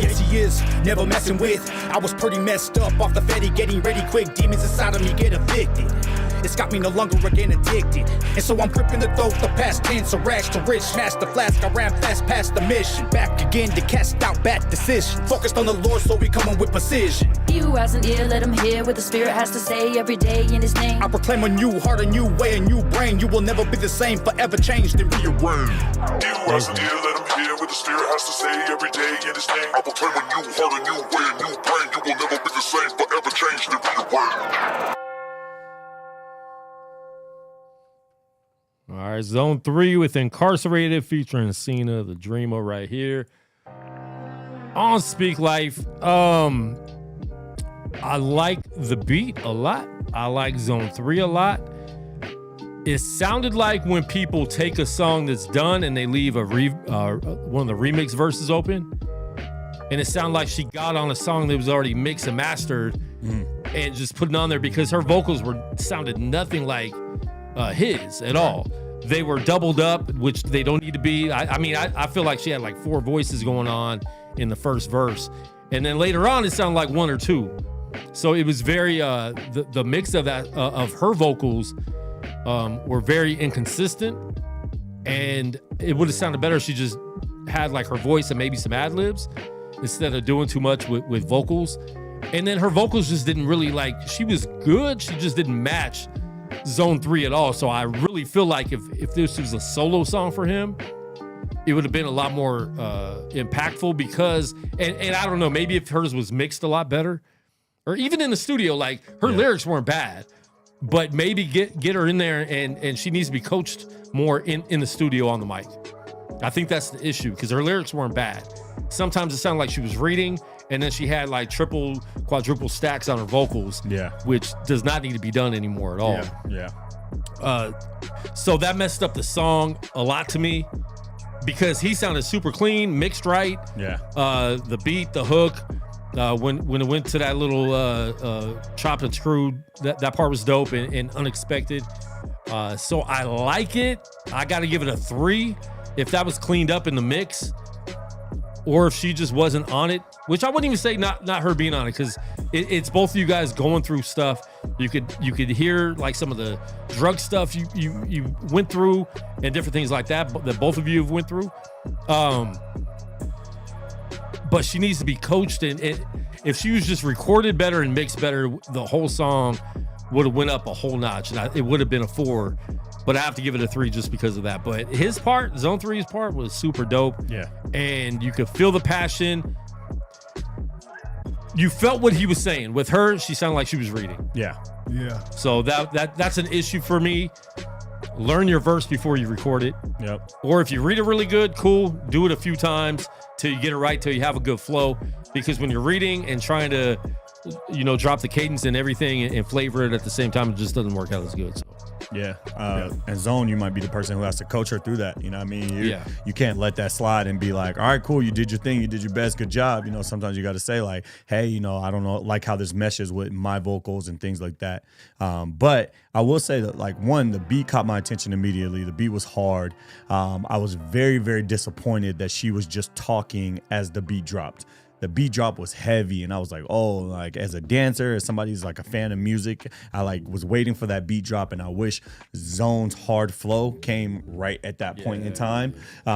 Yes, he is, never messing with. I was pretty messed up off the Fetty, getting ready quick. Demons inside of me get evicted. It's got me no longer again addicted. And so I'm gripping the throat, the past tense, so rags to rich. Smash the flask, I ran fast past the mission. Back again to cast out bad decisions. Focused on the Lord, so we coming with precision. He who has an ear, let him hear what the Spirit has to say every day in his name. I proclaim a new heart, a new way, a new brain. You will never be the same, forever changed and rearranged. He who has an ear, let him hear what the Spirit has to say every day in his name. I proclaim a new heart, a new way, a new brain. You will never be the same, forever changed and rearranged. All right, Zone 3 with Incarcerated featuring Cena, the Dreamer right here on Speak Life. I like the beat a lot. I like Zone 3 a lot. It sounded like when people take a song that's done and they leave a one of the remix verses open, and it sounded like she got on a song that was already mixed and mastered and just put it on there because her vocals sounded nothing like his at all. They were doubled up, which they don't need to be. I feel like she had like 4 voices going on in the first verse, and then later on it sounded like 1 or 2. So it was very the mix of that of her vocals were very inconsistent, and it would have sounded better if she just had like her voice and maybe some ad libs instead of doing too much with vocals. And then her vocals just didn't really she was good, she just didn't match Zone 3 at all. So I really feel like if this was a solo song for him, it would have been a lot more impactful because, and I don't know, maybe if hers was mixed a lot better, or even in the studio, like her lyrics weren't bad, but maybe get her in there and she needs to be coached more in the studio on the mic. I think that's the issue because her lyrics weren't bad. Sometimes it sounded like she was reading, and then she had like triple, quadruple stacks on her vocals, which does not need to be done anymore at all. So that messed up the song a lot to me because he sounded super clean, mixed right. The beat, the hook, when it went to that little chopped and screwed, that part was dope and unexpected. So I like it. I got to give it a 3. If that was cleaned up in the mix, or if she just wasn't on it, which I wouldn't even say not her being on it, because it's both of you guys going through stuff. You could hear like some of the drug stuff you went through and different things like that both of you have went through. But she needs to be coached, and if she was just recorded better and mixed better, the whole song would have went up a whole notch, and it would have been a 4. But I have to give it a 3 just because of that. But his part, Zone 3's part, was super dope. And you could feel the passion. You felt what he was saying. With her, she sounded like she was reading. So that's an issue for me. Learn your verse before you record it. Or if you read it really good, cool. Do it a few times till you get it right, till you have a good flow. Because when you're reading and trying to, drop the cadence and everything and flavor it at the same time, it just doesn't work out as good. So. And Zone, you might be the person who has to coach her through that. You know what I mean? You can't let that slide and be like, all right, cool, you did your thing, you did your best, good job. Sometimes you got to say like, hey, I don't know, like how this meshes with my vocals and things like that. But I will say that the beat caught my attention immediately. The beat was hard. I was very, very disappointed that she was just talking as the beat dropped. The beat drop was heavy, and I was like, as a dancer, as somebody who's like a fan of music, I was waiting for that beat drop, and I wish Zone's hard flow came right at that point in time.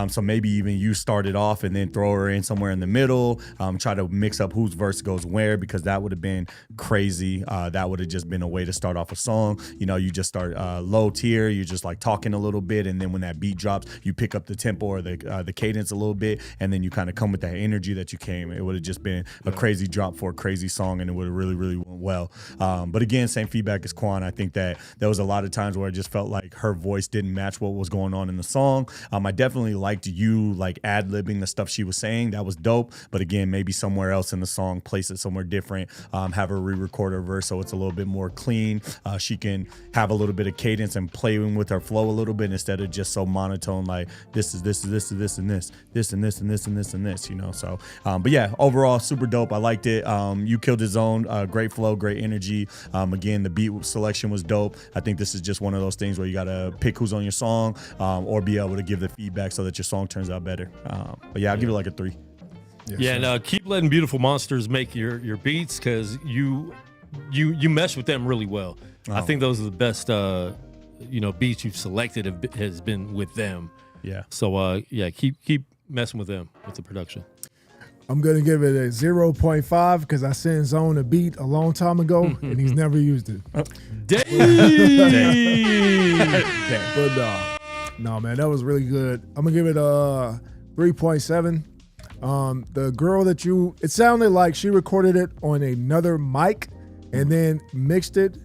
So maybe even you started off and then throw her in somewhere in the middle, try to mix up whose verse goes where, because that would have been crazy. That would have just been a way to start off a song. You just start low tier, you're just like talking a little bit, and then when that beat drops, you pick up the tempo or the cadence a little bit, and then you kind of come with that energy that you came. It would would have just been a crazy drop for a crazy song, and it would have really, really went well. But again, same feedback as Quan. I think that there was a lot of times where I just felt like her voice didn't match what was going on in the song. I definitely liked you like ad-libbing the stuff she was saying. That was dope. But again, maybe somewhere else in the song, place it somewhere different, have her re-record her verse so it's a little bit more clean. She can have a little bit of cadence and playing with her flow a little bit instead of just so monotone, like this is this, this is this, and this and this and this and this and this, you know. So but yeah, overall super dope. I liked it. You killed his own. Great flow, great energy. Again, the beat selection was dope. I think this is just one of those things where you gotta pick who's on your song, or be able to give the feedback so that your song turns out better. But yeah, I'll give it like a 3. And keep letting Beautiful Monsters make your beats, because you mesh with them really well. I think those are the best beats you've selected has been with them. Yeah. So keep messing with them with the production. I'm gonna give it a 0.5 because I sent Zone a beat a long time ago and he's never used it. Dang. But no, man, that was really good. I'm gonna give it a 3.7. The girl that it sounded like she recorded it on another mic and then mixed it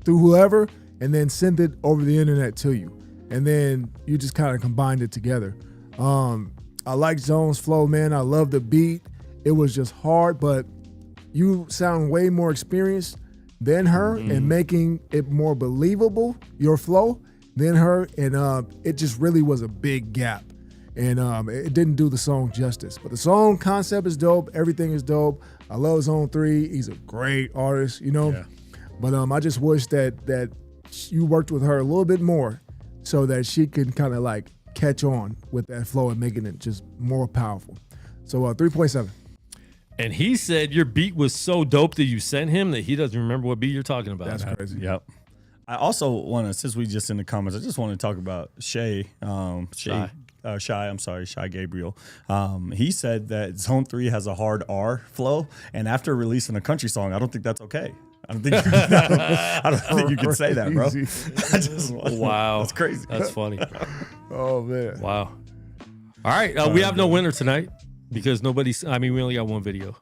through whoever and then sent it over the internet to you. And then you just kind of combined it together. I like Zone's flow, man. I love the beat. It was just hard, but you sound way more experienced than her and making it more believable, your flow, than her. And it just really was a big gap. And it didn't do the song justice. But the song concept is dope. Everything is dope. I love Zone 3. He's a great artist, you know. Yeah. But I just wish that you worked with her a little bit more so that she can kind of like catch on with that flow and making it just more powerful. So 3.7. And he said your beat was so dope that you sent him that he doesn't remember what beat you're talking about. That's crazy. Yep. I also want to, since we just in the comments, I just want to talk about Shy Gabriel. He said that Zone 3 has a hard R flow, and after releasing a country song, I don't think that's okay. I don't think you can say that, bro. Wow. That's crazy. That's funny. Oh, man. Wow. All right. We have no winner tonight because we only got one video.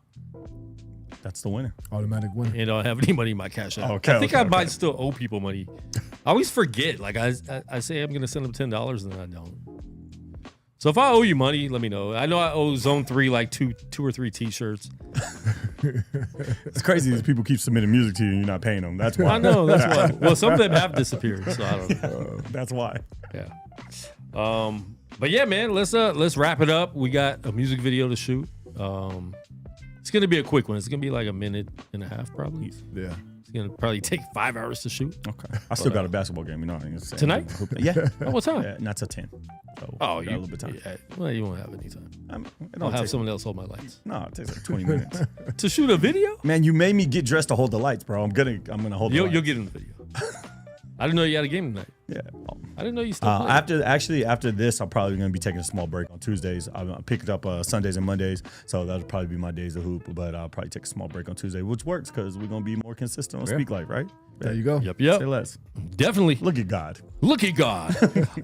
That's the winner. Automatic winner. And I don't have any money in my cash app. Okay, I think I might still owe people money. I always forget. Like I say I'm going to send them $10 and then I don't. So if I owe you money, let me know. I know I owe Zone 3 like two or three T-shirts. It's crazy that people keep submitting music to you and you're not paying them. That's why. I know. That's why. Well, some of them have disappeared, so I don't know. That's why. Yeah. But yeah, man, let's wrap it up. We got a music video to shoot. It's gonna be a quick one. It's gonna be like a minute and a half, probably. Yeah. It's gonna probably take 5 hours to shoot. Okay. I still got a basketball game. You know, tonight? Yeah. Oh, what time? Yeah, not till 10. So you got a little bit of time. Yeah, well, you won't have any time. I'll have someone else hold my lights. No, it takes like 20 minutes to shoot a video. Man, you made me get dressed to hold the lights, bro. I'm gonna hold. The lights. You'll get in the video. I didn't know you had a game tonight. Yeah. I didn't know you still played. After this, I'm probably going to be taking a small break on Tuesdays. I'm picking up Sundays and Mondays, so that'll probably be my days of hoop. But I'll probably take a small break on Tuesday, which works because we're going to be more consistent on Speak Life, right? There you go. Yep. Say less. Definitely. Look at God. Look at God.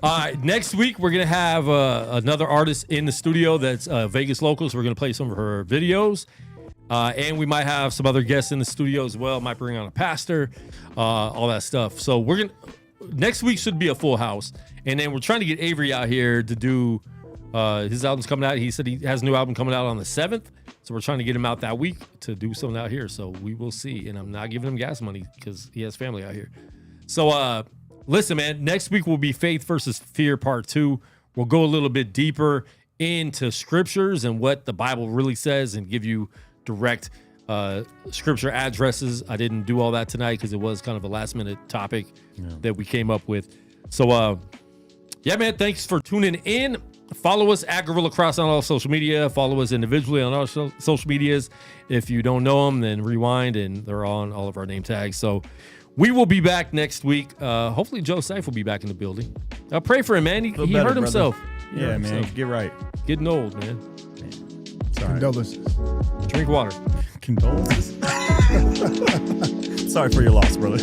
All right. Next week, we're going to have another artist in the studio that's Vegas local, so we're going to play some of her videos. And we might have some other guests in the studio as well. Might bring on a pastor, all that stuff. So next week should be a full house. And then we're trying to get Avery out here to do his album's coming out. He said he has a new album coming out on the 7th. So we're trying to get him out that week to do something out here. So we will see. And I'm not giving him gas money because he has family out here. So listen, man, next week will be Faith versus Fear Part 2. We'll go a little bit deeper into scriptures and what the Bible really says and give you direct scripture addresses. I didn't do all that tonight because it was kind of a last minute topic that we came up with. So yeah, man, thanks for tuning in. Follow us at Gorilla Cross on all social media. Follow us individually on our social medias. If you don't know them, then rewind, and they're on all of our name tags. So we will be back next week. Hopefully Joe Seif will be back in the building. I'll pray for him, man. He hurt himself. Yeah, man. Get right. Getting old, man. Sorry. Condolences. Drink water. Condolences. Sorry for your loss, brother.